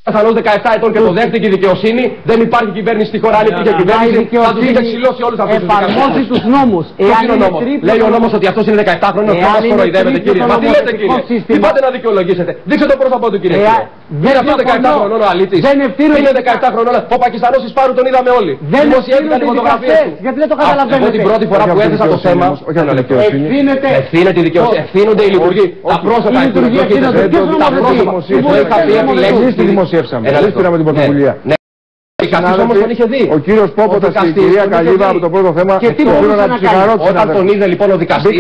Πιθανώς 17 ετών και το δέχτηκε η δικαιοσύνη, δεν υπάρχει κυβέρνηση στη χώρα. Αν υπήρχε κυβέρνηση, θα τους είχε ξυλώσει όλους αυτούς τους δικαστές. Εφαρμόζει τους νόμους. Λέει ο νόμος ότι αυτός είναι 17 χρόνων και μας κοροϊδεύετε, κύριε. Μα τι λέτε, κύριε? Τι πάτε να δικαιολογήσετε? Δείξτε το πρόσωπό του, κύριε. Είναι αυτό 17 χρονών ο αλήτης. Είναι 17 χρονών. Ο Πακιστανός Ισπάρου τον είδαμε όλοι. Δημοσιεύτηκαν οι φωτογραφίες του. Γιατί δεν το καταλαβαίνετε? Εγώ την πρώτη φορά που έθεσα το θέμα. Ευθύνεται η δικαιοσύνη. Ευθύνονται οι λειτουργοί. Τα πρόσωπα δημοσιεύσαμε. Εμείς πήραμε την πρωτοβουλία. Όμως τον είχε δει. Ο κύριος Πόποτας και η κυρία Καλύβα από το πρώτο θέμα. Και τι μπορούσε να κάνει? Όταν τον είδε λοιπόν ο δικαστής,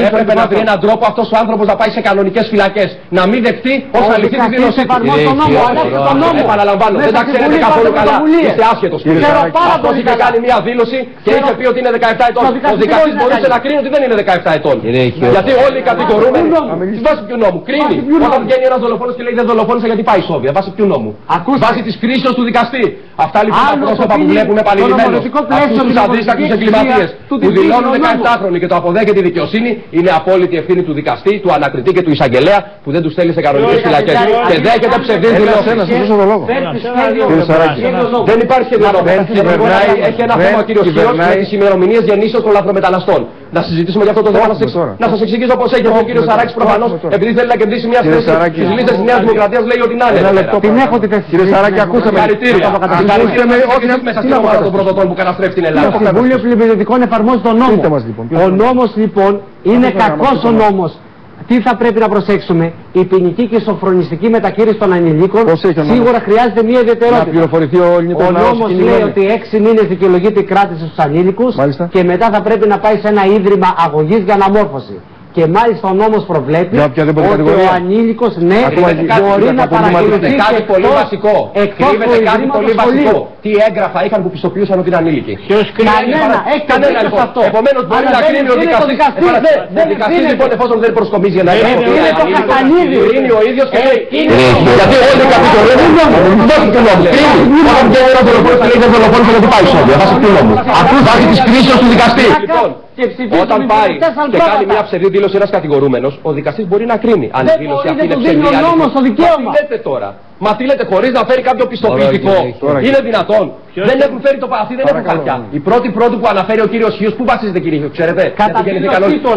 έπρεπε να βρει έναν τρόπο αυτός ο άνθρωπος να πάει σε κανονικές φυλακές. Να μην δεχτεί ως αληθή τη δήλωσή του. Επαναλαμβάνω, δεν τα ξέρετε καθόλου καλά. Είστε άσχετος. Αυτός είχε κάνει μια δήλωση και είχε πει ότι είναι 17 ετών. Ο δικαστής μπορούσε να κρίνει ότι δεν είναι 17 ετών. Γιατί όλοι οι κατηγορούμενοι βάσει ποιου νόμου κρίνει. Όταν βγαίνει ένας δολοφόνος και λέει δεν δολοφόνησα γιατί πάει σόβια. Βάσει ποιου νόμου? Βάσει της κρίσεως του δικαστή. Αυτά λοιπόν τα πρόσωπα που βλέπουμε επανειλημμένως, αυτούς τους αντίστακτους εγκληματίες που δηλώνουν 17χρονοι και το αποδέχεται η δικαιοσύνη, είναι απόλυτη ευθύνη του δικαστή, του ανακριτή και του εισαγγελέα που δεν τους στέλνει σε κανονικές φυλακές. Και δέχεται ψευδείς δηλώσεις. Δεν υπάρχει σχέδιο νόμο. Έχει ένα θέμα ο κύριος Χίος με τις ημερομηνίες γεννήσεως των λαθρομεταναστών. Να συζητήσουμε για αυτό το θέμα, να σας εξηγήσω πώς έχει ο κύριος Σαράκης προφανώς, επειδή θέλει να κερδίσει μια θέση στις λίστες της Νέας Δημοκρατίας, λέει ότι να είναι. Την έχω τη θέση. Κύριε Σαράκη, ακούσαμε. Όχι μέσα στην ομάδα των προδοτών που καταστρέφει την Ελλάδα. Το Συμβούλιο Πλημμυριωτικών εφαρμόζει τον νόμο. Ο νόμος λοιπόν είναι κακός ο νόμος. Τι θα πρέπει να προσέξουμε? Η ποινική και σοφρονιστική μεταχείριση των ανηλίκων σίγουρα χρειάζεται μια ιδιαιτερότητα. Ο νόμος λέει ότι 6 μήνες δικαιολογείται η κράτηση στους ανήλικους και μετά θα πρέπει να πάει σε ένα ίδρυμα αγωγής για αναμόρφωση. Και μάλιστα ο νόμος προβλέπει ότι ο ανήλικος μπορεί να παρακολουθεί κάτι πολύ βασικό. Κρύβεται κάτι πολύ βασικό. Τι έγγραφα είχαν που πιστοποιούσαν ότι είναι ανήλικοι? Κανένα λοιπόν. Επομένως μπορεί να κρίνει ο δικαστής. Ο δικαστής λοιπόν εφόσον δεν προσκομίζει ένα έγγραφο κρίνει ο ίδιος και λέει γιατί όλοι οι κατηγορούμενοι βάσει του νόμου. Κρίνει. Όταν βγαίνει ένας δολοφόνος και λέει δεν δολοφόνησε γιατί πάει σόβια. Βάσει του νόμου. Βάσει της κρίσεως του δικαστή. Όταν πάει και κάνει μια ψευδή δήλωση ένας κατηγορούμενος, ο δικαστής μπορεί να κρίνει αν η δήλωση αυτή είναι ψευδή. Μα τι λέτε τώρα? Μα τι λέτε, χωρίς να φέρει κάποιο πιστοποιητικό? Είναι δυνατόν? Δεν έχουν φέρει το παραθύρι, δεν έχουν χαρτιά. Η πρώτη που αναφέρει ο κύριος Χίος, πού βασίζεται κύριε Χίο, ξέρετε?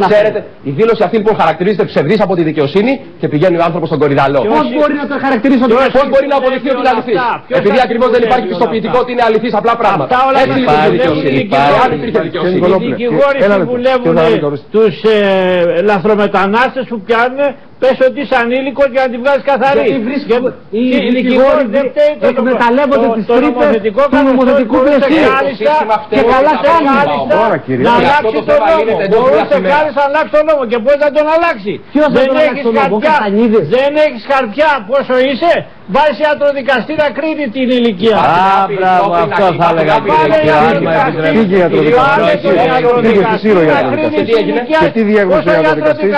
Ξέρετε, η δήλωση αυτή λοιπόν χαρακτηρίζεται ψευδής από τη δικαιοσύνη και πηγαίνει ο άνθρωπος στον κορυδαλό. Πώς μπορεί να το χαρακτηρίσει ο δικαστής? Πώς μπορεί να αποδειχθεί ότι είναι αληθής? Επειδή ακριβώς δεν υπάρχει πιστοποιητικό ότι είναι αληθής απλά πράγματα. Έτσι λειτουργεί η δικαιοσύνη. Αν υπήρχε δικαιοσύνη. Οι δικηγόροι συμβουλεύουν τους λαθρομετανάστες που πιάνουν. Πες ότι είσαι ανήλικος για να τη βγάλεις καθαρή. Οι δικηγόροι εκμεταλλεύονται τις τρύπες του νομοθετικού πλαισίου. Και καλά κάνουν. Να αλλάξει τον νόμο. Μπορούσε κάλλες να αλλάξει τον νόμο. Και πώς να τον αλλάξει? Δεν έχεις χαρτιά πόσο είσαι? Βάζει ιατροδικαστή να κρίνει την ηλικία. Μπράβο, αυτό θα έλεγα κύριε και τι διέγνωσε ο ιατροδικαστής?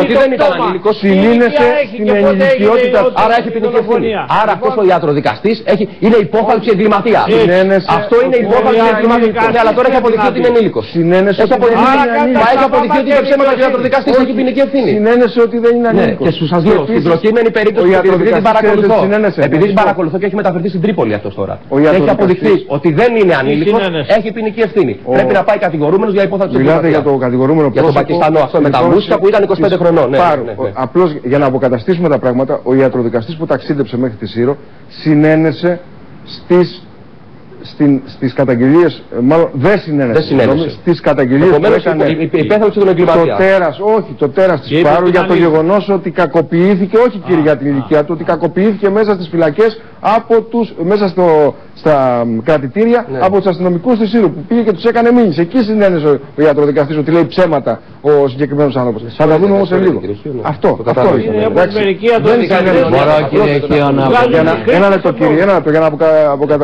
Ότι δεν ήταν ανήλικος. Συνήνεσε στην ενηλικιότητα. Άρα έχει ποινική ευθύνη. Άρα αυτός ο ιατροδικαστής είναι υπόφαλψη εγκληματία. Αυτό είναι υπόφαλψη εγκληματία. Ναι, αλλά τώρα έχει αποδειχθεί ότι είναι ενήλικος. Έχει αποδειχθεί ότι είναι ψέματα και ο ιατροδικαστής έχει ποινική ευθύνη. Συνένεσε ότι δεν είναι ανήλικος. Και σου σας λέω, στην προκείμενη περίπτωση επειδή την παρακολουθώ. Επειδή την παρακολουθώ και έχει μεταφερθεί στην Τρίπολη αυτός τώρα. Έχει αποδειχθεί ότι δεν είναι ανήλικος, έχει ποινική ευθύνη. Πρέπει να πάει κατηγορούμενος για υπόθεση εγκληματία. Μιλάτε για το κατηγορούμενο πρόσωπο. Για τον Πακιστανό αυτό με τα μουσια που ήταν 25 χρονών. Απλώς για να αποκαταστήσουμε τα πράγματα, ο ιατροδικαστής που ταξίδεψε μέχρι τη Σύρο συνένεσε στις καταγγελίες, μάλλον δεν συνένεσε στις καταγγελίες που έκανε το τέρας της Πάρου για το γεγονός ότι κακοποιήθηκε, όχι κύριε για την ηλικία του, ότι κακοποιήθηκε μέσα στις φυλακές μέσα στα κρατητήρια από τους αστυνομικούς της Σύρου που πήγε και τους έκανε μήνυση. Εκεί συνένεσε ο ιατροδικαστής ότι λέει ψέματα ο συγκεκριμένος άνθρωπος. Θα τα δούμε όμως σε λίγο. Αυτό είναι. Ένα λεπτό κύριε, για να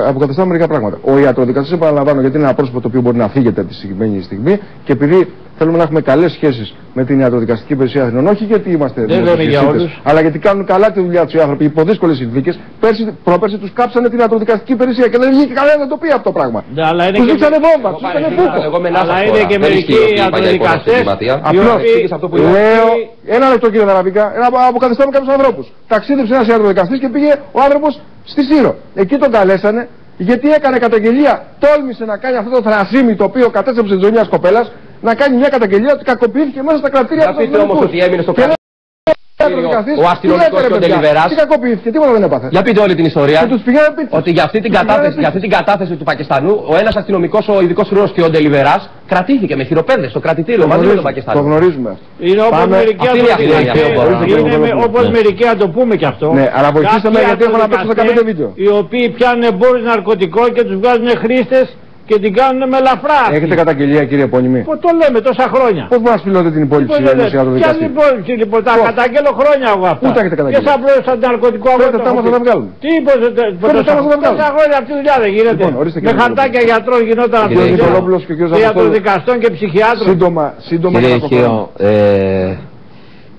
αποκαταστάμε μερικά πράγματα. Ο ιατροδικαστής, επαναλαμβάνω, γιατί είναι ένα πρόσωπο το οποίο μπορεί να φύγεται από τη συγκεκριμένη στιγμή και επειδή θέλουμε να έχουμε καλές σχέσεις με την ιατροδικαστική υπηρεσία Αθηνών. Όχι γιατί είμαστε δημοσιογράφοι, αλλά γιατί κάνουν καλά τη δουλειά τους οι άνθρωποι υπό δύσκολες συνθήκες. Πρόπερση τους κάψανε την ιατροδικαστική υπηρεσία και δεν βγήκε κανένα να το πει αυτό το πράγμα. Τους δείξανε βόμβα, τους δείξανε φούκο. Αλλά είναι και μερικοί ιατροδικαστές. Απλώς λέω, ένα λεπτό κύριε Δαραβίκα, αποκαθιστάμε κάποιους ανθρώπους. Ταξίδεψε ένας ιατροδικαστής και πήγε ο άνθρωπος στη Σύρο. Εκεί τον καλέσανε. Γιατί έκανε καταγγελία, τόλμησε να κάνει αυτό το θρασίμι το οποίο κατέστρεψε τη ζωή μιας κοπέλας, να κάνει μια καταγγελία ότι κακοποιήθηκε μέσα στα κρατήρια του αστυνομικού. Να πείτε όμως ότι έμεινε στο κρατήριο ο αστυνομικός και ο Ντελιβεράς. Τι κακοποιήθηκε, τίποτα δεν έπαθε. Για πείτε όλη την ιστορία. Ότι για αυτή την κατάθεση του Πακιστανού, ο ένας αστυνομικός, ο ειδικός χειρουργός και ο Ντελιβεράς κρατήθηκε με χειροπέδες στο κρατητήριο μαζί με τον Πακιστανό. Το γνωρίζουμε. Είναι όπως μερικοί να το πούμε κι αυτό. Ναι, αλλά βοηθήστε με γιατί έχω να παίξω 15 βίντεο. Οι οποίοι πιάνουν εμπόρους ναρκωτικών και τους βγάζουν χρήστες και την κάνουν με ελαφρά. Έχετε καταγγελία κύριε επώνυμη? Πώς το λέμε τόσα χρόνια. Πώς μας φιλώνετε την υπόλοιψη για να το δικαστή? Ποια υπόλοιψη λοιπόν, τα καταγγέλω χρόνια εγώ αυτά. Πού τα έχετε καταγγελία? Και σαν πλήρως σαν ναρκωτικό αγώνα. Πότε φτάμε να τα βγάλουμε? Τι είπατε, τόσα χρόνια αυτή τη δουλειά δεν γίνεται. Με χαρτάκια γιατρών γινόταν αυτό. Και ιατροδικαστών και ψυχιάτρων. Σύντομα κύριε Χίο,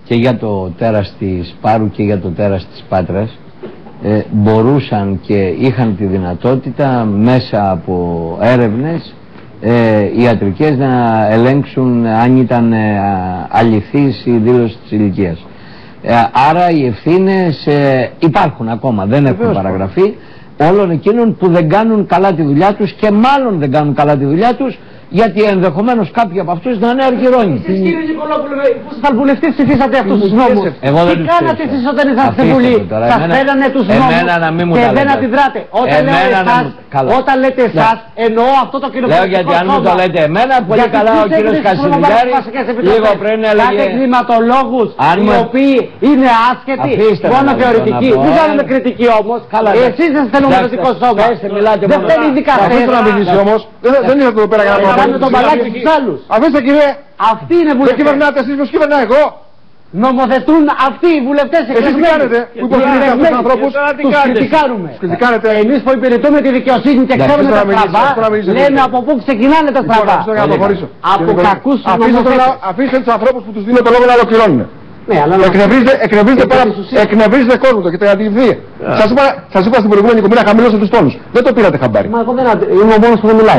και για το τέρας της Πάρου και για το τέρας της Πάτρας μπορούσαν και είχαν τη δυνατότητα μέσα από έρευνες ιατρικές να ελέγξουν αν ήταν αληθής η δήλωση της ηλικίας. Άρα οι ευθύνες υπάρχουν ακόμα, δεν έχουν παραγραφεί, όλων εκείνων που δεν κάνουν καλά τη δουλειά τους και μάλλον δεν κάνουν καλά τη δουλειά τους γιατί ενδεχομένως κάποιοι από αυτούς να είναι αργυρώνοι. Εσείς κύριε Νικολόπουλε, που ήταν βουλευτής ψηφίσατε αυτούς τους νόμους. Τι κάνατε εσείς όταν ήσασταν στη Βουλή? Σας φέρανε τους νόμους και δεν αντιδράτε. Όταν λέτε εσάς, εννοώ αυτό το κοινοβουλευτικό σώμα. Λέω γιατί αν μου το λέτε εμένα, πολύ καλά ο κύριος Κασιμιδάρης λίγο πριν έλεγε... Κάτε κλιματολόγους οι οποίοι είναι άσχετοι, μόνο θεωρητικοί. Δεν κάνουμε κριτική όμως. Εσείς είστε νομοθετικό σώμα. Δεν θέλει δικαστές. Δεν ήρθατε εδώ πέρα για να κάνουμε τον μπαλάκι στους άλλους. Αφήστε κύριε. Αυτοί είναι βουλευτές. Δεν κυβερνάτε εσείς, πως κυβερνάω εγώ. Νομοθετούν αυτοί οι βουλευτές εσείς τι κάνετε, που υποστηρίζετε αυτούς τους ανθρώπους. Τους κριτικάρουμε. Εμείς που υπηρετούμε τη δικαιοσύνη και ξέρουμε τα στραβά, λέμε από πού ξεκινάνε τα στραβά. Από κακούς νομοθέτες. Αφήστε τους ανθρώπους που τους δίνουν το λόγο να ολοκληρώνουν. Εκνευρίζετε κόσμο το και το αντιληφθεί. Σας είπα στην προηγούμενη κουμπί να χαμηλώσετε τους τόνους. Δεν το πήρατε χαμπάρι. Μα εγώ δεν είμαι ο μόνος που δεν μιλάει.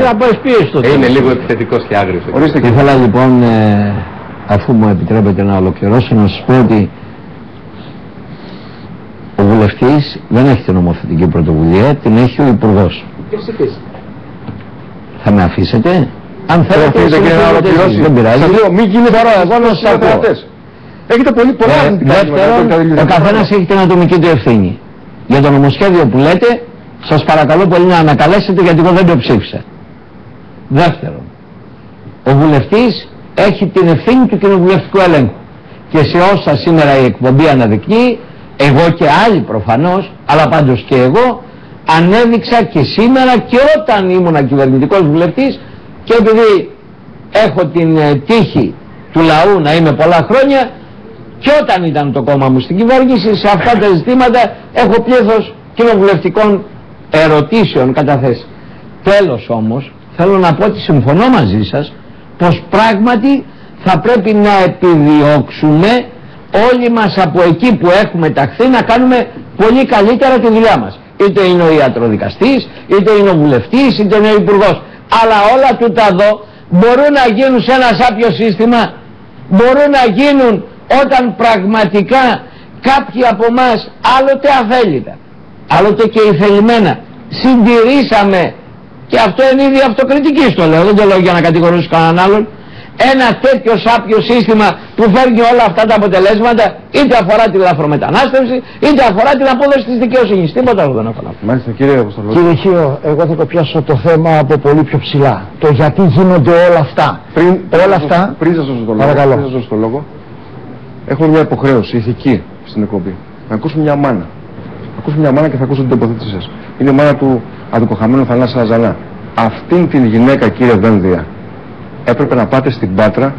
Είναι λίγο επιθετικός και άγριος. Ήθελα λοιπόν, αφού μου επιτρέπετε να ολοκληρώσω, να σας πω ότι ο βουλευτής δεν έχει την νομοθετική πρωτοβουλία, την έχει ο Υπουργός. Θα με αφήσετε? Αν θέλετε να ολοκληρώσει, δεν πειράζει. Σας λέω, μην γίνει τώρα εγώ να σας ακούω. Έχετε πολλά αρνητικά. Δεύτερον, ο καθένας έχει την ατομική του ευθύνη. Για το νομοσχέδιο που λέτε, σας παρακαλώ πολύ να ανακαλέσετε γιατί εγώ δεν το ψήφισα. Δεύτερον, ο βουλευτής έχει την ευθύνη του κοινοβουλευτικού έλεγχου. Και σε όσα σήμερα η εκπομπή αναδεικνύει, εγώ και άλλοι προφανώς, αλλά πάντως και εγώ, ανέδειξα και σήμερα και όταν ήμουν κυβερνητικός βουλευτής και επειδή έχω την τύχη του λαού να είμαι πολλά χρόνια, και όταν ήταν το κόμμα μου στην κυβέρνηση, σε αυτά τα ζητήματα έχω πλήθος κοινοβουλευτικών ερωτήσεων καταθέσει. Τέλος όμως, θέλω να πω ότι συμφωνώ μαζί σας πως πράγματι θα πρέπει να επιδιώξουμε όλοι μας από εκεί που έχουμε ταχθεί να κάνουμε πολύ καλύτερα τη δουλειά μας. Είτε είναι ο ιατροδικαστής, είτε είναι ο βουλευτής, είτε είναι ο υπουργός. Αλλά όλα τούτα εδώ μπορούν να γίνουν σε ένα σάπιο σύστημα, μπορούν να γίνουν όταν πραγματικά κάποιοι από εμάς άλλοτε αφέλιτα, άλλοτε και ηθελημένα συντηρήσαμε, και αυτό είναι ήδη αυτοκριτική στο λέω, δεν το λέω για να κατηγορήσω κανέναν άλλον, ένα τέτοιο σάπιο σύστημα που φέρνει όλα αυτά τα αποτελέσματα, είτε αφορά τη λαθρομετανάστευση, είτε αφορά την απόδοση της δικαιοσύνης. Τίποτα άλλο δεν αφορά. Μάλιστα, κύριε Αποστολό. Κύριε Χίο, εγώ θα το πιάσω το θέμα από πολύ πιο ψηλά. Το γιατί γίνονται όλα αυτά. Πριν σας δώσω το λόγο, έχουμε μια υποχρέωση ηθική στην εκπομπή. Να ακούσουμε μια μάνα. Να ακούσουμε μια μάνα και θα ακούσω την τοποθέτησή σας. Είναι η μάνα του αδικοχαμένου Θανάση Αζανά. Αυτήν την γυναίκα, κύριε Δένδια, έπρεπε να πάτε στην Πάτρα,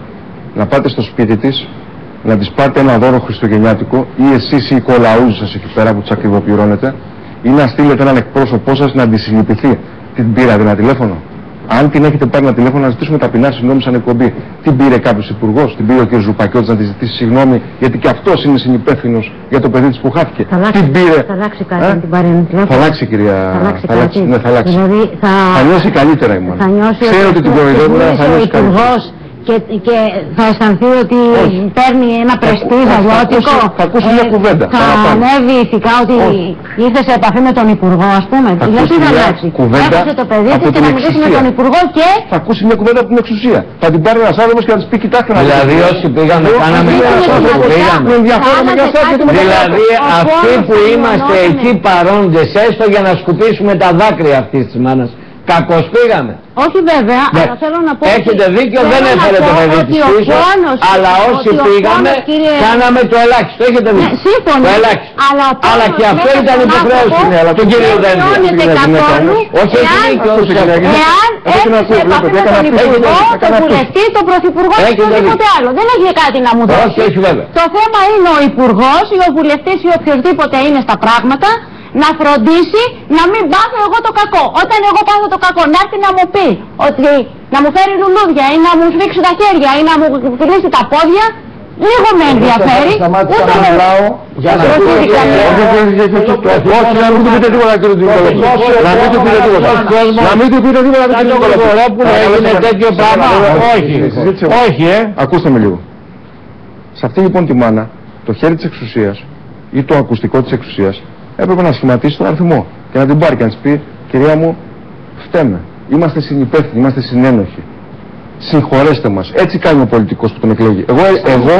να πάτε στο σπίτι της, να της πάτε ένα δώρο χριστουγεννιάτικο, ή εσείς οι οικολαούζοι σας εκεί πέρα που τους ακριβοπληρώνετε, ή να στείλετε έναν εκπρόσωπό σας να τη συλληπιθεί. Την πήρατε ένα τηλέφωνο? Αν την έχετε πάρει ένα τηλέφωνο, να ζητήσουμε ταπεινά συγγνώμη σαν εκπομπή. Την πήρε κάποιος υπουργός, την πήρε ο κ. Ζουπακιώτης να τη ζητήσει συγγνώμη, γιατί και αυτός είναι συνυπεύθυνος για το παιδί της που χάθηκε. Την πήρε. Θα αλλάξει κάτι αν την πάρει ένα τηλέφωνο. Θα αλλάξει, κυρία. Θα αλλάξει. Ναι, θα αλλάξει. Δηλαδή, θα νιώσει καλύτερα η μόνα. Θα νιώσει. Ξέρω ότι την κοροϊδεύουν, θα νιώσει καλύτερα. Και θα αισθανθεί ότι παίρνει ένα πρεστίζ αγρότικο. Θα ακούσει μια κουβέντα. Θα ανέβει ηθικά ότι ήρθε σε επαφή με τον Υπουργό, ας πούμε. Γιατί θα αλλάξει. Έχασε το παιδί της και θα μιλήσει με τον Υπουργό και. Θα ακούσει μια κουβέντα από την εξουσία. Θα την πάρει ένας άνθρωπος και θα της πει: κοιτάξτε να δείτε. Δηλαδή όσοι πήγαμε, κάναμε Δηλαδή αυτοί που είμαστε εκεί παρόντες, έστω για να σκουπίσουμε τα δάκρυα αυτής της μάνας. Κακώς πήγαμε. Όχι βέβαια, αλλά θέλω να πω. Έχετε δίκιο, δεν έφερε το παιδί της πίσω, αλλά όσοι πήγαμε, κάναμε το ελάχιστο. Έχετε δίκιο. Σύμφωνα. Το ελάχιστο. Αλλά και αυτό ήταν υποχρέωση του κύριου Δένδια. Όχι, έχει δίκιο. Εάν έρθει σε επαφή με τον Υπουργό, τον βουλευτή, τον Πρωθυπουργό ή οτιδήποτε άλλο. Δεν έχει κάτι να μου δώσει. Το θέμα είναι ο Υπουργός ή ο βουλευτής ή οποιοδήποτε είναι στα πράγματα. Να φροντίσει να μην πάθω εγώ το κακό. Όταν εγώ πάθω το κακό, να έρθει να μου πει ότι να μου φέρει λουλούδια ή να μου σφίξει τα χέρια ή να μου φιλήσει τα πόδια, λίγο με ενδιαφέρει. Ούτε με μιλάω. Για να μην του πείτε τίποτα, κύριε Τζουκολόπουλο. Να μην του πείτε τίποτα. Να μην του πείτε τίποτα, κύριε Τζουκολόπουλο. Έγινε τέτοιο πράγμα. Όχι, Ακούστε με λίγο. Σε αυτή λοιπόν τη μάνα, το χέρι της εξουσίας ή το ακουστικό της εξουσίας έπρεπε να σχηματίσει τον αριθμό και να την πάρει και να της πει: κυρία μου, φταίμε. Είμαστε συνυπεύθυνοι, είμαστε συνένοχοι. Συγχωρέστε μας. Έτσι κάνει ο πολιτικός που τον εκλέγει. Εγώ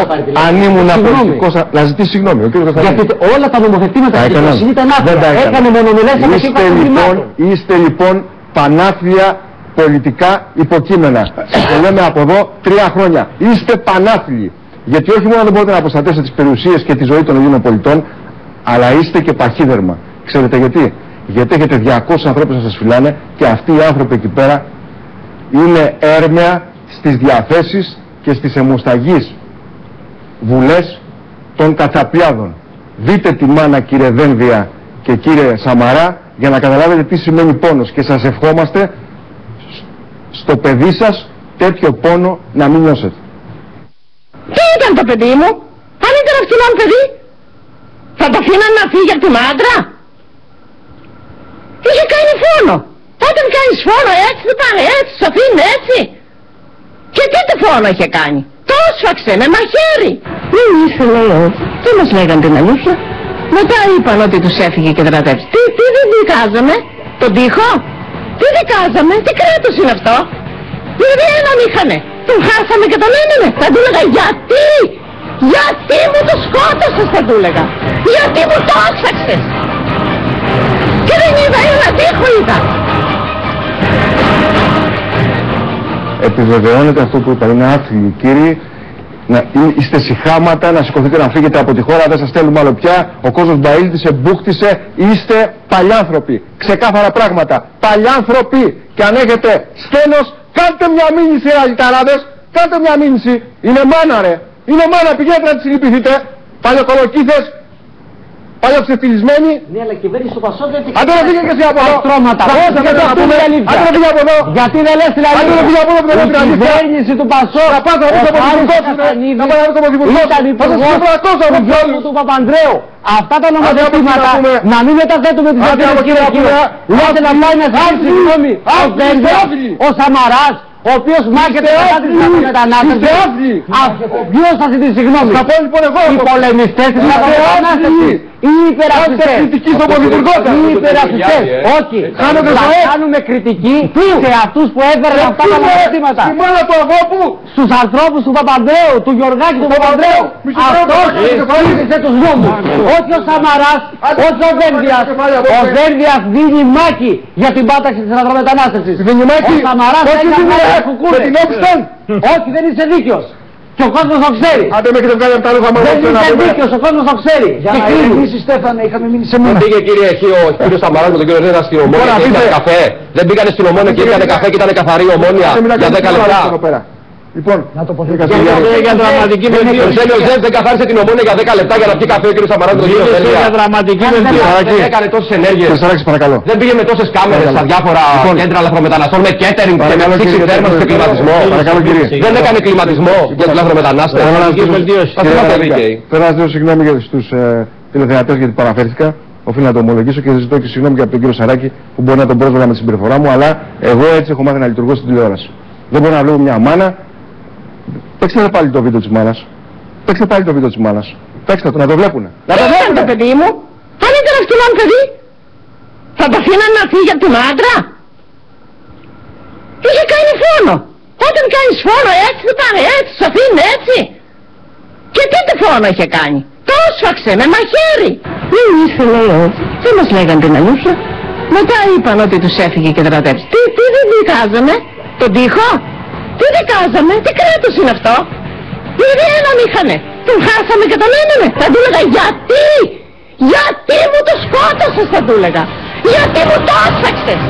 αν ήμουν πολιτικός, να ζητήσει συγγνώμη. Γιατί όλα τα νομοθετήματα της δικαιοσύνης ήταν άθλια. Έκανε μονομιλές και είστε λοιπόν πανάθλια πολιτικά υποκείμενα. Το λέμε από εδώ 3 χρόνια. Είστε πανάθλιοι. Γιατί όχι μόνο δεν μπορείτε να προστατεύσετε τις περιουσίες και τη ζωή των Ελλήνων πολιτών, αλλά είστε και παχύδερμα. Ξέρετε γιατί? Γιατί έχετε 200 ανθρώπους να σας φυλάνε και αυτοί οι άνθρωποι εκεί πέρα είναι έρμεα στις διαθέσεις και στις αιμοσταγείς βουλές των κατσαπιάδων. Δείτε τη μάνα, κύριε Δένδια και κύριε Σαμαρά, για να καταλάβετε τι σημαίνει πόνος, και σας ευχόμαστε στο παιδί σας τέτοιο πόνο να μην νιώσετε. Τι ήταν το παιδί μου? Αν ήταν αυτόν παιδί, θα το αφήναν να φύγει από την άντρα? Είχε κάνει φόνο. Όταν κάνεις φόνο έτσι δεν πάνε, έτσι σ' αφήνουν έτσι. Και τι φόνο είχε κάνει? Το έσφαξε με μαχαίρι. Μην είσαι, λέω, δεν μας λέγαν την αλήθεια. Μετά είπαν ότι τους έφυγε και δρατεύσει. Τι δεν δικάζαμε? Τον τοίχο? Τι δικάζαμε? Τι κράτος είναι αυτό? Δηλαδή έναν είχανε, τον χάσαμε και τον ένανε. Θα του έλεγα γιατί? Γιατί μου το σκότωσες, θα του έλεγα. Γιατί μου το έσφαξες? Και δεν είδα, ένα τοίχο είδα. Επιβεβαιώνεται αυτό που είπα, είναι άθλιοι κύριοι. Είστε συχάματα, να σηκωθείτε να φύγετε από τη χώρα, δεν σας στέλνουμε άλλο πια. Ο κόσμος μπαίλτισε, μπούκτισε. Είστε παλιάνθρωποι. Ξεκάθαρα πράγματα. Παλιάνθρωποι. Και αν έχετε στένος, κάντε μια μήνυση, αγιταράδες. Κάντε μια μήνυση. Είναι μάνα, ρε. Είναι μάνα, πηγαίνετε να τη συλληπιθείτε. Παλιοκολοκύθες. Παλιοξεφυλισμένοι. Ναι, αλλά η κυβέρνηση του Πασόκ δεν έχει. Αν τώρα φύγε και εσύ από εδώ. Στρώματα. Όχι, δεν θα πούμε. Αν τώρα φύγε από εδώ. Γιατί δεν λες την αλήθεια? Αν τώρα φύγε από εδώ, δεν θα η κυβέρνηση του Πασόκ. Θα πάτε να πείτε από τον Πρωθυπουργό. Ήταν υπουργός του Παπανδρέου. Αυτά τα νομοθετήματα να μην μεταθέτουμε τις αντίρρησεις, κύριε Κύριο. Λέτε να πάει να ζητήσει συγγνώμη ο Σαμαράς, ο οποίος μάχεται κατά της μετανάστευσης. Ποιος θα ζητήσει συγγνώμη? Οι πολεμιστές της μετανάστευσης. Οι υπερασπιστές. Οι υπερασπιστές. Όχι. Κάνουμε κριτική σε αυτούς που έφεραν αυτά τα νομοθετήματα. Στους ανθρώπους του Παπανδρέου, του Γιωργάκη του Παπανδρέου. Αυτός ψήφισε τους νόμους. Όχι ο Σαμαράς, όχι ο Δένδιας. Ο Δένδιας δίνει μάχη για την πάταξη της λαθρομετανάστευσης. Ο Σαμαράς όχι, δεν είσαι δίκαιος. Και ο κόσμος το ξέρει. Άντε με έχετε βγάλει από τα ρούχα μας. Δεν είσαι δίκαιος, ο κόσμος το ξέρει. Για να ηρεμήσει, Στέφανε, είχαμε μείνει σε μήνα. Δεν πήγε, κύριε, εκεί ο κύριος Σαμαράς με τον κύριο Ρένα στην Ομόνια και έκανε καφέ? Δεν πήγανε στην Ομόνια και έκανε καφέ και ήταν καθαρή Ομόνια για 10 λεπτά? Λοιπόν, να τοποθετήσω. Για δραματική βελτίωση. Ο Σέλιος δεν καθάρισε την Ομόνια για 10 λεπτά για να πιει καφέ ο κ. Σαμαράς με τον κύριο Σέλια. Για δραματική βελτίωση. Δεν έκανε τόσες ενέργειες. παρακαλώ. Δεν πήγε με τόσες κάμερες στα διάφορα κέντρα λαθρομεταναστών με catering και με ψήξη θέρμανση και κλιματισμό. Παρακαλώ, κύριε. Δεν έκανε κλιματισμό για τους λαθρομετανάστες. Θέλω να ζητήσω συγγνώμη για τους τηλεθεατές γιατί παραφέρθηκα. Οφείλω να το ομολογήσω και ζητώ και συγγνώμη και από τον κύριο Σαράκη που μπορεί να τον πρόσβαλα με τη συμπεριφορά μου, αλλά εγώ έτσι έχω μάθει να λειτουργώ στην τηλεόραση. Δεν μπορώ να βλέπω μια μάνα. Παίξτε πάλι το βίντεο της μάνας. Παίξτε πάλι το βίντεο της μάνας. Παίξτε το, να το βλέπουνε. Να το βλέπουν το παιδί μου. Αν ήταν αυτόν παιδί, θα το αφήναν να φύγει από τον άντρα. Είχε κάνει φόνο. Όταν κάνεις φόνο έτσι δεν πάνε έτσι, σ' αφήνουν έτσι. Και τι φόνο είχε κάνει. Το έσφαξε με μαχαίρι. Μην είσαι λέω, δεν μας λέγαν την αλήθεια. Μετά είπαν ότι τους έφυγε και δρατεύσει. Τι δεν δικάζαμε, τον τοίχο. Τι δικάζαμε, τι κράτος είναι αυτό. Γιατί έναν είχανε, τον χάσαμε και τον έναμε. Θα του έλεγα γιατί μου το σκότωσες θα του έλεγα. Γιατί μου το έσφαξες.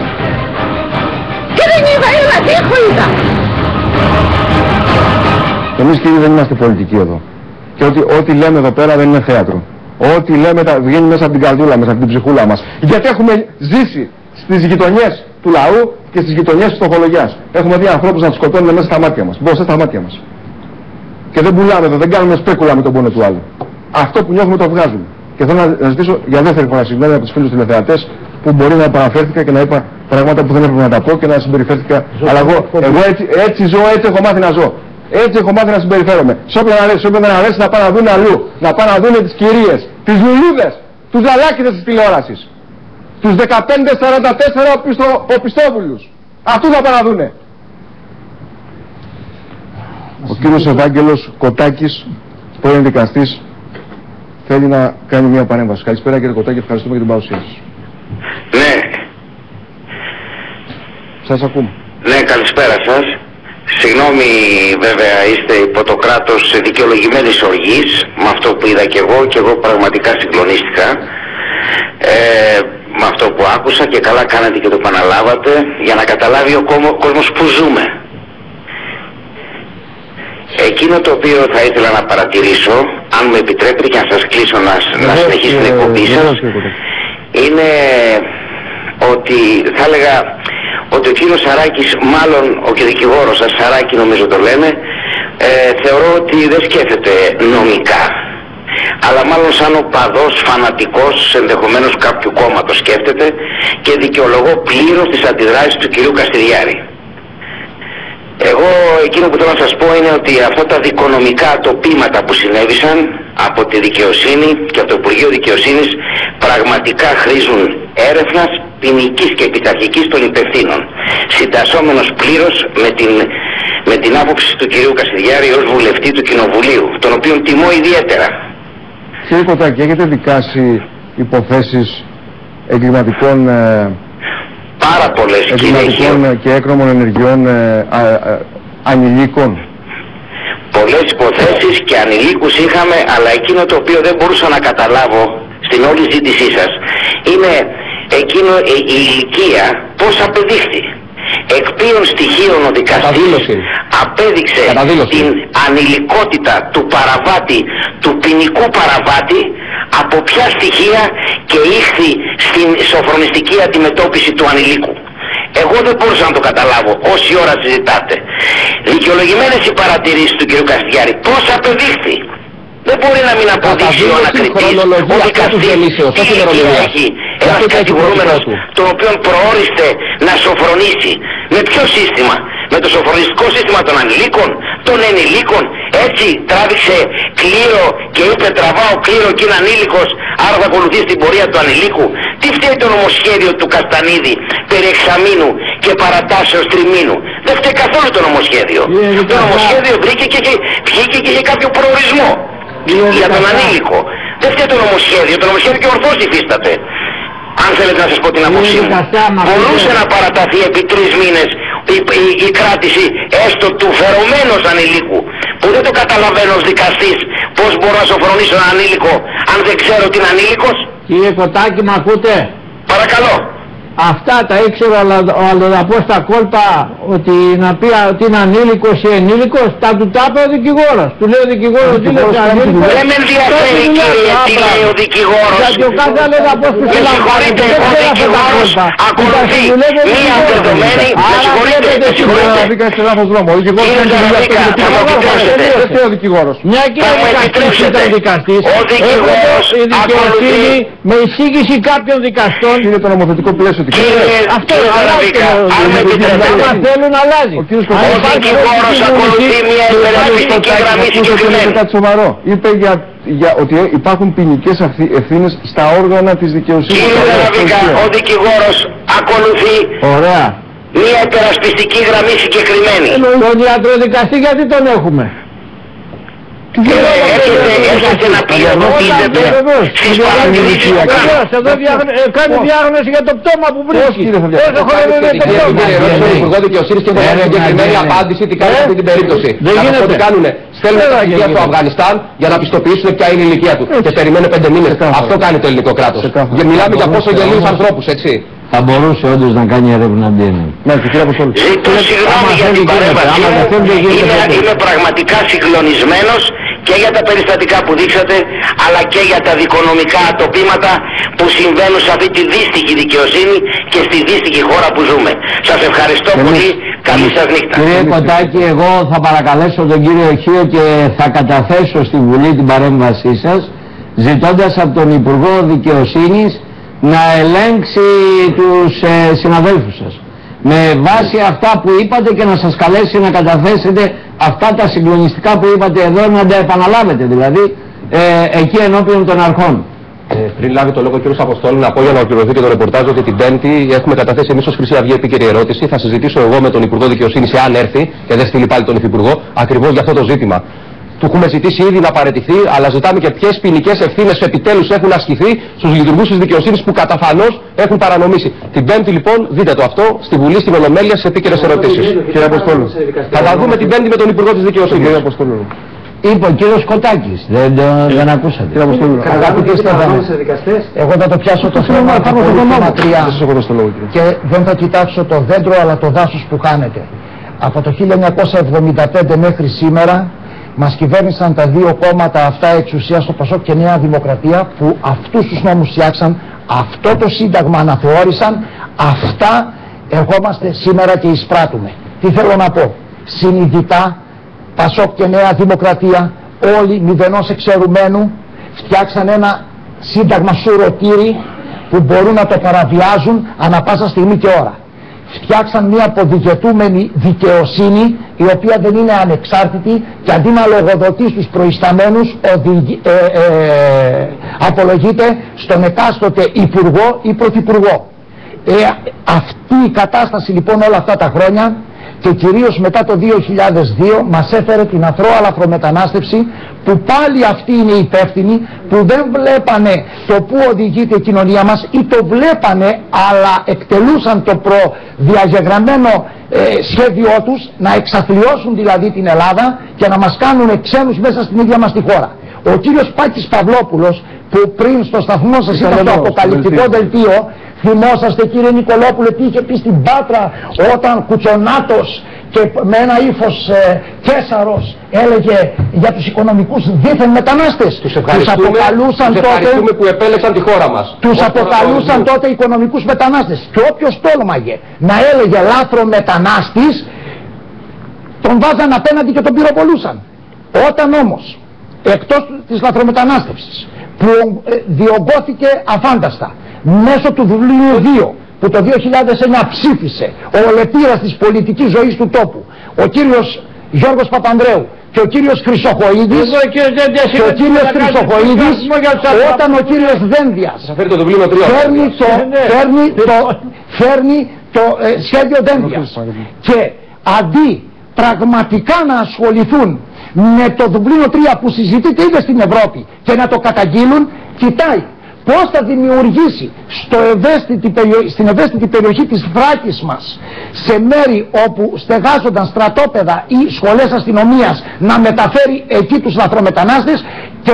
Και δεν είδα, ένα τοίχο είδα. Εμείς κύριοι δεν είμαστε πολιτικοί εδώ. Και ό,τι λέμε εδώ πέρα δεν είναι θέατρο. Ό,τι λέμε βγαίνει μέσα από την καρδούλα μας, από την ψυχούλα μας. Γιατί έχουμε ζήσει στις γειτονιές του λαού και στις γειτονιές της φτωχολογιάς. Έχουμε δει ανθρώπους να τους σκοτώνουν μέσα στα μάτια μας, μπροστά στα μάτια μας. Και δεν πουλάμε εδώ, δεν κάνουμε σπέκουλα με τον πόνο του άλλου. Αυτό που νιώθουμε το βγάζουμε. Και θέλω να ζητήσω για δεύτερη φορά συγγνώμη από τους φίλους τηλεθεατές που μπορεί να επαναφέρθηκα και να είπα πράγματα που δεν έπρεπε να τα πω και να συμπεριφέρθηκα. Αλλά εγώ έτσι ζω, έτσι έχω μάθει να ζω. Έτσι έχω μάθει να συμπεριφέρομαι. Σε όποιον δεν αρέσει να πάνε να δουν αλλού. Να πάνε να δουν τις κυρίες, τις λουλούδες, τους ζαλάκιδες της τηλεόρασης. Τους 1544 οπισθόβουλους. Αυτού θα πάνε να δούνε. Ο κύριος Ευάγγελος Κοτάκης, πρώην δικαστής, θέλει να κάνει μια παρέμβαση. Καλησπέρα κύριε Κοτάκη, ευχαριστούμε για την παρουσία σας. Ναι. Σας ακούμε. Ναι, καλησπέρα σας. Συγγνώμη βέβαια είστε υπό το κράτος δικαιολογημένης οργής με αυτό που είδα και εγώ πραγματικά συγκλονίστηκα με αυτό που άκουσα και καλά κάνατε και το επαναλάβατε για να καταλάβει ο κόσμος που ζούμε. Εκείνο το οποίο θα ήθελα να παρατηρήσω, αν μου επιτρέπετε και να σας κλείσω να συνεχίσει την εκπομπή σας, είναι ότι θα έλεγα ότι ο κύριος Σαράκης, μάλλον ο και δικηγόρος σας Σαράκη νομίζω το λένε, θεωρώ ότι δεν σκέφτεται νομικά, αλλά μάλλον σαν οπαδός, φανατικός ενδεχομένως κάποιου κόμματος σκέφτεται και δικαιολογώ πλήρως τις αντιδράσεις του κυρίου Καστιδιάρη. Εγώ εκείνο που θέλω να σας πω είναι ότι αυτά τα δικονομικά τοπήματα που συνέβησαν από τη δικαιοσύνη και από το Υπουργείο Δικαιοσύνης πραγματικά χρήζουν έρευνας ποινικής και επιταρχικής των υπευθύνων. Συντασσόμενος πλήρως με την άποψη του κυρίου Κασιδιάρη ως βουλευτή του Κοινοβουλίου, τον οποίον τιμώ ιδιαίτερα. Κύριε Κοτάκη, έχετε δικάσει υποθέσεις εγκληματικών πάρα πολλές και έκρομων ενεργειών ανηλίκων? Πολλές υποθέσεις και ανηλίκους είχαμε, αλλά εκείνο το οποίο δεν μπορούσα να καταλάβω στην όλη ζήτησή σας είναι εκείνο η ηλικία πώς απεδείχθη. Εκ ποιων στοιχείων ο δικαστής απέδειξε την ανηλικότητα του παραβάτη, του ποινικού παραβάτη, από ποια στοιχεία και ήρθε στην σοφρονιστική αντιμετώπιση του ανηλίκου. Εγώ δεν μπορούσα να το καταλάβω όση ώρα συζητάτε. Δικαιολογημένες οι παρατηρήσεις του κ. Καστιδιάρη, πώς απεδείχθη. Δεν μπορεί να μην αποδείξει ο ανακριτής, ο δικαστής, έχει ένας κατηγορούμενος τον οποίον προόριστε να σοφρονήσει. Με ποιο σύστημα? Με το σοφρονιστικό σύστημα των ανηλίκων, των ενηλίκων? Έτσι τράβηξε κλήρο και είπε τραβάω κλήρο και είναι ανήλικος, άρα θα ακολουθήσει την πορεία του ανηλίκου. Τι φταίει το νομοσχέδιο του Καστανίδη περί εξαμήνου και παρατάσεως τριμήνου? Δεν φταίει καθόλου το νομοσχέδιο. Το νομοσχέδιο βγήκε και είχε κάποιο προορισμό για τον ανήλικο. Δεν φταίει το νομοσχέδιο. Το νομοσχέδιο και ορθώς υφίσταται. Αν θέλετε να σας πω την άποψή μου, μπορούσε να παραταθεί επί 3 μήνες η κράτηση έστω του φερωμένος ανηλίκου, που δεν το καταλαβαίνω ως δικαστής πώς μπορώ να σοφρονήσω έναν ανήλικο αν δεν ξέρω ότι είναι ανήλικος. Κύριε Κοτάκη, μ' ακούτε? Παρακαλώ. Αυτά τα ήξερε ο αλλοδαπός στα κόλπα, ότι να πει ότι είναι ανήλικος ή ενήλικος, τα του τάπε ο δικηγόρος. Του λέει ο δικηγόρος ότι είναι ανήλικος. Δεν με ενδιαφέρει κύριε τι λέει ο δικηγόρος. Γιατί ο κάθε αλλοδαπός που σε συγχωρείτε, ο δικηγόρος ακολουθεί μία δεδομένη. Με συγχωρείτε, με συγχωρείτε. Μπήκα σε λάθος δρόμο. Ο δικηγόρος είναι ο δικηγόρος. Μια και ο δικαστής ήταν δικαστής. Ο δικηγόρος ακολουθεί με εισήγηση κάποιων δικαστών. Είναι το νομοθετικό πλαίσιο. Αυτό θέλουν αλλάζει. Ο δικηγόρος ακολουθεί μια υπερασπιστική γραμμή συγκεκριμένη. Κάτι σοβαρό. Είπε ότι υπάρχουν ποινικές ευθύνες στα όργανα της δικαιοσύνης. Κύριε Δραβίκα, ο δικηγόρος ακολουθεί μια υπερασπιστική γραμμή συγκεκριμένη. Τον ιατροδικαστή γιατί τον έχουμε? Έρχεται να πυροδοτίζεται στις παρατηρήσεις που κάνω. Εδώ κάνει διάγνωση για το πτώμα που βρίσκει. Όσο χρόνο είναι το πτώμα. Στον Υπουργό Δικαιοσύνης και έχω μια συγκεκριμένη απάντηση τι κάνουν σε αυτή την περίπτωση. Αυτό τι κάνουνε. Στέλνουν τα στοιχεία στο Αφγανιστάν για να πιστοποιήσουν ποια είναι η ηλικία του. Και περιμένουν 5 μήνες. Αυτό κάνει το ελληνικό κράτος. Μιλάμε για πόσο γελίους ανθρώπους, έτσι. Θα μπορούσε όντως να κάνει έρευνα DNA. Ζητώ συγγνώμη για την παρέμβαση μου. Είμαι πραγματικά συγκλονισμένος και για τα περιστατικά που δείξατε, αλλά και για τα δικονομικά ατοπήματα που συμβαίνουν σε αυτή τη δύστιχη δικαιοσύνη και στη δύστιχη χώρα που ζούμε. Σας ευχαριστώ πολύ. Καλή σας νύχτα. Κύριε Κοτάκη, εγώ θα παρακαλέσω τον κύριο Χίο και θα καταθέσω στη Βουλή την παρέμβασή σας, ζητώντας από τον Υπουργό Δικαιοσύνης να ελέγξει τους συναδέλφους σας με βάση αυτά που είπατε και να σας καλέσει να καταθέσετε αυτά τα συγκλονιστικά που είπατε εδώ, να τα επαναλάβετε δηλαδή εκεί ενώπιον των αρχών. Πριν λάβει το λόγο ο κ. Αποστόλου, να πω για να ολοκληρωθεί και το ρεπορτάζ ότι την Πέμπτη έχουμε καταθέσει εμείς ως Χρυσή Αυγή επίκαιρη ερώτηση. Θα συζητήσω εγώ με τον Υπουργό Δικαιοσύνης, εάν έρθει και δεν στείλει πάλι τον Υφυπουργό, ακριβώς για αυτό το ζήτημα. Του έχουμε ζητήσει ήδη να παραιτηθεί, αλλά ζητάμε και ποιες ποινικές ευθύνες επιτέλους έχουν ασκηθεί στους λειτουργούς της δικαιοσύνης που καταφανώς έχουν παρανομήσει. Την Πέμπτη λοιπόν, δείτε το αυτό, στη Βουλή, στην Ολομέλεια, σε επίκαιρες ερωτήσεις. Κύριε Αποστόλου. Θα τα δούμε την Πέμπτη με τον Υπουργό της Δικαιοσύνης. Κύριε Αποστόλου. Είπε ο κύριος Κοτάκης, δεν ακούσατε. Κύριε Αποστόλου. Αγαπητοί δικαστές, εγώ θα το πιάσω το θέμα από πολύ μακριά και δεν θα κοιτάξω το δέντρο αλλά το δάσος που χάνεται. Από το 1975 μέχρι σήμερα μας κυβέρνησαν τα δύο κόμματα αυτά εξουσία, στο ΠΑΣΟΚ και Νέα Δημοκρατία, που αυτούς τους νόμους φτιάξαν, αυτό το σύνταγμα αναθεώρησαν, αυτά ερχόμαστε σήμερα και εισπράττουμε. Τι θέλω να πω? Συνειδητά ΠΑΣΟΚ και Νέα Δημοκρατία, όλοι μηδενός εξαιρουμένου, φτιάξαν ένα σύνταγμα σουρωτήρι που μπορούν να το παραβιάζουν ανα πάσα στιγμή και ώρα. Φτιάξαν μια αποδικαιούμενη δικαιοσύνη η οποία δεν είναι ανεξάρτητη και αντί να λογοδοτεί στους προϊσταμένους απολογείται στον εκάστοτε υπουργό ή πρωθυπουργό. Αυτή η κατάσταση λοιπόν όλα αυτά τα χρόνια και κυρίως μετά το 2002 μας έφερε την αθρώα λαθρομετανάστευση, που πάλι αυτοί είναι υπεύθυνοι, που δεν βλέπανε το που οδηγείται η κοινωνία μας ή το βλέπανε αλλά εκτελούσαν το προδιαγεγραμμένο σχέδιό τους, να εξαθλιώσουν δηλαδή την Ελλάδα και να μας κάνουν ξένους μέσα στην ίδια μας τη χώρα. Ο κύριος Πάκης Παυλόπουλος, που πριν στο σταθμό σας ήταν το αποκαλυπτικό δελτίο, θυμόσαστε κύριε Νικολόπουλε τι είχε πει στην Πάτρα όταν Κουτσονάτος και με ένα ύφος Κέσαρος έλεγε για τους οικονομικούς δίθεν μετανάστες. Τους αποκαλούσαν τότε που επέλεξαν τη χώρα μας. Τους αποκαλούσαν τότε οικονομικούς μετανάστες. Και όποιος τόλμαγε να έλεγε λάθρο μετανάστης, τον βάζαν απέναντι και τον πυροβολούσαν. Όταν όμως, εκτός της λαθρομετανάστευσης, που διωγγώθηκε αφάνταστα μέσω του βιβλίου 2 που το 2009 ψήφισε ο λεπήρας της πολιτικής ζωής του τόπου, ο κύριος Γιώργος Παπανδρέου και ο κύριος Χρυσοχοΐδης, όταν ο κύριος Δένδιας φέρνει το σχέδιο Δένδιας και αντί πραγματικά να ασχοληθούν με το Δουβλίνο 3 που συζητείται ήδη στην Ευρώπη και να το καταγγείλουν, κοιτάει πώς θα δημιουργήσει στην ευαίσθητη περιοχή της Θράκης μας, σε μέρη όπου στεγάζονταν στρατόπεδα ή σχολές αστυνομίας, να μεταφέρει εκεί τους λαθρομετανάστες και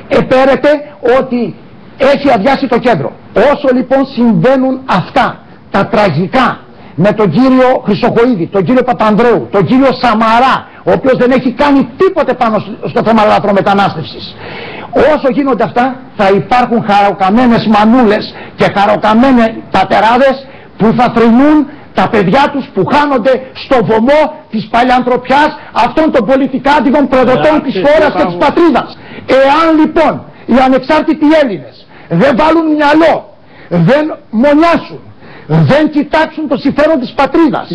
επέρεται ότι έχει αδειάσει το κέντρο. Όσο λοιπόν συμβαίνουν αυτά τα τραγικά με τον κύριο Χρυσοχοΐδη, τον κύριο Παπανδρέου, τον κύριο Σαμαρά, ο οποίος δεν έχει κάνει τίποτε πάνω στο θέμα λαθρομετανάστευσης, όσο γίνονται αυτά θα υπάρχουν χαροκαμένες μανούλες και χαροκαμένοι πατεράδες που θα θρηνούν τα παιδιά τους που χάνονται στο βωμό της παλιανθρωπιάς αυτών των πολιτικάντικων προδοτών της χώρας και της πατρίδας. Εάν λοιπόν οι ανεξάρτητοι Έλληνες δεν βάλουν μυαλό, δεν μονιάσουν, δεν κοιτάξουν το συμφέρον της πατρίδας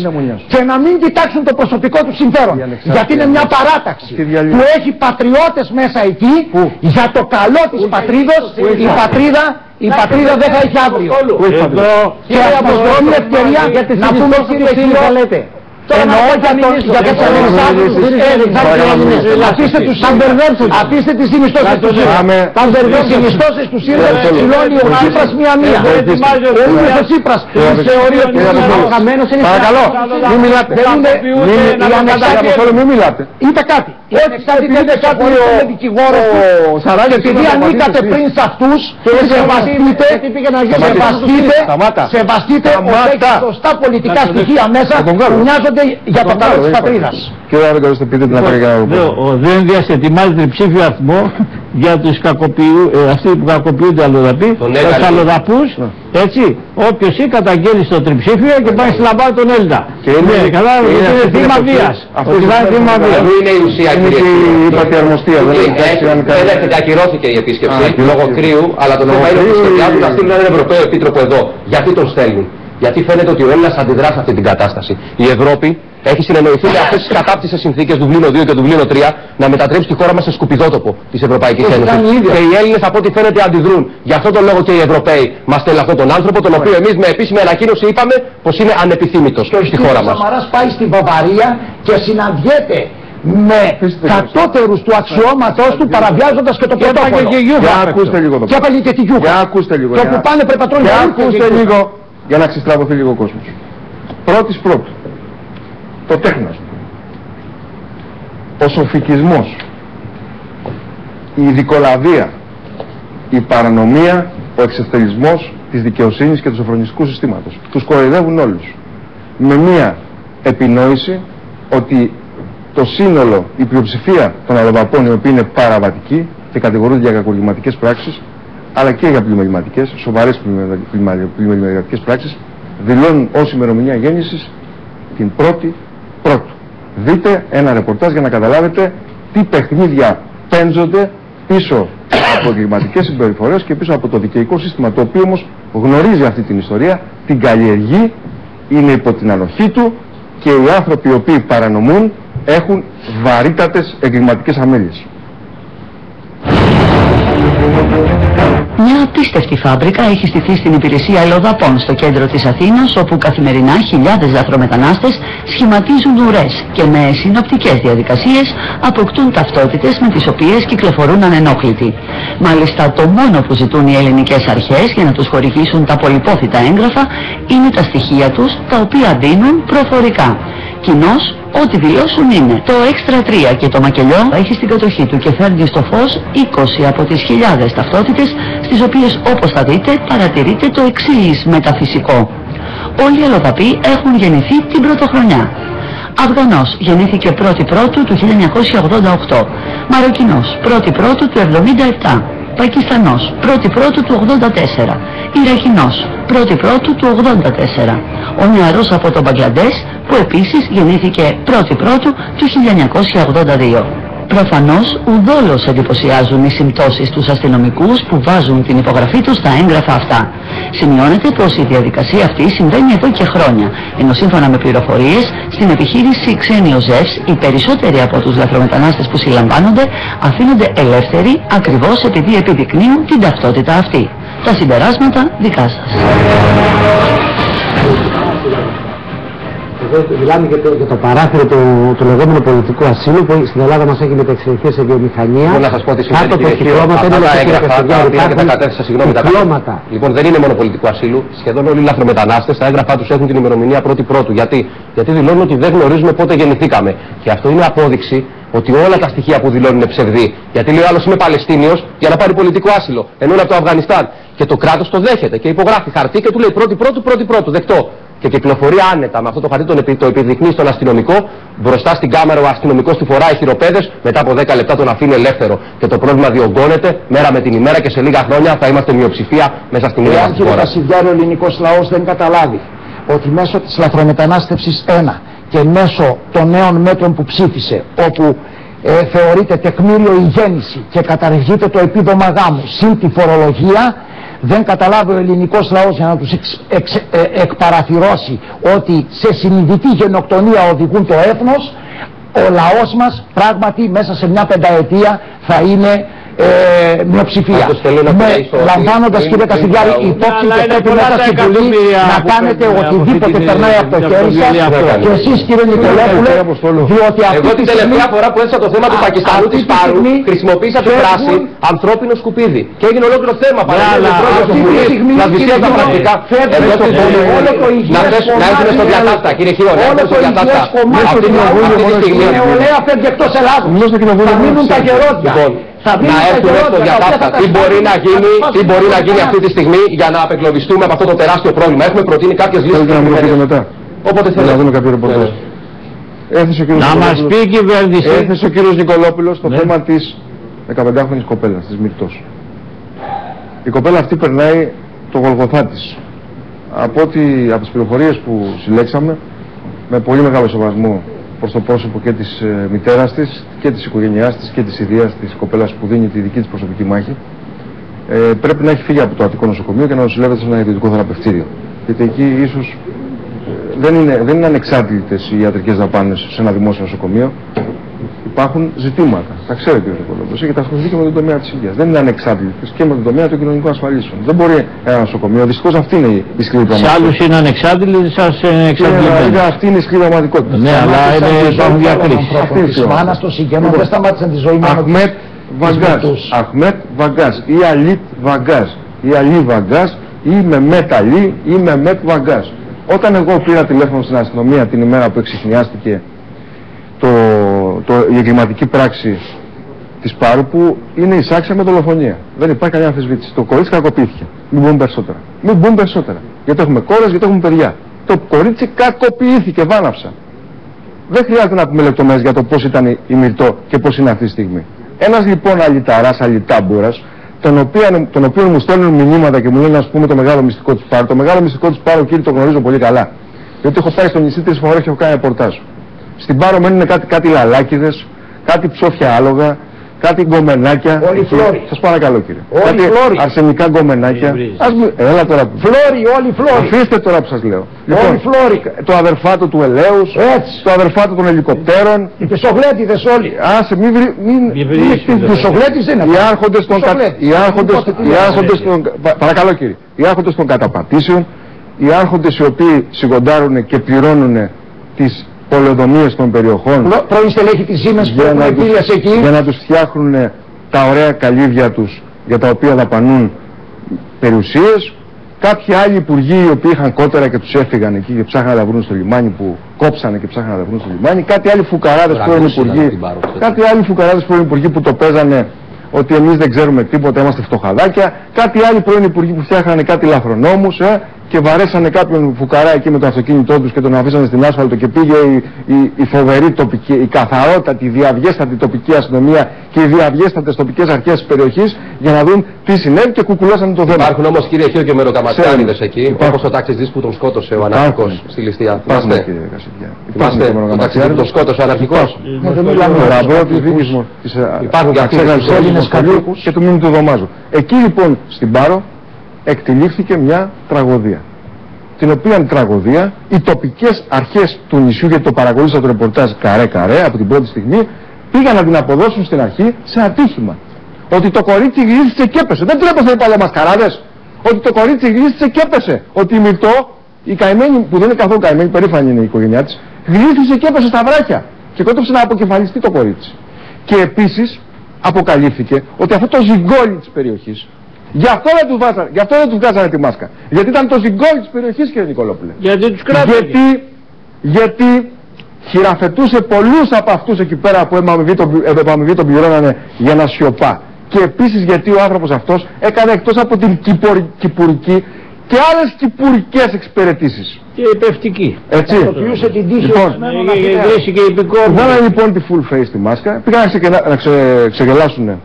και να μην κοιτάξουν το προσωπικό του συμφέρον, γιατί είναι μια παράταξη που έχει πατριώτες μέσα εκεί για το καλό της πατρίδος, η πατρίδα δεν θα έχει αύριο. Και μας δώσει ευκαιρία να πούμε κύριε Σύλλο, εννοώ για τις Ελληνισάδες, αφήστε τις συνιστώσεις του ΣΥΡΙΖΑ. Τις συνιστώσεις του ΣΥΡΙΖΑ ψηλώνει ο Τσίπρας μία-μία. Ο ίδιος ο Τσίπρας θεωρεί ότι είναι χαμένος, είναι παρακαλώ, μην μιλάτε. Μην μιλάτε. Είπε κάτι. Είπε κάτι ο δικηγόρος του και επειδή ανήκατε πριν σε αυτούς, σεβαστείτε ότι έχει σωστά πολιτικά στοιχεία μέσα που μοιάζονται για το καλό της πατρίδας. Κύριε Άβεγκο, πείτε την δεν διασετιμάζεται ψήφιο αριθμό για τους αυτοί που κακοποιούνται αλλοδαποί, τους αλλοδαπούς, έτσι, όποιος ή καταγγέλει στο τριψήφιο και πάει στη λαμπάδα τον Έλληνα. Και είναι θύμα βίας. Αυτό είναι η ουσία, κύριε. Η πατιαρμοστία. Δεν ακυρώθηκε η επίσκεψη λόγω κρύου, αλλά το θέμα είναι ότι σχεδιάζουν να στείλουν έναν Ευρωπαίο Επίτροπο εδώ. Γιατί τον στέλνουν? Γιατί φαίνεται ότι ο Έλληνας αντιδρά σε αυτή την κατάσταση. Η Ευρώπη έχει συνεννοηθεί με αυτές τις κατάπτυσες συνθήκες Δουβλίνο 2 και Δουβλίνο 3 να μετατρέψει τη χώρα μας σε σκουπιδότοπο της Ευρωπαϊκής Ένωσης. Και οι Έλληνες από ό,τι φαίνεται αντιδρούν. Γι' αυτόν τον λόγο και οι Ευρωπαίοι μας στέλνουν αυτόν τον άνθρωπο, τον οποίο εμείς με επίσημη ανακοίνωση είπαμε πως είναι ανεπιθύμητος στη χώρα μας. Ο Σαμαράς πάει στη Βαβαρία και συναντιέται με κατώτερους του αξιώματος του παραβιάζοντας και το πρωτόκολλο. Και έπαγε και τη Γιούχα. Και όπου πάνε περπατρώνουν. Ακούστε λίγο για να ξεστραβωθεί λίγο ο κόσμος. Πρώτου. Το τέχνασμα, ο σοφικισμός, η ειδικολαβία, η παρανομία, ο εξευτελισμός της δικαιοσύνης και του σοφρονιστικού συστήματος. Τους κοροϊδεύουν όλους. Με μία επινόηση ότι το σύνολο, η πλειοψηφία των αλλοδαπών, οι οποίοι είναι παραβατικοί και κατηγορούνται για κακουργηματικές πράξεις, αλλά και για πλημεληματικές, σοβαρές πλημεληματικές πράξεις, δηλώνουν ως ημερομηνία γέννησης την πρώτη. Δείτε ένα ρεπορτάζ για να καταλάβετε τι παιχνίδια παίζονται πίσω από εγκληματικές συμπεριφορές και πίσω από το δικαιικό σύστημα, το οποίο όμως γνωρίζει αυτή την ιστορία, την καλλιεργεί, είναι υπό την ανοχή του και οι άνθρωποι οι οποίοι παρανομούν έχουν βαρύτατες εγκληματικές αμέλειες. Μια απίστευτη φάμπρικα έχει στηθεί στην υπηρεσία αλλοδαπών στο κέντρο της Αθήνας, όπου καθημερινά χιλιάδες λαθρομετανάστες σχηματίζουν ουρές και με συνοπτικές διαδικασίες αποκτούν ταυτότητες με τις οποίες κυκλοφορούν ανενόχλητοι. Μάλιστα το μόνο που ζητούν οι ελληνικές αρχές για να τους χορηγήσουν τα πολυπόθητα έγγραφα είναι τα στοιχεία τους, τα οποία δίνουν προφορικά. Κοινώς, ό,τι δηλώσουν είναι το Extra 3 και το μακελιό έχει στην κατοχή του και φέρνει στο φως 20 από τις χιλιάδες ταυτότητες, στις οποίες όπως θα δείτε παρατηρείτε το εξής μεταφυσικό. Όλοι οι αλλοδαποί έχουν γεννηθεί την πρωτοχρονιά. Αφγανός γεννήθηκε 1η-1ου του 1988. Μαροκινός 1η-1ου του 1977. Πακιστανός 1η-1ου του 1984. Ιρακινός 1η-1ου του 1984. Ο νεαρός από το Μπαγκλαντές που επίσης γεννήθηκε 1η-1ου του 1982. Προφανώς ουδόλως εντυπωσιάζουν οι συμπτώσεις τους αστυνομικούς που βάζουν την υπογραφή τους στα έγγραφα αυτά. Σημειώνεται πως η διαδικασία αυτή συμβαίνει εδώ και χρόνια, ενώ σύμφωνα με πληροφορίες στην επιχείρηση Ξένιος Ζεύς οι περισσότεροι από τους λαθρομετανάστες που συλλαμβάνονται αφήνονται ελεύθεροι ακριβώς επειδή επιδεικνύουν την ταυτότητα αυτή. Τα συμπεράσματα δικά σας. Εδώ μιλάμε για το παράθυρο του λεγόμενου πολιτικού ασύλου που στην Ελλάδα μας έχει μεταξελιχθεί σε βιομηχανία. Μπορώ να σας πω ότι συμβαίνει τα έγγραφα τα οποία τα κατέθεσα, συγγνώμη, Λοιπόν, δεν είναι μόνο πολιτικού ασύλου. Σχεδόν όλοι οι λαθρομετανάστες, τα έγγραφά τους έχουν την ημερομηνία 1η-1ου. Γιατί δηλώνουν ότι δεν γνωρίζουμε πότε γεννηθήκαμε. Και αυτό είναι απόδειξη ότι όλα τα στοιχεία που δηλώνουν είναι ψευδή. Γιατί λέει ο άλλος είμαι Παλαιστίνιος για να πάρει πολιτικό άσυλο. Ενώ είναι από το Αφγανιστάν. Και το κράτος το δέχεται και υπογράφει χαρτί και του λέει πρώτη, δεκτό. Και κυκλοφορεί άνετα με αυτό το χαρτί, το επιδεικνύει στον αστυνομικό. Μπροστά στην κάμερα ο αστυνομικός του φοράει χειροπέδες, μετά από 10 λεπτά τον αφήνει ελεύθερο. Και το πρόβλημα διωγγώνεται μέρα με την ημέρα και σε λίγα χρόνια θα είμαστε μειοψηφία μέσα στην ίδια χώρα. Κύριε Κασιδιάρη, ο ελληνικός λαός δεν καταλάβει ότι μέσω της λαθρομετανάστευσης και μέσω των νέων μέτρων που ψήφισε, όπου θεωρείται τεκμήριο η γέννηση και καταργείται το επίδομα γάμου συν τη φορολογία, δεν καταλάβει ο ελληνικός λαός για να τους εκπαραθυρώσει ότι σε συνειδητή γενοκτονία οδηγούν το έθνος. Ο λαός μας πράγματι μέσα σε μια πενταετία θα είναι μειοψηφία. Λαμβάνοντας, κύριε Κασιδιάρη, υπόψη και πρέπει μέσα στην Βουλή να κάνετε οτιδήποτε περνάει από το χέρι σας και εσείς, κύριε Νικολόπουλε, διότι εγώ την τελευταία φορά που έθεσα το θέμα του Πακιστανού της Πάρου χρησιμοποίησα τη φράση ανθρώπινο σκουπίδι και έγινε ολόκληρο θέμα. Να έρθουμε στο διατάφτα, κύριε Χίρο, να έρθουμε στο διατάφτα. Η νεολαία φεύγει εκτός Ελλάδος. Θα μείνουν τα γερόντια. Να έρθουμε στο διατάφτα. Τι μπορεί να γίνει αυτή τη στιγμή για να απεγκλωβιστούμε από αυτό το τεράστιο πρόβλημα. Έχουμε προτείνει κάποιες λύσεις. Όποτε θέλετε. Να δούμε κάποιο ρεπορτάζ. Να μας πει η κυβέρνηση. Έθεσε ο κύριος Νικολόπουλος το θέμα της 15χρονης κοπέλας, της Μυρτός. Η κοπέλα αυτή περνάει το Γολγοθά της. Από τις πληροφορίες που συλλέξαμε, με πολύ μεγάλο σεβασμό προς το πρόσωπο και της μητέρας της και της οικογένειάς της και της ιδείας της κοπέλας που δίνει τη δική της προσωπική μάχη, πρέπει να έχει φύγει από το Αττικό νοσοκομείο και να νοσηλεύεται σε ένα ιδιωτικό θεραπευτήριο. Γιατί εκεί ίσως δεν είναι ανεξάρτητες οι ιατρικές δαπάνες σε ένα δημόσιο νοσοκομείο. Υπάρχουν ζητήματα. Τα ξέρει ο κ. Νικολόπουλος. Έχετε ασχοληθεί και με τον τομέα της υγείας. Δεν είναι ανεξάρτητες και με τον τομέα των κοινωνικών ασφαλίσεων. Δεν μπορεί ένα νοσοκομείο. Δυστυχώς αυτή είναι η σκληρή πραγματικότητα. Σε άλλους είναι ανεξάρτητοι, σας είναι εξαρτημένοι. Αυτή είναι η σκληρή πραγματικότητα. Ναι, αλλά υπάρχουν διακρίσεις. Της μάνας των συγγενών δεν σταμάτησαν τη ζωή μόνο. Αχμέτ Βαγκάς ή Αλίτ Βαγκάς ή Αλί Βαγκάς ή Μεμέτ Αλί ή Μεμέτ Βαγκάς. Όταν εγώ πήρα τηλέφωνο στην αστυνομία την ημέρα που εξιχνιάστηκε η εγκληματική πράξη της Πάρου, που είναι εισάξια με δολοφονία. Δεν υπάρχει καμία αμφισβήτηση. Το κορίτσι κακοποιήθηκε. Μην μπούμε περισσότερα. Γιατί έχουμε κόρες, γιατί έχουμε παιδιά. Το κορίτσι κακοποιήθηκε, βάναυσα. Δεν χρειάζεται να πούμε λεπτομέρειες για το πώς ήταν η Μυρτώ και πώς είναι αυτή τη στιγμή. Ένας λοιπόν αλυταράς, αλυτάμπορας, τον οποίο μου στέλνουν μηνύματα και μου λένε, ας πούμε, το μεγάλο μυστικό της Πάρου. Το μεγάλο μυστικό της Πάρου, κύριε, το γνωρίζω πολύ καλά. Γιατί έχω πάει στο νησί 3 φορές και έχω κάνει ρεπορτάζ. Στην Πάρο μένουν κάτι λαλάκιδες, κάτι ψόφια άλογα, κάτι γκομενάκια. Όλοι φλόροι. Σας παρακαλώ, κύριε. Όλοι φλόροι. Αρσενικά γκομενάκια. Έλα τώρα. Φλόροι, όλοι φλόροι. Αφήστε τώρα που σας λέω. Όλοι φλόροι. Το αδερφάτο του ελέους, το αδερφάτο των ελικοπτέρων. Οι πισογλέτιδες όλοι. Άσε, μην πισογλέτης είναι. Παρακαλώ, κύριε. Οι άρχοντες των καταπατήσεων, οι άρχοντες οι οποίοι σιγοντάρουν και πληρώνουν τις πολεοδομίες των περιοχών, πρώην στελέχη της Siemens που έχουν επίδειας εκεί, για να τους φτιάχνουν τα ωραία καλύβια τους για τα οποία δαπανούν περιουσίες. Κάποιοι άλλοι υπουργοί οι οποίοι είχαν κότερα και τους έφυγαν εκεί και ψάχναν να τα βρουν στο λιμάνι, που κόψανε και ψάχναν να τα βρουν στο λιμάνι. Κάτι άλλοι φουκαράδες πρώην υπουργοί που το παίζανε ότι εμείς δεν ξέρουμε τίποτα, είμαστε φτωχαδάκια. Κάτι άλλοι πρώην υπουργοί που φτιάχνανε κάτι λαθρονόμους και βαρέσανε κάποιον φουκαρά εκεί με το αυτοκίνητό τους και τον αφήσανε στην άσφαλτο και πήγε η φοβερή τοπική, η καθαρότατη, διαβιέστατη τοπική αστυνομία και οι διαβιέστατες τοπικές αρχές της περιοχής για να δουν τι συνέβη και κουκουλώσανε το θέμα. Υπάρχουν όμως, κύριε Χίο, και μεροκαματιάνιδες εκεί, όπως ο ταξιτζής που τον σκότωσε ο αναρχικός στη Ληστεία. Θυμάστε το ταξιτζή που τον σκότωσε ο αναρχικός. Υπάρχουν και αυτοί οι Έλληνες κατοίκους και του μήνυ του Δωμάζου. Εκεί λοιπόν στην Πάρο εκτελήφθηκε μια τραγωδία. Την οποία τραγωδία οι τοπικές αρχές του νησιού, γιατί το παρακολούθησα το ρεπορτάζ καρέ-καρέ από την πρώτη στιγμή, πήγαν να την αποδώσουν στην αρχή σε ατύχημα. Ότι το κορίτσι γλίστησε και έπεσε. Δεν τρέπεστε οι παλαιομασκαράδες. Ότι το κορίτσι γλίστησε και έπεσε. Ότι η Μυρτώ, η καημένη, που δεν είναι καθόλου καημένη, περήφανη είναι η οικογένειά της, γλίστησε και έπεσε στα βράχια. Και κόντεψε να αποκεφαλιστεί το κορίτσι. Και επίσης αποκαλύφθηκε ότι αυτό το ζυγκόλι της περιοχής, γι' αυτό δεν του βγάζανε τη μάσκα. Γιατί ήταν το ζυγκόλι της περιοχής, κύριε Νικολόπουλε. Γιατί τους κράταγε. Γιατί χειραφετούσε πολλούς από αυτούς εκεί πέρα που επαμοιβή τον πληρώνανε για να σιωπά. Και επίσης γιατί ο άνθρωπος αυτός έκανε εκτός από την κυπουρική και άλλες κυπουρικές εξυπηρετήσεις. Και υπευτική. Έτσι. Την τύχη Βάλανε λοιπόν τη full face τη μάσκα, πήγαν να ξεγελάσουν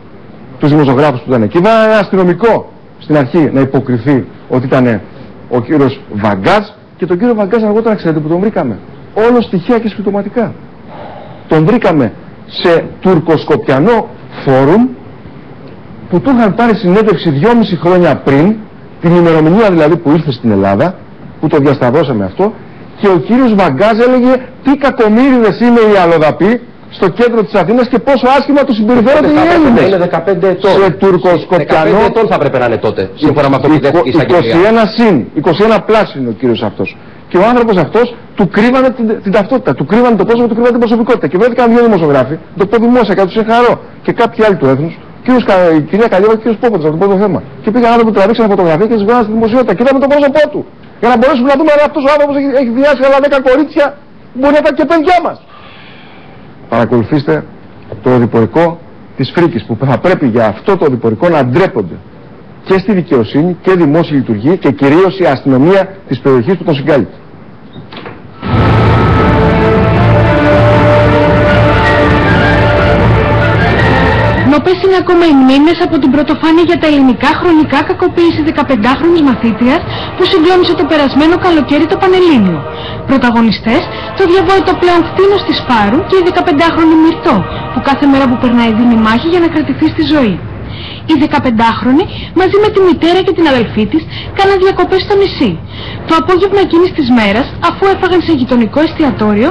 τους δημοσιογράφους που ήταν εκεί. Βάλανε ένα αστυνομικό στην αρχή να υποκριθεί ότι ήταν ο κύριος Βαγκάς και τον κύριο Βαγκάς αργότερα ξέρετε που τον βρήκαμε. Όλο στοιχεία και συμπτωματικά. Τον βρήκαμε σε τουρκοσκοπιανό φόρουμ που του είχαν πάρει συνέντευξη 2,5 χρόνια πριν, την ημερομηνία δηλαδή που ήρθε στην Ελλάδα, που το διασταυρώσαμε αυτό, και ο κύριος Βαγκάς έλεγε τι κακομοίριδες είναι οι αλλοδαποί στο κέντρο της Αθήνας και πόσο άσχημα τους συμπεριφέρονται οι Έλληνες. Είναι 15 ετών. Σε τουρκοσκοπιανό. 15 ετών θα πρέπει να είναι τότε, σύμφωνα με αυτό που δέχτηκε η εισαγγελία. 21 πλάσι είναι ο κύριος αυτός. Και ο άνθρωπος αυτός του κρύβανε την ταυτότητα, του κρύβανε το πρόσωπο, του κρύβανε την προσωπικότητα. Και βρέθηκαν δύο δημοσιογράφοι, το πω δημόσια και του συγχαρώ, και κάποιοι άλλοι του έθνους, η κυρία Καλιέβα και ο κ. Πόποτος, από το πρώτο θέμα. Και πήγαν άνθρωποι που τραβήξαν φωτογραφία και τις βγάλαν στη δημοσιότητα. Και είδαμε το πρόσωπό του. Για να μπορέσουμε να δούμε αν αυτός ο άνθρωπος έχει διάσει άλλα 10 κορίτσια, μπορεί να ήταν και παιδιά μας. Παρακολουθήστε το οδηπορικό της φρίκης που θα πρέπει για αυτό το οδηπορικό να ντρέπονται και στη δικαιοσύνη και δημόσια λειτουργία και κυρίως η αστυνομία της περιοχής που τον συγκάλυπτε. Νοπές είναι ακόμα οι μνήμες από την πρωτοφάνεια για τα ελληνικά χρονικά κακοποίηση 15χρονης μαθήτριας που συγκλώνησε το περασμένο καλοκαίρι το Πανελλήνιο. Πρωταγωνιστές το διαβόητο πλέον κτήνος της Πάρου και η 15χρονη Μυρτώ που κάθε μέρα που περνάει δίνει μάχη για να κρατηθεί στη ζωή. Η 15χρονη μαζί με τη μητέρα και την αδελφή της κάναν διακοπές στο νησί. Το απόγευμα εκείνης της μέρας, αφού έφαγαν σε γειτονικό εστιατόριο,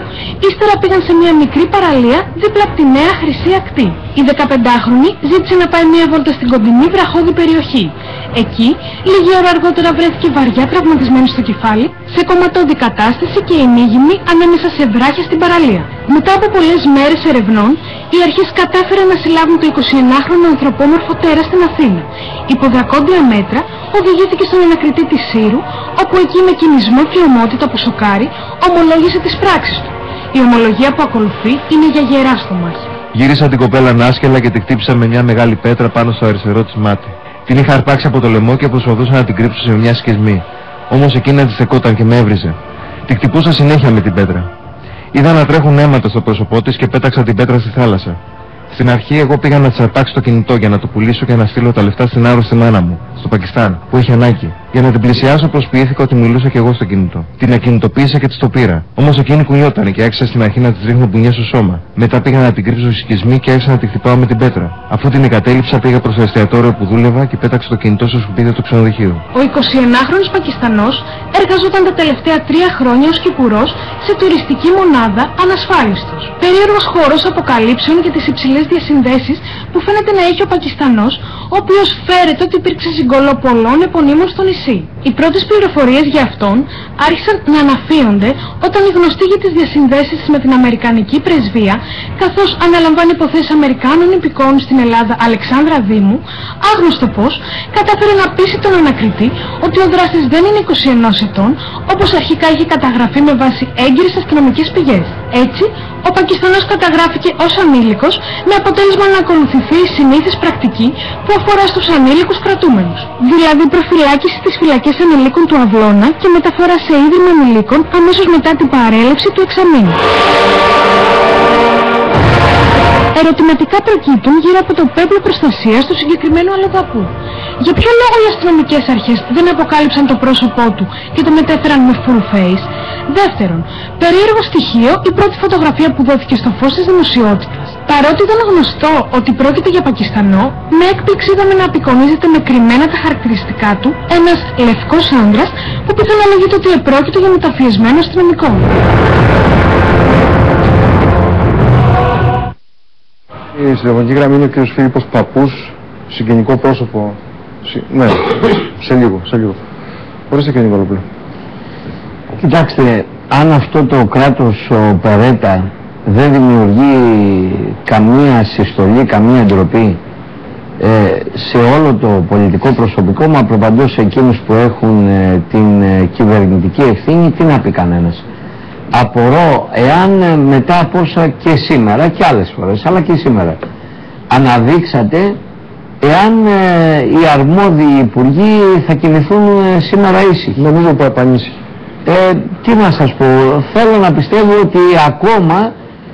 ύστερα πήγαν σε μια μικρή παραλία δίπλα από τη νέα Χρυσή Ακτή. Η 15χρονη ζήτησε να πάει μια βόλτα στην κοντινή βραχώδη περιοχή. Εκεί, λίγη ώρα αργότερα βρέθηκε βαριά τραυματισμένη στο κεφάλι, σε κομματώδη κατάσταση και ενίγυμνη ανάμεσα σε βράχια στην παραλία. Μετά από πολλές μέρες ερευνών, οι αρχές κατάφεραν να συλλάβουν το 21χρονο ανθρωπόμορφο τέρα στην Αθήνα. Υπό δρακόντια μέτρα, οδηγήθηκε στον ανακριτή της Σύρου, όπου εκεί με κινησμό και ομότητα που σοκάρει, ομολόγησε τις πράξεις του. Η ομολογία που ακολουθεί είναι για γερά στο μάχη. Γύρισα την κοπέλα ανάσκελα και την χτύπησα με μια μεγάλη πέτρα πάνω στο αριστερό της μάτι. Την είχα αρπάξει από το λαιμό και προσπαθούσα να την κρύψω σε μια σκισμή. Όμως εκείνη αντιστεκόταν και με έβριζε. Την χτυπούσα συνέχεια με την πέτρα. Είδα να τρέχουν αίματα στο πρόσωπό της και πέταξα την πέτρα στη θάλασσα. Στην αρχή εγώ πήγα να της αρπάξω το κινητό για να το πουλήσω και να στείλω τα λεφτά στην άρρωστη μάνα μου, στο Πακιστάν, που είχε ανάγκη. Για να την πλησιάσω προσποιήθηκα ότι μιλούσα κι εγώ στο κινητό. Την ακινητοποίησα και της το πήρα. Όμως εκείνη κουνιόταν και άρχισα στην αρχή να της ρίχνω μπουνιές στο σώμα. Μετά πήγα να την κρύψω στη σκισμή και άρχισα να τη χτυπάω με την πέτρα. Αφού την εγκατέλειψα πήγα προς το εστιατόριο που δούλευα και πέταξα το κινητό στο σκουπίδι του ξενοδοχείου. Ο 21χρονος Πακιστανός εργαζόταν τα τελευταία 3 χρόνια ως κυπουρός σε τουριστική μονάδα ανασφάλιστος. Περίεργος χώρος αποκαλύψεων για τις υψηλές διασυνδέσεις που φαίνεται να έχει ο Πακιστανός, ο οποίος φέρεται ότι υπήρξε συγκολό πολλών επωνύμων στο νησί. Οι πρώτες πληροφορίες για αυτόν άρχισαν να αναφύονται όταν οι γνωστοί για τις διασυνδέσεις με την Αμερικανική πρεσβεία, καθώς αναλαμβάνει υποθέσεις Αμερικάνων υπηκόων στην Ελλάδα Αλεξάνδρα Δήμου, άγνωστο πώς, κατάφερε να πείσει τον ανακριτή ότι ο δράστης δεν είναι 21 ετών, όπως αρχικά είχε καταγραφεί με βάση έγκυρες αστυνομικές πηγές. Έτσι, ο Πακιστανός καταγράφηκε ως ανήλικος, με αποτέλεσμα να ακολουθηθεί η συνήθις πρακτική που αφορά στους ανήλικους κρατούμενους. Δηλαδή προφυλάκηση στις φυλακές ανηλίκων του Αυλώνα και μεταφορά σε ίδρυμα ανηλίκων αμέσως μετά την παρέλευση του εξαμήνου. Ερωτηματικά προκύπτουν γύρω από το πέπλο προστασίας του συγκεκριμένου αλλοδαπού. Για ποιο λόγο οι αστυνομικές αρχές δεν αποκάλυψαν το πρόσωπό του και το μετέφεραν με full face? Δεύτερον, περίεργο στοιχείο η πρώτη φωτογραφία που δόθηκε στο φως της δημοσιότητας. Παρότι ήταν γνωστό ότι πρόκειται για Πακιστανό, με έκπληξη είδαμε να απεικονίζεται με κρυμμένα τα χαρακτηριστικά του ένας λευκός άντρας που πιθανολογείται ότι επρόκειτο για μεταφιεσμένο αστυνομικό. Η συνταγματική γραμμή είναι ο κ. Φίλιππος Παππούς, συγγενικό πρόσωπο. Ναι, σε λίγο. Ορίστε κύριε Νικολόπουλε. Κοιτάξτε, αν αυτό το κράτος ο Περέτα δεν δημιουργεί καμία συστολή, καμία ντροπή σε όλο το πολιτικό προσωπικό, μα προπαντός σε εκείνους που έχουν την κυβερνητική ευθύνη, τι να πει κανένας. Απορώ εάν μετά από όσα και σήμερα και άλλες φορές, αλλά και σήμερα, αναδείξατε εάν οι αρμόδιοι υπουργοί θα κινηθούν σήμερα ήσυχοι. Νομίζω που απανήσει. Τι να σας πω, θέλω να πιστεύω ότι ακόμα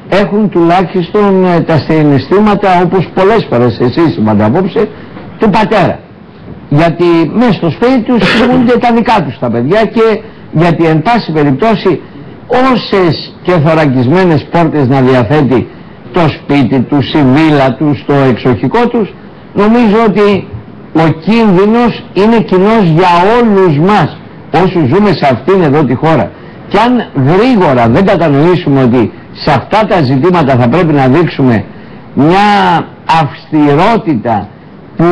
έχουν τουλάχιστον τα συναισθήματα, όπως πολλές φορές εσείς είπατε απόψε, του πατέρα. Γιατί μέσα στο σπίτι τους θυμούνται τα δικά τους τα παιδιά και γιατί εν πάση περιπτώσει όσες και θωρακισμένες πόρτες να διαθέτει το σπίτι τους, η βίλα τους, το εξοχικό τους, νομίζω ότι ο κίνδυνος είναι κοινός για όλους μας όσους ζούμε σε αυτήν εδώ τη χώρα. Και αν γρήγορα δεν κατανοήσουμε ότι σε αυτά τα ζητήματα θα πρέπει να δείξουμε μια αυστηρότητα που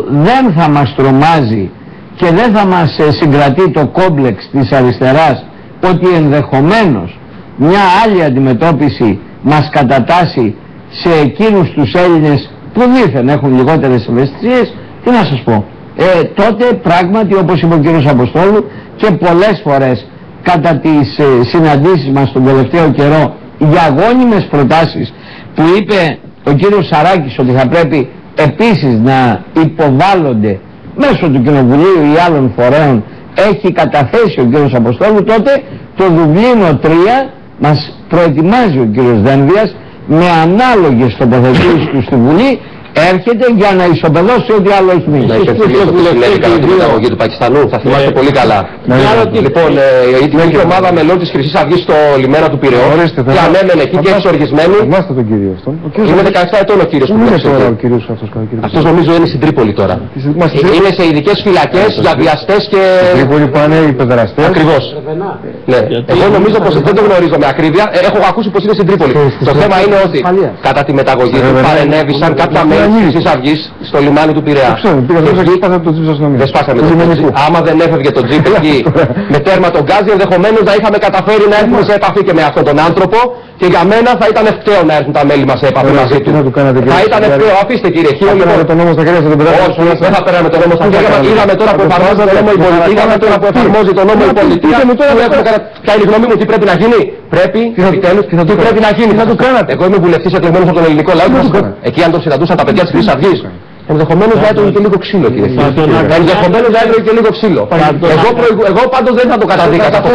δεν θα μας τρομάζει και δεν θα μας συγκρατεί το κόμπλεξ της αριστεράς ότι ενδεχομένως μια άλλη αντιμετώπιση μας κατατάσσει σε εκείνους τους Έλληνες που δήθεν έχουν λιγότερες ευαισθησίες, τι να σας πω, τότε πράγματι όπως είπε ο κύριος Αποστόλου και πολλές φορές κατά τις συναντήσεις μας τον τελευταίο καιρό για γόνιμες προτάσεις που είπε ο κύριος Σαράκης ότι θα πρέπει επίσης να υποβάλλονται μέσω του Κοινοβουλίου ή άλλων φορέων, έχει καταθέσει ο κύριος Αποστόλου, τότε το Δουβλίνο 3 μας προετοιμάζει ο κύριος Δένδιας με ανάλογες τοποθετήσεις του στη Βουλή, έρχεται για να ισοπεδώσει ό,τι άλλο έχει μείνει. Να υπενθυμίσω που σημαίνει κατά την μεταγωγή του Πακιστανού, θα θυμάστε πολύ καλά. Λοιπόν, η ομάδα μελών της Χρυσής Αυγής στο λιμένα του Πειραιώ και ανέμενε εκεί και εξοργισμένοι. Θυμάστε τον κύριο αυτόν. Είναι 17 ετών ο κύριος που είναι. Αυτός νομίζω είναι στην Τρίπολη τώρα. Είναι σε ειδικές φυλακές για βιαστές και... Στην Τρίπολη πάνε οι παιδραστές. Ακριβώς. Εγώ νομίζω πως δεν το γνωρίζω με ακρίβεια. Έχω ακούσει πως είναι στην Τρίπολη. Το θέμα είναι ότι κατά τη μεταγωγή του παρενέβησαν κάποια μέλη της Χρυσής Αυγής στο λιμάνι του Πειραιά. Δεν σπάσαμε το τζιπ. Άμα δεν έφευγε το τζιπ εκεί με τέρμα τον γκάζι, ενδεχομένως να είχαμε καταφέρει να έρθουμε σε επαφή και με αυτόν τον άνθρωπο και για μένα θα ήταν ευκταίο να έρθουν τα μέλη μας σε επαφή μαζί του. Θα ήταν ευκταίο, αφήστε κύριε Χίο. Όχι, δεν θα πέραμε τον νόμο στα χέρια μας. Είδαμε τώρα που εφαρμόζει τον νόμο η πολιτεία. Είδαμε τώρα που εφαρμόζει τον νόμο η πολιτεία. Ποια είναι η γνώμη μου, τι πρέπει να γίνει. Πρέπει, επιτέλους, τι πρέπει να γίνει. Εγώ είμαι βουλευτής εκλεγμένος από τον ελληνικό λαό. Εκεί αν τον συναντούσαν τα παιδιά της Χρυσής Αυγής, ενδεχομένως να έτρωγε και λίγο ξύλο, κύριε. Ενδεχομένως να έτρωγε και λίγο ξύλο. Εγώ πάντως δεν θα το καταδίκασα αυτό.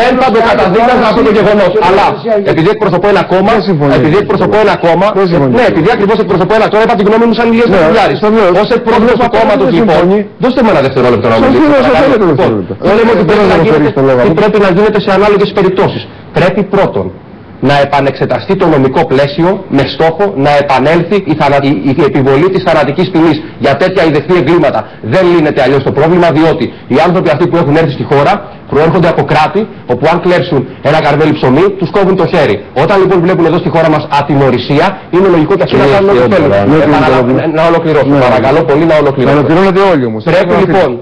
Δεν θα το καταδίκασα αυτό το γεγονός. Αλλά επειδή εκπροσωπώ ένα κόμμα, ναι, επειδή ακριβώς εκπροσωπώ ένα κόμμα, είπα τη γνώμη μου σαν Ηλίας Μεσουλιάρης. Ως εκπρόσωπος του κόμματος λοιπόν, δώστε με ένα δευτερόλεπτο να μιλήσω. Δεν λέμε ότι πρέπει να γίνεται σε ανάλογες περιπτώσεις. Πρέπει πρώτον να επανεξεταστεί το νομικό πλαίσιο με στόχο να επανέλθει η επιβολή της θανατικής ποινής για τέτοια ειδεχθή εγκλήματα. Δεν λύνεται αλλιώς το πρόβλημα, διότι οι άνθρωποι αυτοί που έχουν έρθει στη χώρα προέρχονται από κράτη όπου αν κλέψουν ένα καρβέλι ψωμί τους κόβουν το χέρι. Όταν λοιπόν βλέπουν εδώ στη χώρα μας ατιμωρησία, είναι λογικό και αυτοί να κάνουν ό,τι θέλουν. Να ολοκληρώσω. Παρακαλώ πολύ να ολοκληρώσω.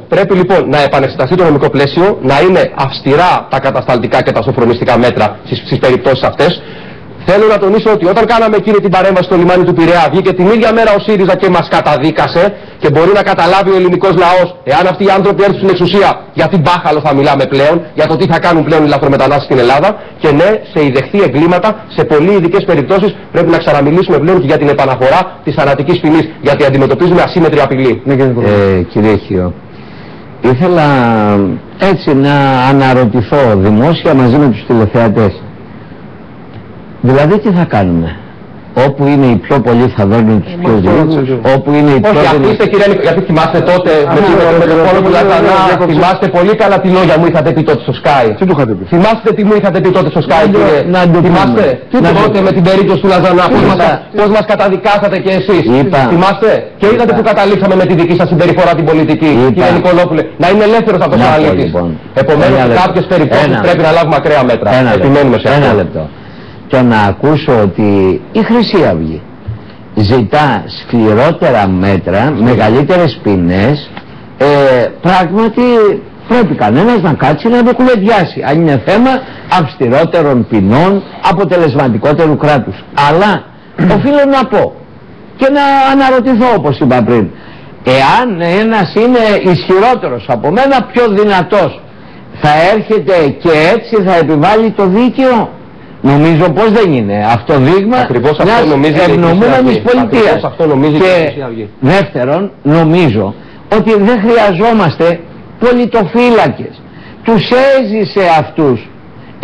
Πρέπει λοιπόν να επανεξεταστεί το νομικό πλαίσιο, να είναι αυστηρά τα κατασταλτικά και τα σοφρονιστικά μέτρα στις περιπτώσεις αυτές. Θέλω να τονίσω ότι όταν κάναμε εκείνη την παρέμβαση στο λιμάνι του Πειραιά, βγήκε την ίδια μέρα ο ΣΥΡΙΖΑ και μας καταδίκασε και μπορεί να καταλάβει ο ελληνικός λαός, εάν αυτοί οι άνθρωποι έρθουν στην εξουσία, για τι μπάχαλο θα μιλάμε πλέον, για το τι θα κάνουν πλέον οι λαθρομετανάστες στην Ελλάδα. Και ναι, σε ειδεχθή εγκλήματα, σε πολύ ειδικές περιπτώσεις, πρέπει να ξαναμιλήσουμε πλέον και για την επαναφορά της θανατικής ποινής, γιατί αντιμετωπίζουμε ασύμμετρη απειλή. Κύριε Χίο, ήθελα έτσι να αναρωτηθώ δημόσια μαζί με τους τηλεθεατές. Δηλαδή τι θα κάνουμε, όπου είναι οι πιο πολλοί θα δώνουν τους πιο λίγους, όπου είναι οι πιο πολλοί... Όχι, αφήστε κύριε, γιατί θυμάστε τότε με το πόλο του Λαζανά, θυμάστε πολύ καλά τι λόγια μου είχατε πει τότε στο Sky. Τι του είχατε πει? Θυμάστε τι μου είχατε πει τότε στο Sky, κύριε. Θυμάστε τότε με την περίπτωση του Λαζανά, πώς μας καταδικάσατε και εσείς. Θυμάστε και είδατε που καταλήξαμε με τη δική σας συμπεριφορά την πολιτική, κύριε Νικολόπουλε. Να είναι ελεύθερος αυτός ο αλήτης. Επομένως σε κάποιες περιπτώσεις πρέπει να λάβουμε ακραία μέτρα. Επιμένουμε σε αυτό. Και να ακούσω ότι η Χρυσή Αυγή ζητά σκληρότερα μέτρα, μεγαλύτερες ποινές, πράγματι πρέπει κανένας να κάτσει να το κουβεντιάσει. Αν είναι θέμα αυστηρότερων ποινών, αποτελεσματικότερου κράτους. Αλλά οφείλω να πω και να αναρωτηθώ, όπως είπα πριν, εάν ένας είναι ισχυρότερος από μένα, πιο δυνατός, θα έρχεται και έτσι θα επιβάλλει το δίκαιο? Νομίζω πως δεν είναι. Αυτό δείγμα μιας ευνομούμενης πολιτείας. Και δεύτερον, νομίζω ότι δεν χρειαζόμαστε πολιτοφύλακες. Τους έζησε αυτούς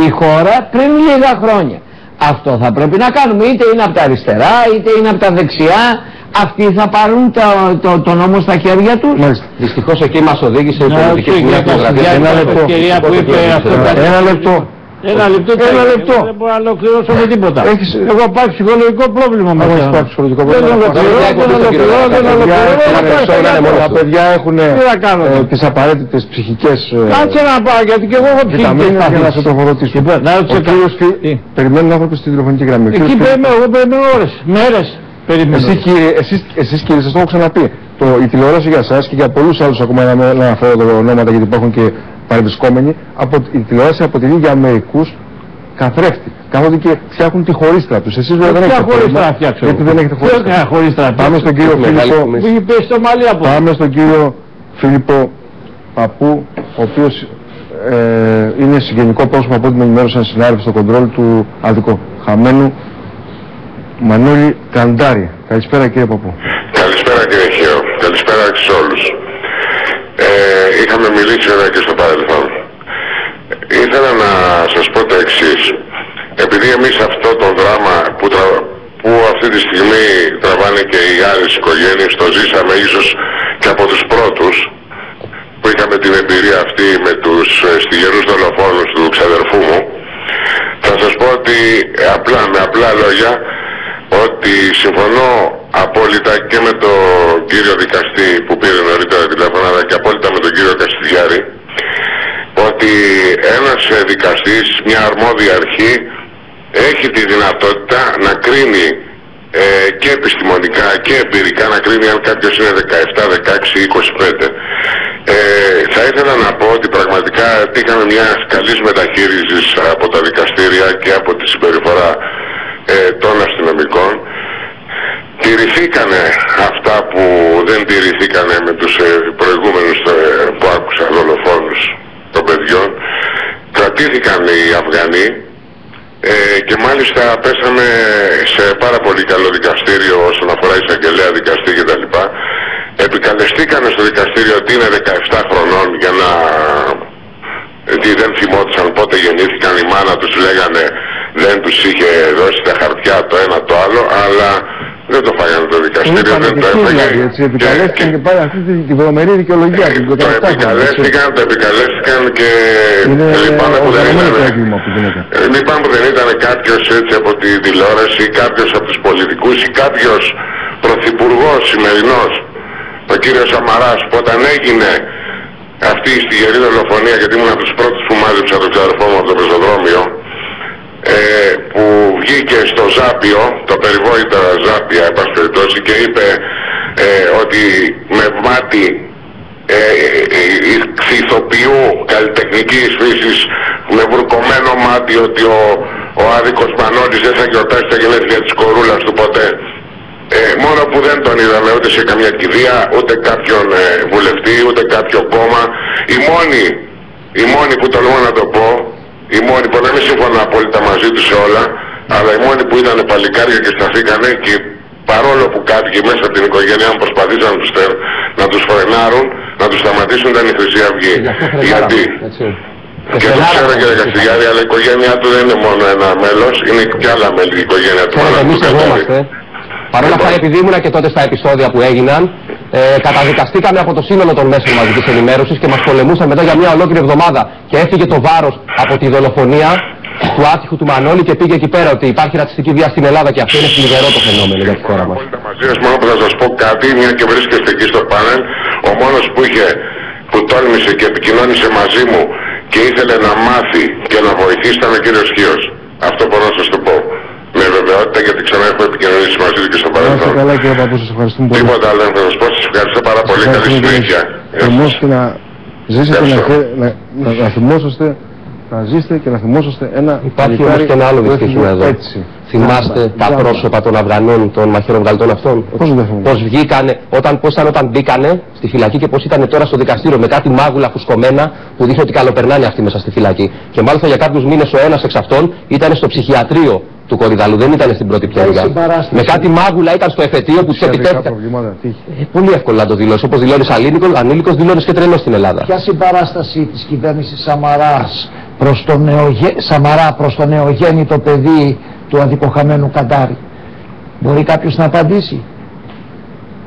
η χώρα πριν λίγα χρόνια. Αυτό θα πρέπει να κάνουμε, είτε είναι από τα αριστερά είτε είναι από τα δεξιά. Αυτοί θα πάρουν το νόμο στα χέρια τους. Δυστυχώς εκεί μας οδήγησε η πολιτική δημοκρατία. Ένα λεπτό. Ένα λεπτό. Δεν μπορώ να ολοκληρώσω με τίποτα. Εγώ πάω ψυχολογικό πρόβλημα με αυτό. Υπάρχει ψυχολογικό πρόβλημα. Τα παιδιά έχουν τις απαραίτητες ψυχικές. Κάτσε να πάω, γιατί και εγώ έχω ψυχικές για να σε τροφοδοτήσω. Περιμένουν άνθρωποι στην τηλεφωνική γραμμή. Εκεί περιμένω ώρες, μέρες. Εσείς κύριε, σας το έχω ξαναπεί. Η τηλεόραση για σας και για πολλούς άλλους, ακόμα να αναφέρω ονόματα γιατί υπάρχουν και παρευρισκόμενοι, η τηλεόραση αποτελεί για μερικούς καθρέφτη. Κάθονται και φτιάχνουν τη χωρίστρα τους. Εσείς βέβαια δεν έχετε χωρίστρα. Γιατί δεν έχετε χωρίστρα. Πάμε στον κύριο Φίλιππο. Πάμε στον κύριο Φίλιππο Παππού, ο οποίος είναι συγγενικό πρόσωπο από ό,τι με ενημέρωσαν συνάδελφοι στο κοντρόλ του αδικοχαμένου Μανώλη Καντάρη. Καλησπέρα κύριε Παππού. Καλησπέρα κύριε Χέο. Καλησπέρα σε όλους. Είχαμε μιλήσει βέβαια και στο παρελθόν. Ήθελα να σας πω το εξής. Επειδή εμείς αυτό το δράμα που αυτή τη στιγμή τραβάνε και οι άλλες οικογένειες, το ζήσαμε ίσως και από τους πρώτους, που είχαμε την εμπειρία αυτή με τους στιγερούς δολοφόνους του ξαδερφού μου, θα σας πω ότι με απλά λόγια, ότι συμφωνώ απόλυτα και με τον κύριο δικαστή που πήρε νωρίτερα τηλέφωνο, αλλά και απόλυτα με τον κύριο Καστιδιάρη, ότι ένας δικαστής, μια αρμόδια αρχή, έχει τη δυνατότητα να κρίνει και επιστημονικά και εμπειρικά, να κρίνει αν κάποιος είναι 17, 16 ή 25. Θα ήθελα να πω ότι πραγματικά τύχαμε μια καλής μεταχείρισης από τα δικαστήρια και από τη συμπεριφορά των αστυνομικών. Τηρηθήκανε αυτά που δεν τηρηθήκανε με τους προηγούμενους που άκουσα, δολοφόνους των παιδιών. Κρατήθηκαν οι Αφγανοί και μάλιστα πέσαμε σε πάρα πολύ καλό δικαστήριο όσον αφορά εισαγγελέα, δικαστή κτλ. Επικαλεστήκανε στο δικαστήριο ότι είναι 17 χρονών για να... ότι δεν θυμόντουσαν πότε γεννήθηκαν, η μάνα τους λέγανε δεν τους είχε δώσει τα χαρτιά το ένα το άλλο, αλλά δεν το φάγανε το δικαστήριο, δεν το έφαγε. Επικαλέστηκαν και πάλι αυτή τη βρωμερή δικαιολογία. Το επικαλέστηκαν και λυπάμαι που δεν ήταν κάποιος έτσι από τη τηλεόραση, κάποιος από τους πολιτικούς ή κάποιος πρωθυπουργός σημερινός, ο κύριος Σαμαράς, που όταν έγινε αυτή η στιγερή δολοφονία, γιατί ήμουν από τους πρώτους που μάζεψα τον ξαδερφό μου από το πεζοδρόμιο, που βγήκε στο Ζάπιο, το περιβόητα Ζάπια, εν πάση περιπτώσει, και είπε ότι με μάτι ηθοποιού καλλιτεχνικής φύσης, με βουρκωμένο μάτι, ότι ο άδικος Μανώλης δεν θα γιορτάσει τα γενέθλια της κορούλας του ποτέ. Μόνο που δεν τον είδαμε ούτε σε καμιά κηδεία, ούτε κάποιον βουλευτή, ούτε κάποιο κόμμα. Οι μόνοι που τολμώ να το πω, οι μόνοι που δεν συμφωνώ απόλυτα μαζί τους σε όλα, αλλά οι μόνοι που ήταν παλικάρια και σταθήκανε, και παρόλο που κάποιοι μέσα από την οικογένειά μου προσπαθήσαν να τους φρενάρουν, να τους σταματήσουν, ήταν η Χρυσή Αυγή. Γιατί? Και το ξέρω κύριε Καστιδιάρη, αλλά η οικογένειά του δεν είναι μόνο ένα μέλος, είναι και άλλα μέλη η οικογένεια του. Παρ' όλα αυτά, επειδή ήμουνα και τότε στα επεισόδια που έγιναν, καταδικαστήκαμε από το σύνολο των μέσων μαζικής ενημέρωσης και μας πολεμούσαν μετά για μια ολόκληρη εβδομάδα. Και έφυγε το βάρος από τη δολοφονία του άτυχου του Μανώλη και πήγε εκεί πέρα ότι υπάρχει ρατσιστική βία στην Ελλάδα, και αυτό είναι θλιβερό το φαινόμενο για τη χώρα μας. Μόνο που θα σας πω κάτι, μια και βρίσκεστε εκεί στο πάνελ, ο μόνος που τόλμησε και επικοινώνησε μαζί μου και ήθελε να μάθει και να βοηθήσει ήταν ο κύριος Χίος. Αυτό μπορώ να σας το πω με βεβαιότητα, γιατί ξανά έχω επικοινωνήσει μαζί του και στο παρελθόν. Καλά κύριε Παππού, σας ευχαριστούμε πολύ. Τίποτα άλλο να σας πω, σας ευχαριστώ πάρα πολύ. Καλή συνέχεια. Να ζήσετε, να θυμόσαστε, να ζήσετε και να θυμόσαστε ένα υπάρχει όμως και ένα άλλο δυστύχημα εδώ. Έτσι. Θυμάστε τα πρόσωπα των Αφγανών, των μαχαίρων βγαλτών αυτών? Πώς βγήκανε, πώς ήταν όταν μπήκανε στη φυλακή και πώς ήταν τώρα στο δικαστήριο με κάτι μάγουλα φουσκωμένα που δείχνει ότι καλοπερνάνε αυτοί μέσα στη φυλακή. Και μάλιστα για κάποιους μήνες ο ένας εξ αυτών ήταν στο ψυχιατρίο του Κορυδαλού, δεν ήταν στην πρώτη πτέρυγα. Με κάτι μάγουλα ήταν στο εφετείο που τους επιτέθηκαν. Πολύ εύκολα να το δηλώσει. Όπως δηλώνεις ανήλικος, δηλώνεις και τρελός στην Ελλάδα. Ποια συμπαράσταση της κυβέρνησης Σαμαράς προς το νεογέννητο παιδί του αδικοχαμένου Καντάρη? Μπορεί κάποιος να απαντήσει?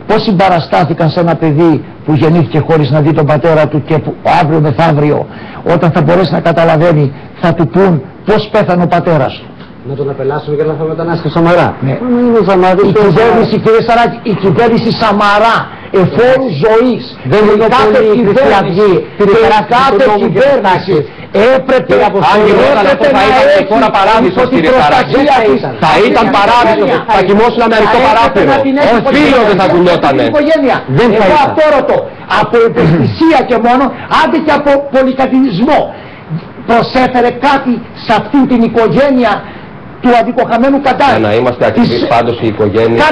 Πώς συμπαραστάθηκαν σε ένα παιδί που γεννήθηκε χωρίς να δει τον πατέρα του και που αύριο μεθαύριο όταν θα μπορέσει να καταλαβαίνει θα του πούν πώς πέθανε ο πατέρας του? Να τον απελάσουμε και να θα μετανάστε Σαμαρά. Ναι. Η κυβέρνηση Σαμαρά εφόρου ζωής, δεν είναι κάθε κυβέρνηση, κάθε κυβέρνηση έπρεπε να θα ήταν παράδεισο, θα κοιμώσουν με ανοιχτό παράθυρο. Φίλο δεν θα κουνιότανε. Εγώ αυτό ρωτώ, από ευαισθησία και μόνο, άντε και από πολυκατηνισμό, προσέφερε κάτι σε αυτή την οικογένεια του αδικοχαμένου Καντάρη? Να είμαστε ακριβείς πάντως η οικογένεια.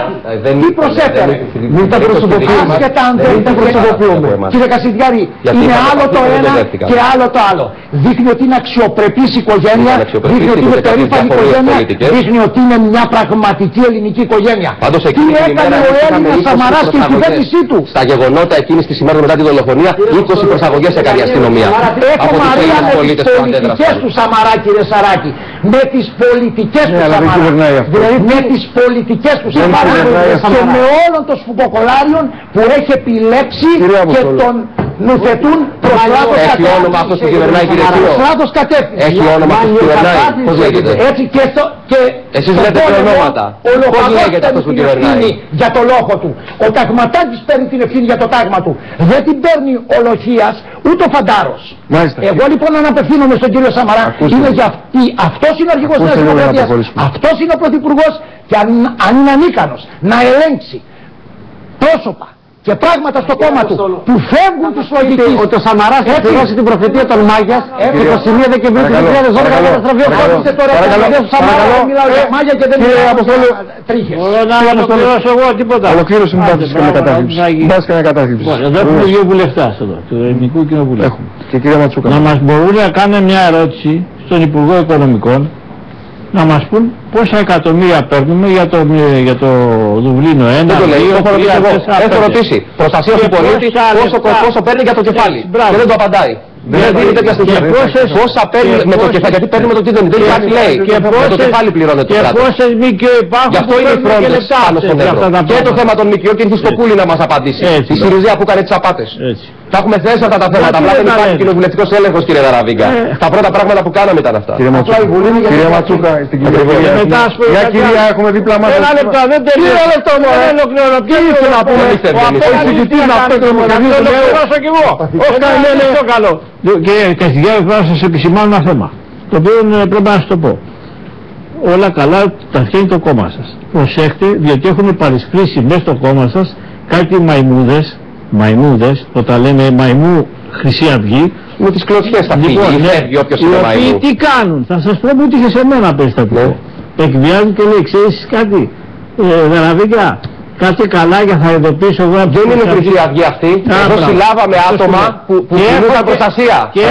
Τι προσέφερε? Μην τα προσωποποιούμε. Άσχετα αν δεν τα προσωποποιούμε. Κύριε Κασιδιάρη, είναι άλλο το ένα και άλλο το άλλο. Δείχνει ότι είναι αξιοπρεπής οικογένεια, δείχνει ότι είναι περήφανη οικογένεια, δείχνει ότι είναι μια πραγματική ελληνική οικογένεια. Τι έκανε ο Έλληνας Σαμαράς και η κυβέρνησή του? Στα γεγονότα εκείνης της ημέρας μετά τη δολοφονία, 20 προσαγωγές έκανε η αστυνομία. Έχω Μαρία με τις πολιτικές του Σαμαρά, κύριε Σαράκη. Με τις πολιτικές του Σαμαρά, δηλαδή με τις πολιτικές του Σαμαρά και με όλων των σφουγγοκολάριων που έχει επιλέξει και τον νουθετούν προς λάθος κατεύθυνση. Έχει όνομα αυτός που κυβερνάει, κύριε Κύριο? Λάθος κατεύθυνση. Έχει όνομα αυτός που κυβερνάει? Πώς λέγεται? Έτσι και εσείς λέτε και ονόματα. Πώς λέγεται αυτός που κυβερνάει? Για το λόγο του. Ο Ταγματάκης παίρνει την ευθύνη για το τάγμα του. Δεν την παίρνει ο Λοχίας ούτε ο Φαντάρος. Εγώ λοιπόν αναπευθύνομαι στον κύριο Σαμαρά. Είναι για αυτή. Αυτός είναι ο αρχηγός της Δημοκρατίας. Αυτός είναι ο πρωθυπουργός και αν είναι ανίκανος να ελέγξει πρόσωπα και πράγματα στο κόμμα του που φεύγουν τους λογικούς. Ότι ο Σαμαράς θα πληρώσει την προφητεία των Μάγιας 21 Δεκεμβρίου του 2012 για να στραφεί ο κόσμος. Μιλάω για Μάγια και δεν μιλάω τρίχες. Να ολοκληρώσω εγώ τίποτα. Ολοκλήρωση μην πάτε κανένα κατάθλιψη. Εδώ έχουμε δύο βουλευτάς εδώ, του Ελληνικού Κοινοβουλίου. Και κυρία Ματσούκα. Να μας μπορούν να κάνουν μια ερώτηση στον Υπουργό Οικονομικών, να μας πούν πόσα εκατομμύρια παίρνουμε για το Δουβλίνο 1, 2, 3, 4. Έχω ρωτήσει. Προστασία του πολίτη, πόσο παίρνει για το κεφάλι. Και δεν το απαντάει. Δεν δίνει τέτοια στοιχεία. Πόσα παίρνει με το κεφάλι, γιατί παίρνει με το κίνδυνο. Δεν κάτι λέει. Με το κεφάλι πληρώνεται το κράτος. Και πόσες ΜΚΟ υπάρχουν? Γι' αυτό είναι οι φρόντες πάνω στον Εύρο. Και το θέμα των ΜΚΟ και ήρθε στο Κούλι να μας απαντήσει. Η Συριζέα που έκανε τις απάτες. Τα έχουμε θέσει αυτά τα θέματα. Απλά δεν υπάρχει κοινοβουλευτικός έλεγχος, κύριε Δαραβίγκα. Τα πρώτα πράγματα που κάναμε ήταν αυτά. Κύριε Ματσούκα, στην κυρία. Για κυρία, έχουμε δίπλα μας. Ένα λεπτό, δεν τελειώνω. Ένα λεπτό, δεν ολοκληρώνω. Τι ήρθε να πούμε? Ο εισηγητής να πει το δημοκρατία του λέω. Όσο κι εγώ. Όχι, είναι το καλό. Κύριε Κασιδιάρη, θέλω να σας επισημάνω ένα θέμα, το οποίο πρέπει να σας το πω. Όλα καλά τα φτιάχνει το κόμμα σας. Προσέχτε, διότι έχουν παρισπρίσει μέσα στο κόμμα σας κάτι μαϊμούδες, όταν λένε μαϊμού Χρυσή Αυγή, με τις κλωτσιές θα φύγει, οι οποίοι τι κάνουν? Θα σας πω που είχε σε μένα περιστατικό. Εκβιάζουν και λέει, ξέρεις κάτι, Δαραβίγκα, κάτσε καλά για θα ειδοποιήσω εγώ. Δεν είναι Χρυσή Αυγή αυτή. Εδώ συλλάβαμε άτομα που κινούνταν προστασία. Και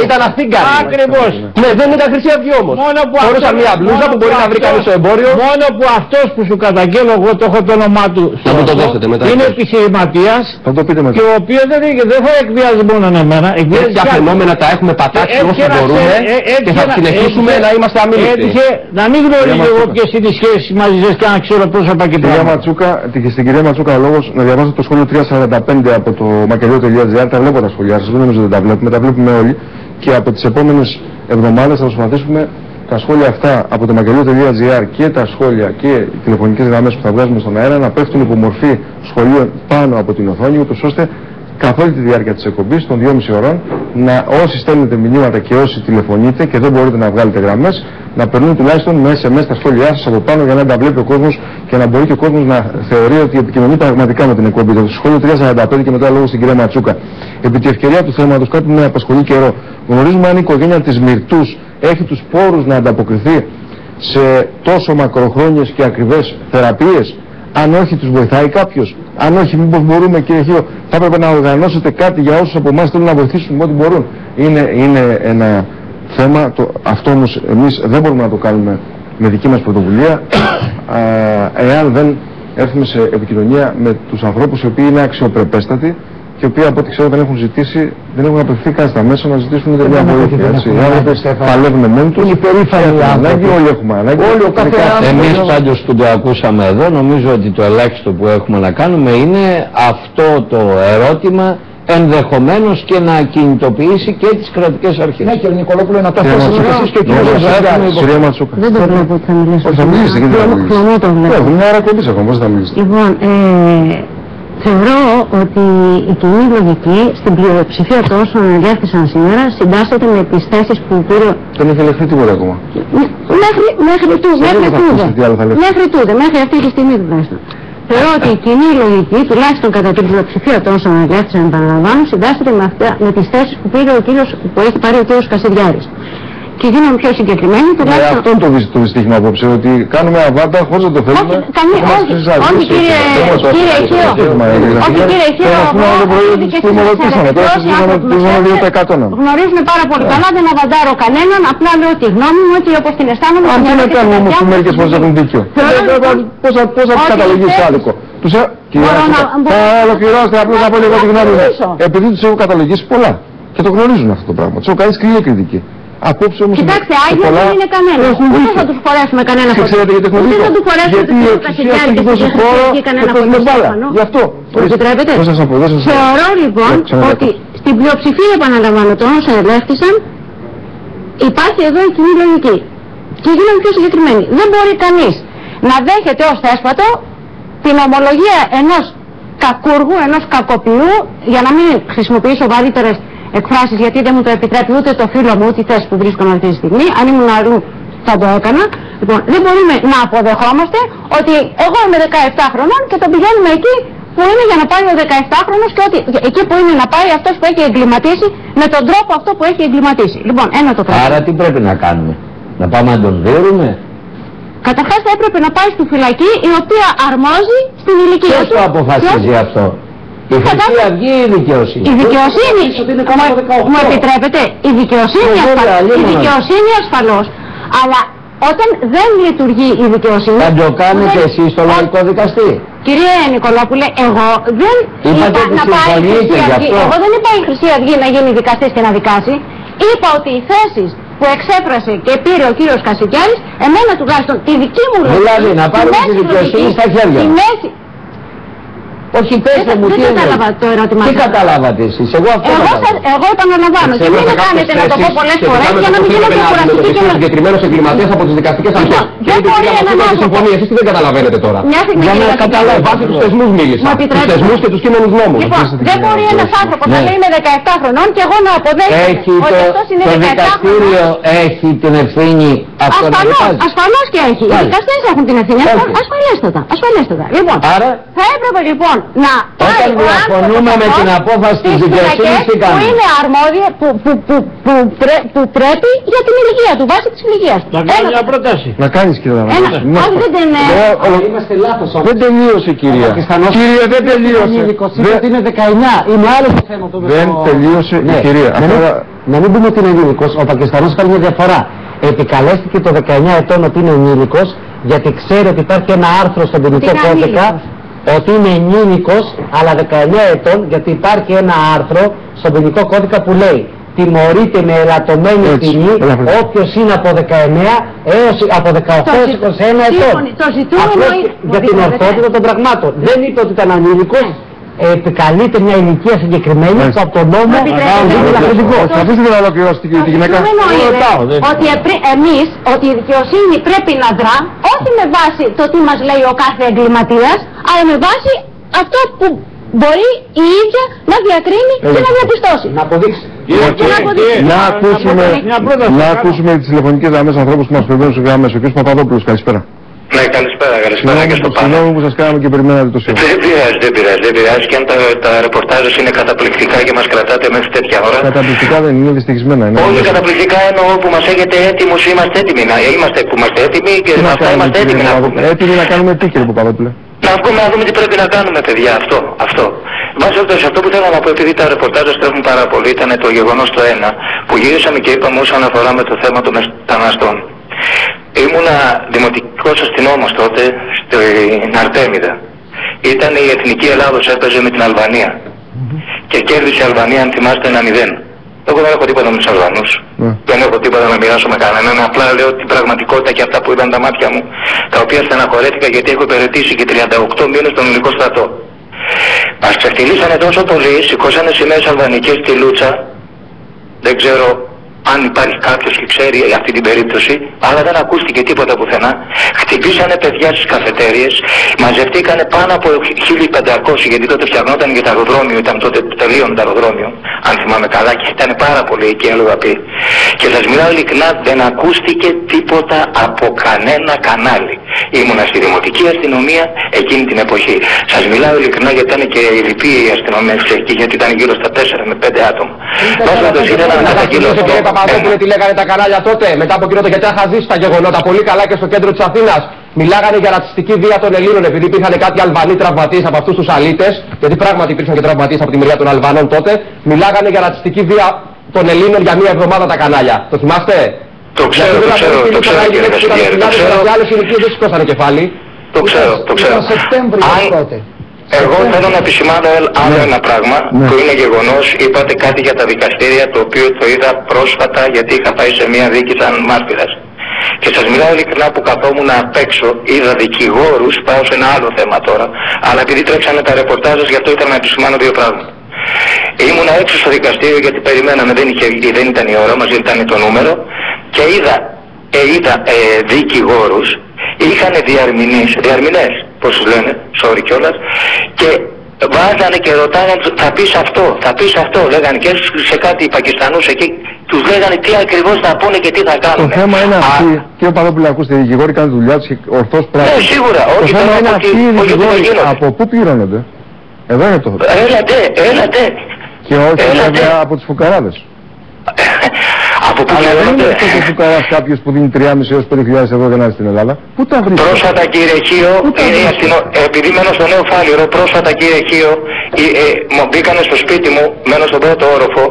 ήταν αθήγκανοι. Ακριβώς. Ναι, δεν ήταν Χρυσή Αυγή όμως. Φορούσαν μια μπλούζα που μπορεί να βρει κανείς στο εμπόριο. Μόνο που αυτός που σου καταγγέλω εγώ, το έχω το όνομά του, είναι επιχειρηματίας και ο οποίος δεν θα εκβιάζει μόνο εμένα. Τέτοια φαινόμενα τα έχουμε πατάξει όσο μπορούμε και θα συνεχίσουμε να είμαστε αμήλικτοι. Έτυχε να μην γνωρίζω εγώ ποιες είναι οι σχέσεις μαζί σας και να ξέρω πρόσωπα και πράγματα. Και στην κυρία Ματσούκα ο λόγος να διαβάσετε το σχόλιο 345 από το μακελιό.gr. Τα βλέπω τα σχόλιά σας, δεν νομίζω ότι τα βλέπουμε, τα βλέπουμε όλοι. Και από τις επόμενες εβδομάδες θα προσπαθήσουμε τα σχόλια αυτά από το μακελιό.gr και τα σχόλια και οι τηλεφωνικές γραμμές που θα βγάζουμε στον αέρα να πέφτουν υπό μορφή σχολείων πάνω από την οθόνη, ούτως ώστε καθ' όλη τη διάρκεια της εκπομπής των 2,5 ώρων όσοι στέλνετε μηνύματα και όσοι τηλεφωνείτε και δεν μπορείτε να βγάλετε γραμμές, να περνούν τουλάχιστον με SMS τα σχόλιά σας από πάνω για να τα βλέπει ο κόσμος και να μπορεί και ο κόσμος να θεωρεί ότι επικοινωνεί πραγματικά με την εκπομπή. Το σχόλιο 345 και μετά λόγω στην κυρία Ματσούκα. Επί τη ευκαιρία του θέματος, κάτι που με απασχολεί καιρό, γνωρίζουμε αν η οικογένεια της Μυρτούς έχει τους πόρους να ανταποκριθεί σε τόσο μακροχρόνιες και ακριβές θεραπείες? Αν όχι, τους βοηθάει κάποιος? Αν όχι, μήπως μπορούμε, κύριε Χίο, θα έπρεπε να οργανώσετε κάτι για όσους από εμάς θέλουν να βοηθήσουν ό,τι μπορούν? Είναι ένα θέμα, αυτό όμως εμείς δεν μπορούμε να το κάνουμε με δική μας πρωτοβουλία, εάν δεν έρθουμε σε επικοινωνία με τους ανθρώπους οι οποίοι είναι αξιοπρεπέστατοι και οι οποίοι από ό,τι ξέρω δεν έχουν ζητήσει, δεν έχουν απευθυνθεί καν στα μέσα να ζητήσουν ούτε μια βοήθεια. Οι άνθρωποι παλεύουν μεν τους, όλοι έχουμε ανάγκη. Εμείς πάντως που το ακούσαμε εδώ, νομίζω ότι το ελάχιστο που έχουμε να κάνουμε είναι αυτό το ερώτημα, ενδεχομένως και να κινητοποιήσει και τις κρατικές αρχές. Ναι, κύριε Νικολόπουλο, να το θέσετε εσείς και ο κύριος Ζαγκάρης. Δεν το βλέπω ότι θα μιλήσω. Όχι, θα μιλήσετε και δεν θα μιλήσετε. Έχουμε μια ώρα κομπής ακόμα, πώς θα μιλήσετε? Λοιπόν, θεωρώ ότι η κοινή λογική στην πλειοψηφία των όσων ενδιαφέρθησαν σήμερα συντάσσεται με τις θέσεις που πήρε. Δεν έχει ελεγχθεί τίποτα ακόμα. Μέχρι τούδε, μέχρι αυτή τη στιγμή τουλάχιστον. Θεωρώ ότι η κοινή λογική, τουλάχιστον κατά την πλειοψηφία των όσων ενδιαφέρθησαν, επαναλαμβάνω, συντάσσεται με τις θέσεις που έχει πάρει ο κύριος Κασιδιάρης. Και γίνομαι πιο συγκεκριμένη, τουλάχιστον. Αυτό είναι το δυστύχημα απόψε, ότι κάνουμε αβάντα χωρίς να το θέλουμε. Όχι κύριε Χίο. Όχι κύριε Χίο. Γνωρίζουμε πάρα πολύ καλά, δεν αβαντάρω κανέναν, απλά λέω τη γνώμη μου ότι όπως την αισθάνομαι. Αν τι να κάνουμε όμως που μερικές φορές έχουν δίκιο. Πώς θα τους καταλογίσεις άδικο? Θα ολοκληρώσετε, απλώς να πω λίγο τη γνώμη μου. Επειδή τους έχω καταλογίσει πολλά και το γνωρίζουν αυτό το πράγμα. Τους έχω κάνει σκληρή κριτική. Απόψε όμως. Κοιτάξτε, άγιος δεν είναι κανένας. Δεν θα τους φορέσουμε κανένα από ξέρετε γιατί έχουμε δίκιο? Δεν θα τους φορέσουμε το Κασιδιάρη και κανένα από τους πάνω. Γι' αυτό. Μου επιτρέπετε? Θεωρώ λοιπόν ότι στην πλειοψηφία, επαναλαμβάνω, των όσων ελέγχθησαν, υπάρχει εδώ η κοινή λογική. Και γίνομαι πιο συγκεκριμένη. Δεν μπορεί κανείς να δέχεται ως θέσπατο την ομολογία ενός κακούργου, ενός κακοποιού, για να μην χρησιμοποιήσω βαρύτερες εκφράσεις, γιατί δεν μου το επιτρέπει ούτε το φίλο μου, ούτε η θέση που βρίσκομαι αυτή τη στιγμή. Αν ήμουν αλλού θα το έκανα. Λοιπόν, δεν μπορούμε να αποδεχόμαστε ότι εγώ είμαι 17 χρονών και τον πηγαίνουμε εκεί που είναι για να πάει ο 17χρονος και ότι εκεί που είναι να πάει αυτός που έχει εγκληματίσει με τον τρόπο αυτό που έχει εγκληματίσει. Λοιπόν, ένα το πράγμα. Άρα τι πρέπει να κάνουμε? Να πάμε να τον δίνουμε? Καταρχάς θα έπρεπε να πάει στη φυλακή η οποία αρμόζει στην ηλικία του. Ποιος το αποφασίζει αυτό? Η Χρυσή Αυγή ή η δικαιοσύνη? Η δικαιοσύνη, μου επιτρέπετε, η δικαιοσύνη ασφαλώς, αλλά όταν δεν λειτουργεί η δικαιοσύνη... Θα το κάνετε εσείς στο λαϊκό δικαστή? Κύριε Νικολόπουλε, εγώ δεν είπα να πάει η Χρυσή Αυγή, εγώ δεν είπα η Χρυσή Αυγή να γίνει δικαστής και να δικάσει, είπα ότι οι θέσεις που εξέφρασε και πήρε ο κύριος Κασιδιάρης, εμένα τουλάχιστον τη δική μου λογική... Δηλαδή να πάρουμε τη δικαιοσύνη στα χέρια. Όχι, πέστε μου τι κατάλαβα το ερώτημα. Τι καταλάβατε εσείς? Εγώ αυτό εγώ επαναλαμβάνω και μην με κάνετε να το πω πολλές φορές για να μην γίνω πιο κουραστική και να... συγκεκριμένους εγκληματίες από τις δικαστικές αρχές. Δεν μπορεί ένας άνθρωπος... Εσείς τι δεν καταλαβαίνετε τώρα? Για να καταλάβω, βάσει τους θεσμούς μίλησα. Τους θεσμούς και τους κείμενους νόμους. Λοιπόν, δεν μπορεί ένας άνθρωπος να λέει είμαι 17 χρονών και εγώ να αποδέχομαι ότι αυτός είναι 17 χρονών. Το δικαστήριο έχει την ευθύνη αυτό να δικάζει? Ασφαλώς και έχει. Οι δικαστές έχουν την ευθύνη. Ασφαλέστατα. Λοιπόν, θα έπρεπε λοιπόν να όταν διαφωνούμε με την απόφαση της δικαιοσύνης τι κάνουμε? Που είναι αρμόδια, που πρέπει για την ηλικία του, βάσει της ηλικίας του. Να κάνει μια πρόταση. Να κάνεις κύριε Δαμανάκη. Όχι δεν την... Είμαστε λάθος όμως. Δεν τελείωσε κυρία. Κύριε δεν τελείωσε. Δεν είναι 19. Είναι άλλο το θέμα το δεν τελείωσε η κυρία. Να μην πούμε ότι είναι ενήλικος. Ο Πακιστανός κάνει μια διαφορά. Επικαλέστηκε το 19 ετών ότι είναι ενήλικος, γιατί ξέρει ότι υπάρχει ένα άρθρο στον ποινικό κώδικα ότι είναι ενήλικος αλλά 19 ετών, γιατί υπάρχει ένα άρθρο στον ποινικό κώδικα που λέει τιμωρείται με ελαττωμένη ποινή όποιος είναι από 19 έως από 18 έως 21 ετών. Απλώς για την ορθότητα των πραγμάτων. Δεν είπε ότι ήταν ανήλικος. Επικαλείται μια ηλικία συγκεκριμένη που από τον νόμο θα αφήσετε να ολοκληρώσετε τη γυναίκα. Εμείς ότι η δικαιοσύνη πρέπει να δρά όχι με βάση το τι μας λέει ο κάθε εγκληματίας, αλλά με βάση αυτό που μπορεί η ίδια να διακρίνει και να διαπιστώσει. Να αποδείξει. Να ακούσουμε τις τηλεφωνικές γραμμές ανθρώπους που μας περιμένουν στις γραμμές. Ο κ. Παπαδόπουλος, καλησπέρα. Ναι, καλησπέρα και στο πάνω. Συγγνώμη που σας κάναμε και περιμένατε το σώμα. Δεν πειράζει και αν τα ρεπορτάζ είναι καταπληκτικά και μας κρατάτε μέχρι τέτοια ώρα. Καταπληκτικά δεν είναι, δυστυχισμένα είναι. Όχι καταπληκτικά εννοώ που μας έχετε έτοιμους, είμαστε έτοιμοι είμαστε έτοιμοι και αυτά είμαστε έτοιμοι να πούμε. Έτοιμοι να κάνουμε επίκαιρο που Παπαδόπουλε. Να βγούμε να δούμε τι πρέπει να κάνουμε, παιδιά, αυτό. Βάζοντας αυτό που θέλω να πω, επειδή τα ρεπορτάζ τρέχουν πάρα πολύ, ήταν το γεγονός το ένα που γυρίσαμε και είπαμε όσον αφορά με το θέμα των μεταναστών. Ήμουνα δημοτικός αστυνόμος τότε στην Αρτέμιδα. Ήταν η Εθνική Ελλάδος, έπαιζε με την Αλβανία. Και κέρδισε η Αλβανία, αν θυμάστε, 1-0. Εγώ δεν έχω τίποτα με τους Αλβανούς. Δεν έχω τίποτα να μοιράσω με κανέναν. Απλά λέω την πραγματικότητα και αυτά που είδαν τα μάτια μου, τα οποία στεναχωρέθηκα γιατί έχω υπηρετήσει και 38 μήνες στον ελληνικό στρατό. Μας ξεφτυλίσανε τόσο πολύ, σηκώσανε σημαίες αλβανικές στη Λούτσα. Δεν ξέρω αν υπάρχει κάποιος και ξέρει αυτή την περίπτωση, αλλά δεν ακούστηκε τίποτα πουθενά. Χτυπήσανε παιδιά στις καφετέριες, μαζευτήκανε πάνω από 1500, γιατί τότε φτιαχνόταν και το αεροδρόμιο, ήταν τότε που τελείωνε το αεροδρόμιο, αν θυμάμαι καλά, και ήταν πάρα πολύ εκεί αλλοδαπή. Και σας μιλάω ειλικρινά, δεν ακούστηκε τίποτα από κανένα κανάλι. Ήμουνα στη δημοτική αστυνομία εκείνη την εποχή. Σας μιλάω ειλικρινά γιατί ήταν και η λυπή η αστυνομία εκεί, γιατί ήταν γύρω στα 4 με 5 άτομα. Παπαδόπουλε, τι λέγανε τα κανάλια τότε, μετά από εκείνο το, γιατί είχα δει στα γεγονότα πολύ καλά και στο κέντρο της Αθήνας. Μιλάγανε για ρατσιστική βία των Ελλήνων, επειδή υπήρχαν κάτι Αλβανοί τραυματίες από αυτούς τους αλήτες, γιατί πράγματι υπήρχαν και τραυματίες από τη μεριά των Αλβανών τότε. Μιλάγανε για ρατσιστική βία των Ελλήνων για μία εβδομάδα τα κανάλια. Το θυμάστε? Το ξέρω. Άλλες ηλικίες δεν σηκώσανε κεφάλι. Το ξέρω. Εγώ θέλω να επισημάνω άλλο ένα πράγμα που είναι γεγονός. Είπατε κάτι για τα δικαστήρια, το οποίο το είδα πρόσφατα γιατί είχα πάει σε μια δίκη σαν μάρτυρας. Και σας μιλάω ειλικρινά που καθόμουν απ' έξω, είδα δικηγόρους, πάω σε ένα άλλο θέμα τώρα, αλλά επειδή τρέξανε τα ρεπορτάζες, γι' αυτό ήθελα να επισημάνω δύο πράγματα. Ήμουνα έξω στο δικαστήριο γιατί περιμέναμε, δεν ήταν η ώρα, μας ήταν το νούμερο, και είδα δικηγόρους, είχαν διαρμηνές, πώς τους λένε, sorry κιόλας, και βάζανε και ρωτάνε, θα πεις αυτό, λέγανε και σε κάτι Πακιστανούς εκεί, τους λέγανε τι ακριβώς θα πούνε και τι θα κάνουν. Το θέμα είναι αυτή, κύριε Παπαδόπουλε, ακούστε, οι δικηγόροι κάνουν τη δουλειά τους και ορθώς πράξουν. Ναι, σίγουρα, όχι το θέμα είναι αυτοί οι δικηγόροι, από πού πληρώνονται? Εδώ είναι το θέμα. Έλατε. Και όχι βέβαια από τους φουκαράδες. Από πού αλλά δεν είναι αυτό το φουκαράς κάποιος που δίνει 3.500 έως 5.000 ευρώ για να έρθει στην Ελλάδα. Πού τα βρίσκει? Πρόσφατα κύριε Χίο, επειδή μένω στο Νέο Φάληρο, πρόσφατα κύριε Χίο, μου μπήκανε στο σπίτι μου, μένω στον πρώτο όροφο,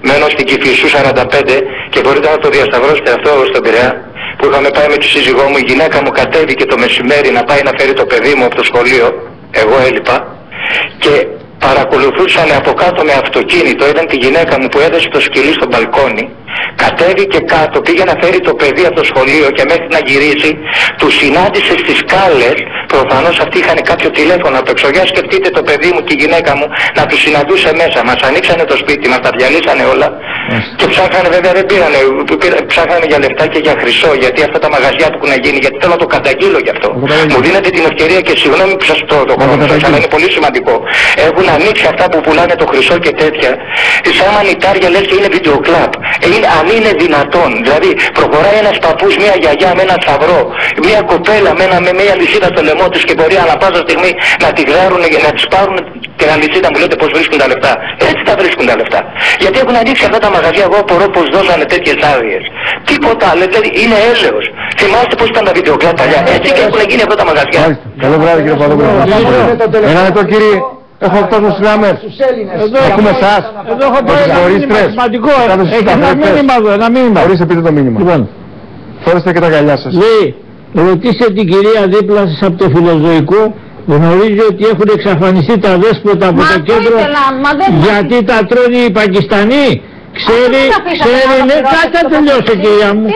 μένω στην Κηφισού 45 και μπορείτε να το διασταυρώσετε αυτό στον Πειραιά, που είχαμε πάει με τη σύζυγό μου, η γυναίκα μου κατέβηκε το μεσημέρι να πάει να φέρει το παιδί μου από το σχολείο, εγώ έλειπα, και παρακολουθούσαν από κάτω με αυτοκίνητο, είδαν τη γυναίκα μου που έδεσε το σκυλί στο μπαλκόνι, κατέβηκε κάτω, πήγε να φέρει το παιδί από το σχολείο και μέχρι να γυρίσει, του συνάντησε στις σκάλες, προφανώς αυτοί είχαν κάποιο τηλέφωνο από έξω, για σκεφτείτε το παιδί μου και η γυναίκα μου να τους συναντούσε μέσα, μας ανοίξανε το σπίτι, μας τα διαλύσανε όλα και ψάχνανε, βέβαια δεν πήρανε, ψάχνανε για λεφτά και για χρυσό, γιατί αυτά τα μαγαζιά που έχουν γίνει, γιατί θέλω να το καταγγείλω γι' αυτό. Μου δίνετε την ευκαιρία και συγγνώμη που σας το χρόνο σας, αλλά είναι πολύ σημαντικό. Έχουν ανοίξει αυτά που πουλάνε το χρυσό και τέτοια, σαν μανιτάρια λες και είναι βιντεοκλάπ. Αν είναι δυνατόν, δηλαδή προχωράει ένας παππούς, μια γιαγιά με ένα σταυρό, μια κοπέλα με μια λυσίδα στο λαιμό της και μπορεί ανά πάσα στιγμή να τη γράρουν και να της πάρουν την αλυσίδα, μου λέτε πώς βρίσκουν τα λεφτά. Έτσι τα βρίσκουν τα λεφτά. Γιατί έχουν ανοίξει αυτά τα μαγαζιά, εγώ απορώ πως δώσανε τέτοιες άδειες. Τίποτα άλλο, δηλαδή είναι έλεος. Θυμάστε πώς ήταν τα βιντεοκλάπ παλιά, έτσι και έχουν γίνει αυτά τα μαγαζιά. Καλό βράδυ κύριε Παπαδόπουλο. Ένα λεπτό κύριε. Έχω αυτό τους Σλάμερ. Έχουμε εσάς. Εδώ έχω πάρει ένα σημαντικό. Έχει ένα μήνυμα εδώ, ένα μήνυμα. Ορίστε, πείτε το μήνυμα. Λοιπόν, φόρεστε και τα γυαλιά σας. Λέει, ρωτήστε την κυρία δίπλα σας από το Φιλοζωικό, γνωρίζει ότι έχουν εξαφανιστεί τα δέσποτα από το κέντρο γιατί τα τρώνε οι Πακιστανοί. Ξέρει, ναι, κάτι θα τελειώσω κυρία μου.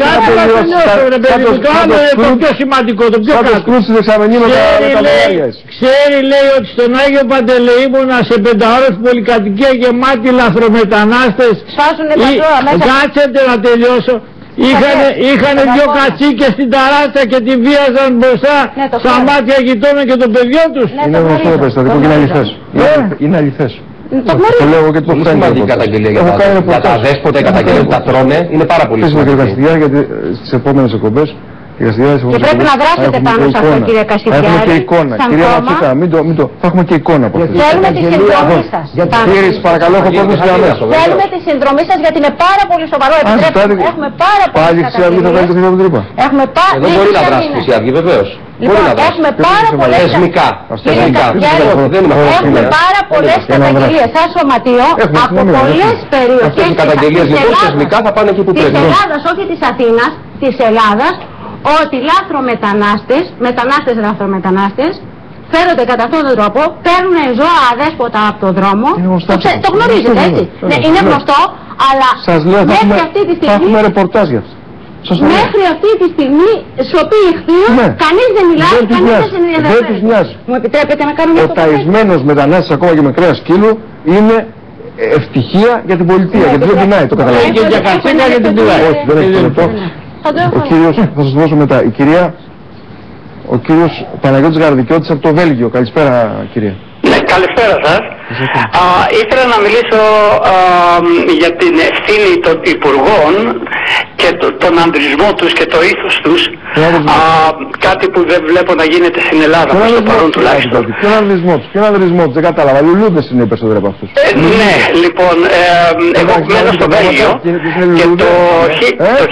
Κάτι θα τελειώσω ρε παιδί μου, το άλλο είναι το πιο σημαντικό, το πιο κάτω. Ξέρει λέει ότι στον Άγιο Παντελεήμονα σε 5 ώρες πολυκατοικία γεμάτη λαθρομετανάστες. Κάτσετε να τελειώσω. Είχαν δυο κατσίκες στην ταράτσα και τη βίαζαν μπροστά στα μάτια γειτόνων και των παιδιών τους. Είναι γνωστό το περιστατικό και είναι αληθές. Είναι αληθές. Το λέω και το φρένει. Σημαντική καταγγελία για τα δέσποτα, η καταγγελία που τα τρώνε είναι πάρα πολύ σημαντική. Γιατί στις επόμενες εκπομπές Και πρέπει να δράσετε πάνω σε αυτό, κύριε Κασιδιάρη. Έχουμε και εικόνα. Κυρία Ματσούκα, θα έχουμε και εικόνα από αυτό. Θέλουμε τη συνδρομή σας. Κύριε, παρακαλώ, έχω κόσμο για μέσα. Θέλουμε τη συνδρομή σας γιατί είναι πάρα πολύ σοβαρό. Επιτρέπετε, έχουμε πάρα πολλές καταγγελίες. Έχουμε πάρα πολλές. Εδώ μπορεί να δράσει η Χρυσή Αυγή, βεβαίως. Λοιπόν, έχουμε πάρα πολλές καταγγελίες σαν σωματείο από πολλές περιοχές της Ελλάδας, όχι της Αθήνας, της Ελλάδας, ότι λάθρομετανάστες φέρονται κατά αυτόν τον τρόπο, παίρνουν ζώα αδέσποτα από τον δρόμο. Το γνωρίζετε, έτσι. Είναι γνωστό, αλλά μέχρι αυτή τη στιγμή. Θα έχουμε ρεπορτάζ για αυτό. Μέχρι αυτή τη στιγμή σιωπή ηχθείων, κανείς δεν μιλάει, κανείς δεν συνειδητοποιεί. Δεν τους νοιάζει. Μου επιτρέπετε να κάνουμε αυτό? Ο ταϊσμένος μετανάστης ακόμα και με κρέας σκύλου είναι ευτυχία για την πολιτεία, γιατί δεν πεινάει, το καταλαβαίνετε. Και για καθένα για την πεινάει. Όχι, δεν έχει λεπτό. Ο κύριος, θα σας δώσω μετά, η κυρία, ο κύριος Παναγιώτης Γαρδικιώτης από το Βέλγιο. Καλησπέρα, κυρία. Ναι, καλησπέρα σας. Ήθελα να μιλήσω για την ευθύνη των υπουργών και τον αντρισμό τους και το ήθος τους, κάτι που δεν βλέπω να γίνεται στην Ελλάδα προς το παρόν τουλάχιστον. Ποιον ανδρισμό τους, δεν κατάλαβα, λουλούδες είναι οι περισσότεροι από αυτούς. Ναι, λοιπόν, εγώ μένω στο Βέλγιο και το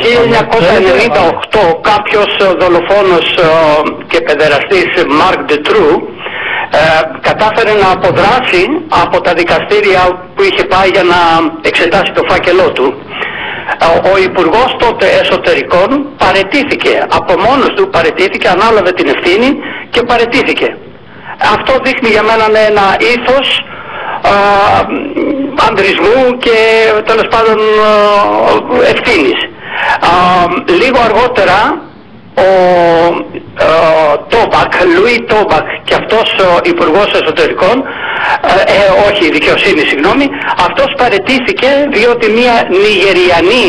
1998 κάποιος δολοφόνος και παιδεραστής, Marc Dutroux, κατάφερε να αποδράσει από τα δικαστήρια που είχε πάει για να εξετάσει το φάκελό του. Ο Υπουργός τότε Εσωτερικών παραιτήθηκε, από μόνος του παραιτήθηκε, ανάλαβε την ευθύνη και παραιτήθηκε. Αυτό δείχνει για μένα ένα ήθος ανδρισμού και τέλος πάντων ευθύνης. Λίγο αργότερα ο Τόμπακ, Λουί Τόμπακ, και αυτός ο Υπουργός Εσωτερικών, όχι δικαιοσύνη, συγγνώμη, αυτός παραιτήθηκε διότι μια Νιγεριανή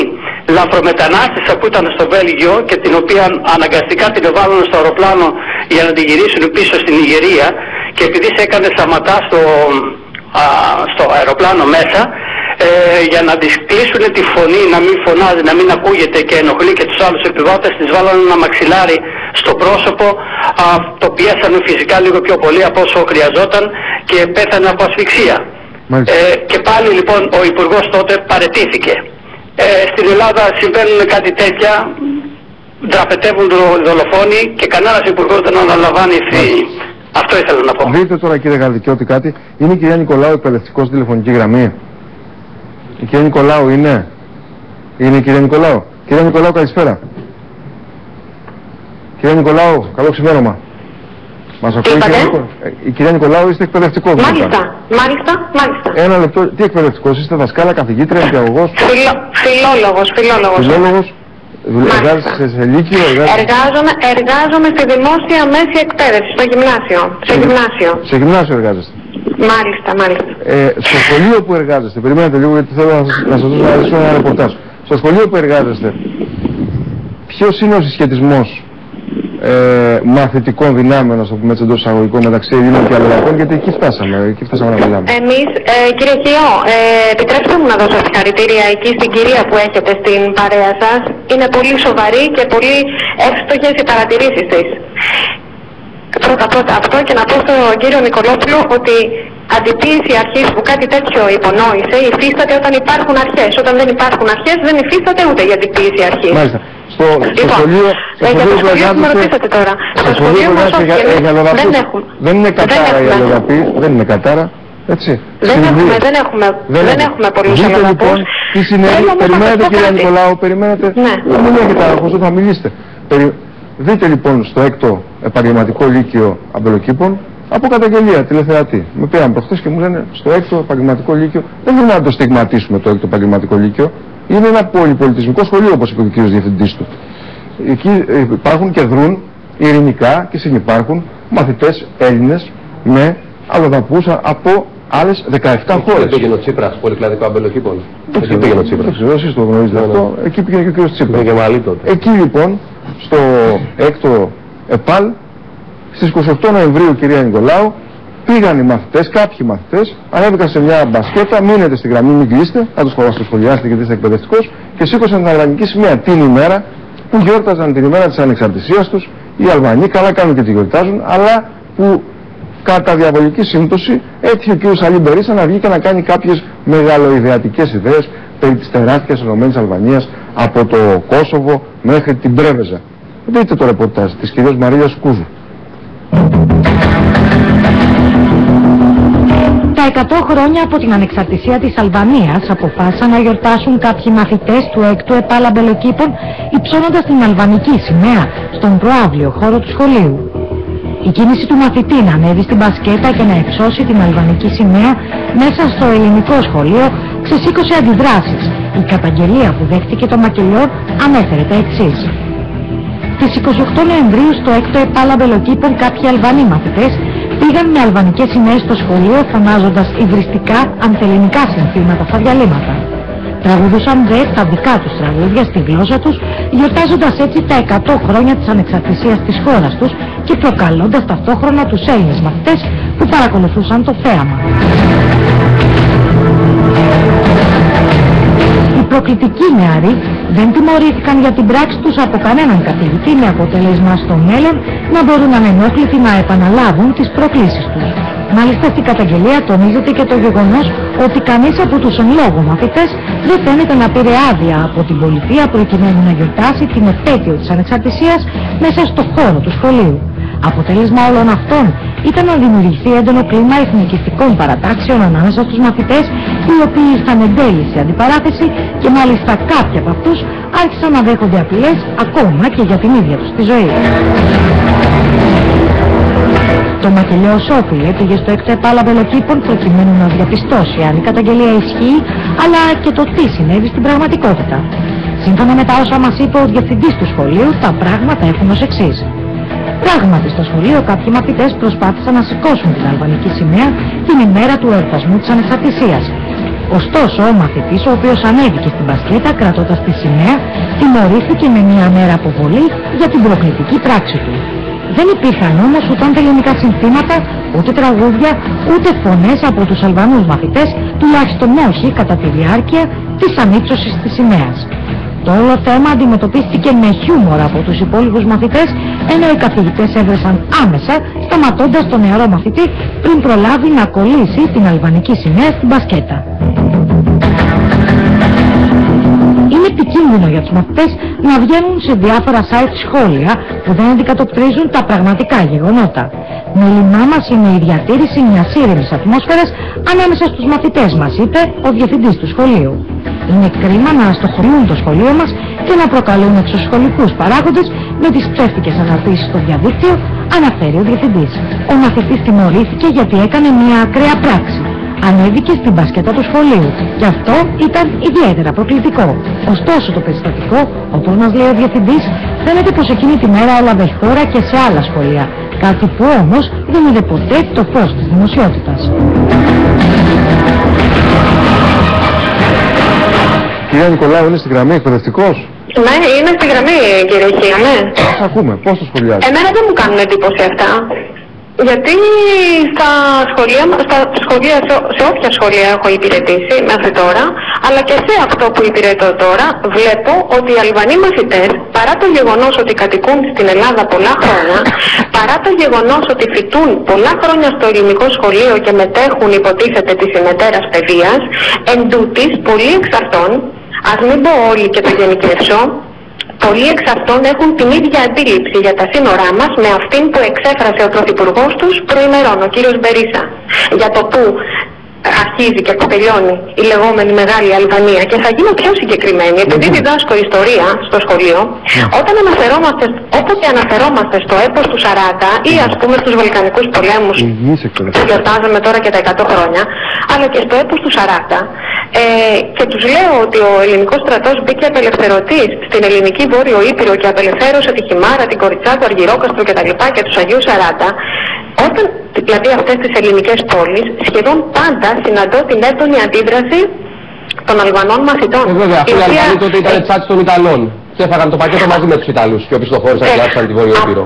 λαθρομετανάστισσα που ήταν στο Βέλγιο και την οποία αναγκαστικά την εβάλουν στο αεροπλάνο για να την γυρίσουν πίσω στην Νιγερία, και επειδή σε έκανε σταματά στο αεροπλάνο μέσα, για να της κλείσουν τη φωνή, να μην φωνάζει, να μην ακούγεται και ενοχλεί και τους άλλους επιβάτες, της βάλανε ένα μαξιλάρι στο πρόσωπο, το πιέσανε φυσικά λίγο πιο πολύ από όσο χρειαζόταν και πέθανε από ασφυξία. Και πάλι λοιπόν ο Υπουργός τότε παραιτήθηκε. Στην Ελλάδα συμβαίνουν κάτι τέτοια, δραπετεύουν δολοφόνοι και κανένας Υπουργός δεν αναλαμβάνει ευθύνη. Αυτό ήθελα να πω. Δείτε τώρα, κύριε Γαρδικιώτη, κάτι. Είναι η κυρία Νικολάου εκπαιδευτικός στη τηλεφωνική γραμμή? Η κυρία Νικολάου είναι? Είναι η κυρία Νικολάου? Κυρία Νικολάου, καλησπέρα. Κυρία Νικολάου, καλό ξημέρωμα. Μας ακούει η κυρία Νικολάου? Είστε εκπαιδευτικός? Μάλιστα. Ένα λεπτό. Τι εκπαιδευτικός είστε? Δασκάλα, καθηγήτρια, νηπιαγωγός? Φιλόλογος. Εργάζεστε σε λύκειο? Εργάζομαι στη δημόσια μέση εκπαίδευση, στο γυμνάσιο. Σε γυμνάσιο εργάζεστε? Μάλιστα. Στο σχολείο που εργάζεστε, περιμένετε λίγο γιατί θέλω να σας δώσω ένα ρεπορτάζ. Στο σχολείο που εργάζεστε, ποιος είναι ο συσχετισμός μαθητικών δυνάμεων, ας το πούμε έτσι εντός εισαγωγικών, μεταξύ Ελλήνων και αλλοδαπών, γιατί εκεί φτάσαμε να μιλάμε. Εμείς, κύριε Χιώ, επιτρέψτε μου να δώσω συγχαρητήρια εκεί στην κυρία που έχετε στην παρέα σας. Είναι πολύ σοβαρή και πολύ εύστοχες οι παρατηρήσεις της. Πρώτα αυτό, και να πω στον κύριο Νικολόπουλο ότι αντιποίηση αρχής που κάτι τέτοιο υπονόησε υφίσταται όταν υπάρχουν αρχές. Όταν δεν υπάρχουν αρχές δεν υφίσταται ούτε η αντιποίηση αρχής. Μάλιστα. Στο σχολείο που με ρωτήσατε τώρα. Στο σχολείο που δεν είναι κατάρα η αλλοδαπή, δεν είναι κατάρα. Έτσι. Δεν έχουμε πολλούς αλλοδαπούς. Λοιπόν, τι συνέβη? Περιμένετε, κυρία Νικολάου, περιμένετε. Μην έχετε άγχος, θα μιλήσετε. Δείτε λοιπόν στο 6ο επαγγελματικό λύκειο Αμπελοκήπων, από καταγγελία τηλεθεατή. Με πήραν προχθές και μου λένε στο 6ο επαγγελματικό λύκειο, δεν θέλουμε να το στιγματίσουμε το 6ο επαγγελματικό λύκειο, είναι ένα πολυπολιτισμικό σχολείο, όπως είπε ο κύριος διευθυντής του. Εκεί υπάρχουν και δρούν ειρηνικά και συνυπάρχουν μαθητές Έλληνες με αλλοδαπούς από άλλες 17 χώρες. Εκεί πήγαινε ο Τσίπρας, πολυκλαδικό Αμπελοκήπων. Εκεί πήγαινε ο Τσίπρας. Εσείς το γνωρίζετε αυτό. Εκεί πήγαινε και ο κύριος Τσίπρας. Και μαλλί τότε. Εκεί λοιπόν, στο 6ο ΕΠΑΛ, στις 28 Νοεμβρίου, κυρία Νικολάου, πήγαν οι μαθητές, κάποιοι μαθητές, ανέβηκαν σε μια μπασκέτα, μείνετε στη γραμμή, μην κλείσετε, θα τους σχολιάσετε γιατί είστε εκπαιδευτικός, και σήκωσαν την αλλαγική σημαία την ημέρα που γιόρταζαν την ημέρα της ανεξαρτησίας τους. Οι Αλβανοί καλά κάνουν και τη γιορτάζουν, αλλά που κατά διαβολική σύμπτωση έτυχε ο κ. Σαλή Μπερίσα να βγει και να κάνει κάποιες μεγαλοειδεατικές ιδέες περί της τεράστιας Ενωμένης Αλβανίας από το Κόσοβο μέχρι την Πρέβεζα. Δείτε το ρεπορτάζ της κ. Μαρίας Κούζου. Τα 100 χρόνια από την ανεξαρτησία της Αλβανίας αποφάσισαν να γιορτάσουν κάποιοι μαθητές του 6ου επάλαμπελοκήπων υψώνοντας την αλβανική σημαία στον προαύλιο χώρο του σχολείου. Η κίνηση του μαθητή να ανέβει στην μπασκέτα και να υψώσει την αλβανική σημαία μέσα στο ελληνικό σχολείο ξεσήκωσε αντιδράσεις. Η καταγγελία που δέχτηκε το μακελιόν ανέφερε τα εξής. Στις 28 Νοεμβρίου στο 6ο επάλαμπελοκήπων κάποιοι Αλβανοί μαθητές πήγαν με αλβανικές σημαίες στο σχολείο φωνάζοντας υβριστικά ανθελληνικά συνθήματα στα διαλύματα. Τραγουδούσαν δε τα δικά τους τραγούδια στη γλώσσα τους, γιορτάζοντας έτσι τα 100 χρόνια της ανεξαρτησίας της χώρας τους και προκαλώντας ταυτόχρονα τους Έλληνες μαθητές που παρακολουθούσαν το θέαμα. Οι προκλητικοί νεαροί δεν τιμωρήθηκαν για την πράξη τους από κανέναν καθηγητή, με αποτέλεσμα στο μέλλον να μπορούν ανενόχλητοι να επαναλάβουν τις προκλήσεις τους. Μάλιστα στην καταγγελία τονίζεται και το γεγονός ότι κανείς από τους εν λόγω μαθητές δεν φαίνεται να πήρε άδεια από την πολιτεία προκειμένου να γιορτάσει την επέτειο της ανεξαρτησίας μέσα στο χώρο του σχολείου. Αποτέλεσμα όλων αυτών ήταν να δημιουργηθεί έντονο κλίμα εθνικιστικών παρατάξεων ανάμεσα στους μαθητές, οι οποίοι ήρθαν εν τέλει σε αντιπαράθεση και μάλιστα κάποιοι από αυτούς άρχισαν να δέχονται απειλές ακόμα και για την ίδια τους τη ζωή. Το μακελιό Σόφιλε πήγε στο 6ο επάλαμπελοκήπων προκειμένου να διαπιστώσει αν η καταγγελία ισχύει, αλλά και το τι συνέβη στην πραγματικότητα. Σύμφωνα με τα όσα μας είπε ο διευθυντής του σχολείου, τα πράγματα έχουν ως εξής. Πράγματι στο σχολείο κάποιοι μαθητές προσπάθησαν να σηκώσουν την αλβανική σημαία την ημέρα του εορτασμού της ανεξαρτησίας. Ωστόσο ο μαθητής, ο οποίος ανέβηκε στην μπασκέτα κρατώντας τη σημαία, τιμωρήθηκε με μία μέρα αποβολή για την προκλητική πράξη του. Δεν υπήρχαν όμως ούτε ανθελληνικά συνθήματα, ούτε τραγούδια, ούτε φωνές από τους Αλβανούς μαθητές, τουλάχιστον όχι κατά τη διάρκεια της ανύψωσης της σημαίας. Το όλο θέμα αντιμετωπίστηκε με χιούμορ από τους υπόλοιπους μαθητές, ενώ οι καθηγητές έβρεσαν άμεσα, σταματώντας τον νεαρό μαθητή πριν προλάβει να κολλήσει την αλβανική σημαία στην μπασκέτα. Είναι επικίνδυνο για τους μαθητές να βγαίνουν σε διάφορα site σχόλια που δεν αντικατοπτρίζουν τα πραγματικά γεγονότα. Μέλημά μας είναι η διατήρηση μιας ήρεμης ατμόσφαιρας ανάμεσα στους μαθητές μας, είπε ο διευθυντής του σχολείου. Είναι κρίμα να αστοχωρούν το σχολείο μας και να προκαλούν εξωσχολικούς παράγοντες με τις ψεύτικες αναρτήσεις στο διαδίκτυο, αναφέρει ο διευθυντής. Ο μαθητής τιμωρήθηκε γιατί έκανε μια ακραία πράξη. Ανέβηκε στην μπασκέτα του σχολείου και αυτό ήταν ιδιαίτερα προκλητικό. Ωστόσο το περιστατικό, όπως μας λέει ο διευθυντής, φαίνεται πως εκείνη τη μέρα έλαβε χώρα και σε άλλα σχολεία, κάτι που όμως δεν είδε ποτέ το φως της δημοσιότητας. Κυρία Νικολάου, είναι στην γραμμή εκπαιδευτικός? Ναι, είναι στη γραμμή, κύριε Χία, ναι. Σας ακούμε, πώς το σχολιάζετε? Εμένα δεν μου κάνουν εντύπωση αυτά. Γιατί στα σχολεία, σε όποια σχολεία έχω υπηρετήσει μέχρι τώρα, αλλά και σε αυτό που υπηρετώ τώρα, βλέπω ότι οι Αλβανοί μαθητές, παρά το γεγονός ότι κατοικούν στην Ελλάδα πολλά χρόνια, παρά το γεγονός ότι φοιτούν πολλά χρόνια στο ελληνικό σχολείο και μετέχουν υποτίθεται της ημετέρας παιδείας, εντούτοις πολλοί εξ αυτών, ας μην πω όλοι και το γενικεύσω, πολλοί εξ αυτών έχουν την ίδια αντίληψη για τα σύνορά μας με αυτήν που εξέφρασε ο Πρωθυπουργός τους προημερών, ο κύριος Μπερίσα, για το που αρχίζει και που τελειώνει η λεγόμενη Μεγάλη Αλβανία. Και θα γίνω πιο συγκεκριμένη, επειδή διδάσκω ιστορία στο σχολείο, όποτε αναφερόμαστε στο έπος του 40 ή ας πούμε στους Βαλκανικούς πολέμους, που γιορτάζαμε τώρα και τα 100 χρόνια, αλλά και στο έπος του 40, και τους λέω ότι ο ελληνικός στρατός μπήκε απελευθερωτής στην ελληνική Βόρειο Ήπειρο και απελευθέρωσε τη Χιμάρα, την Κοριτσά, το Αργυρόκαστρο κτλ. Και τους Αγίους 40, όταν δηλαδή αυτές τις ελληνικές πόλεις, σχεδόν πάντα συναντώ την έντονη αντίδραση των Αλβανών μαθητών. Βέβαια, αυτοί οι Αλβανοί τότε ήταν τσάτσι των Ιταλών και έφαγαν το πακέτο μαζί με τους Ιταλούς και οπισθοχώρησαν και άφησαν τη Βόρειο Ήπειρο.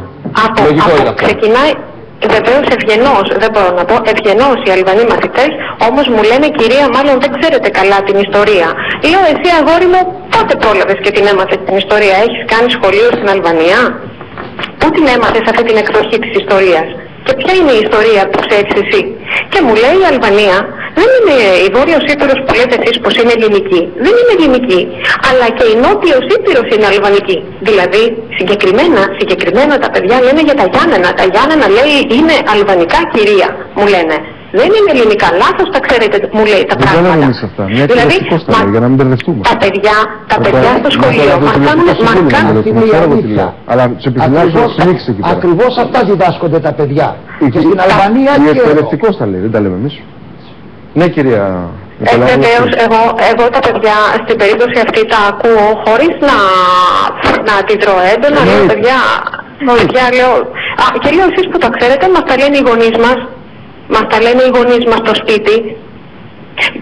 Ξεκινάει Βεβαίως ευγενώς, δεν μπορώ να πω, ευγενώς οι Αλβανοί μαθητές, όμως μου λένε κυρία μάλλον δεν ξέρετε καλά την ιστορία. Λέω εσύ αγόρι μου πότε πρόλαβες και την έμαθες την ιστορία, έχεις κάνει σχολείο στην Αλβανία? Πού την έμαθες αυτή την εκδοχή της ιστορίας? Και ποια είναι η ιστορία που ξέρεις εσύ? Και μου λέει η Αλβανία δεν είναι η Βόρειος Ήπειρος που λέτε εσείς πως είναι ελληνική. Δεν είναι ελληνική. Αλλά και η Νότιος Ήπειρος είναι αλβανική. Δηλαδή συγκεκριμένα τα παιδιά λένε για τα Γιάννενα. Τα Γιάννενα λέει είναι αλβανικά κυρία. Μου λένε. Δεν είναι ελληνικά. Λάθος τα ξέρετε, μου λέει τα πράγματα. Δεν είναι αυτά. Μια δηλαδή, για να μην μπερδευτούμε. Τα παιδιά στο σχολείο μας κάνουν αλλά τους επιφυλάξουν συνήθως εκεί πέρα. Ακριβώς αυτά διδάσκονται τα παιδιά. Και στην Αλβανία και εκπαιδευτικός τα λέει, δεν τα λέμε εμείς. Ναι κυρία. Βεβαίως, εγώ τα παιδιά στην περίπτωση αυτή τα ακούω χωρίς να αντιδρώ έντονα. Λέω παιδιά, λέω, και λέω εσείς που τα ξέρετε, μας τα λένε οι γονείς μας. Μας τα λένε οι γονείς μας στο σπίτι.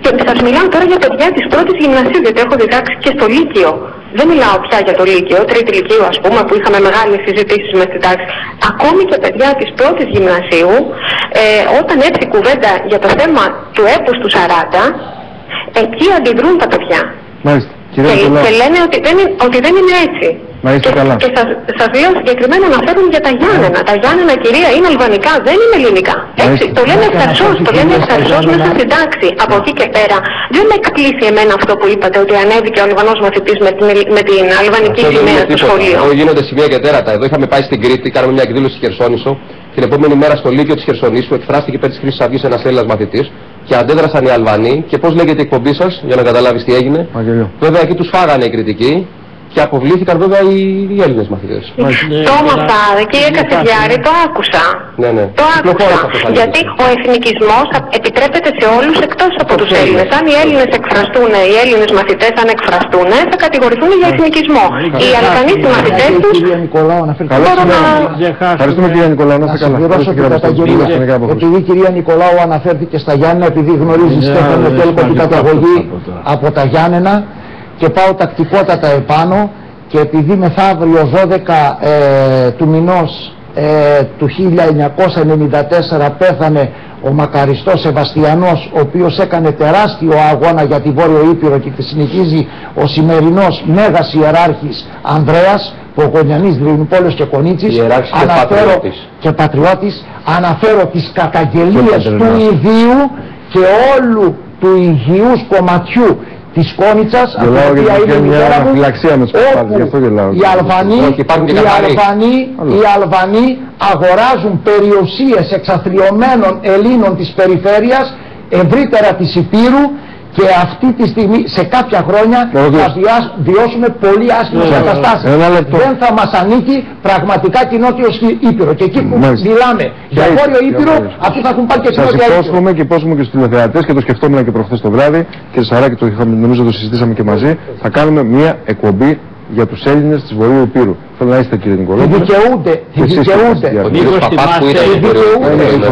Και σας μιλάω τώρα για παιδιά της πρώτης γυμνασίου, γιατί έχω διδάξει και στο Λύκειο. Δεν μιλάω πια για το Λύκειο, τρίτη Λυκείου ας πούμε, που είχαμε μεγάλες συζητήσεις μες στην τάξη. Ακόμη και παιδιά της πρώτης γυμνασίου, όταν έρθει η κουβέντα για το θέμα του έπους του 40, εκεί αντιδρούν τα παιδιά. Μάλιστα. Και λένε ότι δεν είναι έτσι. Και σας λέω συγκεκριμένα να φέρουν για τα Γιάννενα. Τα Γιάννενα κυρία είναι αλβανικά, δεν είναι ελληνικά. Έτσι, το λένε ευθαρσώς μέσα στην τάξη. Από εκεί και πέρα δεν με εκπλήσει εμένα αυτό που είπατε, ότι ανέβηκε ο Αλβανός μαθητής με την αλβανική σημαία στο σχολείο. Γίνονται σημεία και τέρατα. Εδώ είχαμε πάει στην Κρήτη, κάναμε μια εκδήλωση στη Χερσόνησο. Την επόμενη μέρα στο Λύκειο της Χερσονήσου εκφράστηκε υπέρ της Χρυσής Αυγής ένας Έλληνας μαθητής και αντέδρασαν οι Αλβανοί. Και πώς λέγεται η εκπομπή σας, για να καταλάβεις τι έγινε. Βέβαια εκεί τους φάγανε οι κριτικοί και αποβλήθηκαν βέβαια οι Έλληνες μαθητές. Το όμορφα, κύριε Κασιδιάρη, το άκουσα. Ναι. Το άκουσα. Γιατί ο εθνικισμός επιτρέπεται σε όλους εκτός από τους Έλληνες. Αν οι Έλληνες εκφραστούν, οι Έλληνες μαθητές αν εκφραστούν, θα κατηγορηθούν για εθνικισμό. Οι Αλβανοί μαθητές τους... Ευχαριστούμε κυρία Νικολάου, να είστε καλά. Επειδή η κυρία Νικολάου αναφέρθηκε στα Γιάννενα, επειδή γνωρίζει Στέφανο Κέλκο την καταγωγή από τα Γιάννενα, και πάω τακτικότατα επάνω, και επειδή μεθαύριο 12 του μηνός του 1994 πέθανε ο μακαριστός Σεβαστιανός, ο οποίος έκανε τεράστιο αγώνα για τη Βόρειο Ήπειρο και συνεχίζει ο σημερινός Μέγας Ιεράρχης Ανδρέας Πογονιανής Δρυνουπόλεως και Κονίτσης, και πατριώτης, αναφέρω τις καταγγελίες του ιδίου και όλου του υγιούς κομματιού της Κόνιτσας, από την οποία είναι η μητέρα μου, όπου οι Αλβανοί αγοράζουν περιουσίες εξαθλιωμένων Ελλήνων της περιφέρειας, ευρύτερα της Υπήρου, και αυτή τη στιγμή σε κάποια χρόνια θα βιώσουμε πολύ άσχημες καταστάσεις. Δεν θα μας ανήκει πραγματικά και Νότιος Ήπειρο. Και εκεί που μιλάμε για Βόρειο Ήπειρο, αυτοί θα έχουν πάρει και την Νότια Ήπειρο. Σας υπόσχομαι και υπόσχομαι και στους τηλεθεατές, και το σκεφτόμουν και προχθές το βράδυ, και Σαράκη το είχαμε, νομίζω το συζητήσαμε και μαζί, θα κάνουμε μια εκπομπή για τους Έλληνες της Βορείου Υπήρου. Θέλω να είστε κύριε Νικολάου. Δικαιούνται.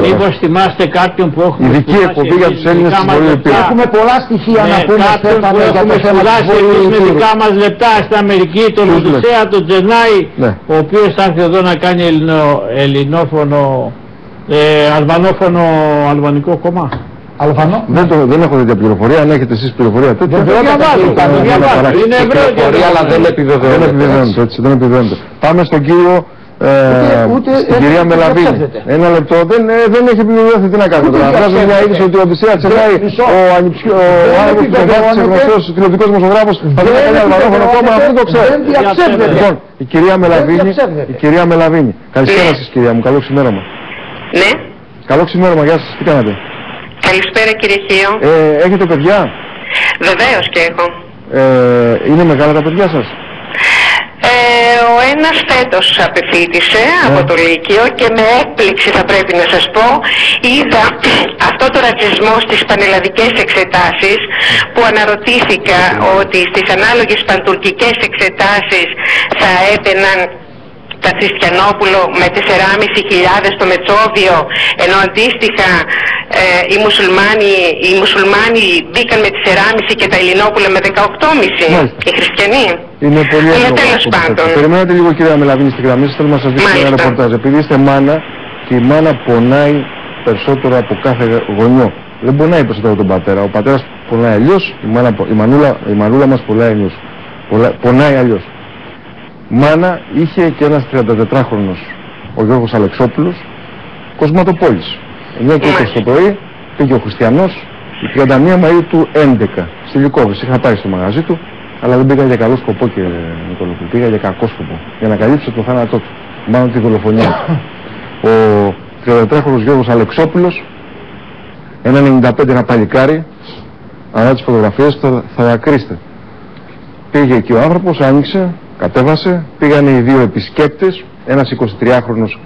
Μήπως θυμάστε κάποιον που έχουμε ειδική εκπομπή για τους Έλληνες της Βορείου Υπήρου. Έχουμε πολλά στοιχεία να πούμε για το θέμα της Βορείου Υπήρου. Με δικά μας λεπτά στην Αμερική, τον Οδυσσέα, τον Τζενάη, ο οποίος θα έρθει εδώ να κάνει ελληνόφωνο, αλβανόφωνο αλβανικό κόμμα. Δεν έχω τέτοια πληροφορία. Αν έχετε εσείς πληροφορία τέτοια, το διαβάζω. Είναι πληροφορία, αλλά δεν επιβεβαιώνεται. Πάμε στον κύριο, στην κυρία Μελαβίνη. Ένα λεπτό. Δεν έχει επιβεβαιωθεί. Τι να κάνουμε τώρα. Βγάζουμε μια είδηση ότι ο Οδυσσέα Τσενάη, ο άνθρωπος που φοβάται, γνωστός τηλεοπτικός δημοσιογράφος, θα δεν κάνει αλβανόφωνο κόμμα. Αυτό το ξέρω. Λοιπόν, η κυρία Μελαβίνη. Καλησπέρα σας κυρία μου. Καλό ξημέρωμα. Ναι. Καλό ξημέρωμα. Γεια σας. Τι κάνατε? Καλησπέρα κύριε Χίο. Έχετε παιδιά? Βεβαίως και έχω. Είναι μεγάλα τα παιδιά σας? Ο ένας φέτος απεφύτησε από το Λύκειο και με έκπληξη θα πρέπει να σας πω είδα αυτό το ρατσισμό στις πανελλαδικές εξετάσεις που αναρωτήθηκα ότι στις ανάλογες παντουρκικές εξετάσεις θα έπαιναν τα Χριστιανόπουλο με 4.500 στο Μετσόβιο, ενώ αντίστοιχα οι μουσουλμάνοι μπήκαν με 4.500 και τα Ελληνόπουλα με 18.500, οι χριστιανοί. Είναι πολύ εύκολο. Τέλος πάντων. Περιμένετε λίγο κυρία Μελαβίνη στη γραμμή σας, θέλω να σας δείξω ένα ρεπορτάζ. Επειδή είστε μάνα και η μάνα πονάει περισσότερο από κάθε γονιό. Δεν πονάει περισσότερο από τον πατέρα. Ο πατέρας πονάει αλλιώς, η μανούλα μας πονάει αλλιώς. Πονάει αλλιώς. Μάνα είχε και ένας 34χρονος, ο Γιώργος Αλεξόπουλος, Κοσματοπόλης. 9 και 20 το πρωί πήγε ο Χριστιανός, η 31 Μαΐου του 11, στη Λυκόβηση. Είχα πάει στο μαγαζί του, αλλά δεν πήγα για καλό σκοπό, κύριε Νικολόπουλο. Πήγα για κακό σκοπό. Για να καλύψω το θάνατό του. Μάλλον τη δολοφονία. Ο 34χρονος Γιώργος Αλεξόπουλος, ένα 95, ένα παλικάρι, ανά τις φωτογραφίες θα δακρύστε. Πήγε εκεί ο άνθρωπος, άνοιξε, κατέβασε, πήγανε οι δύο επισκέπτες, ένας 23χρονος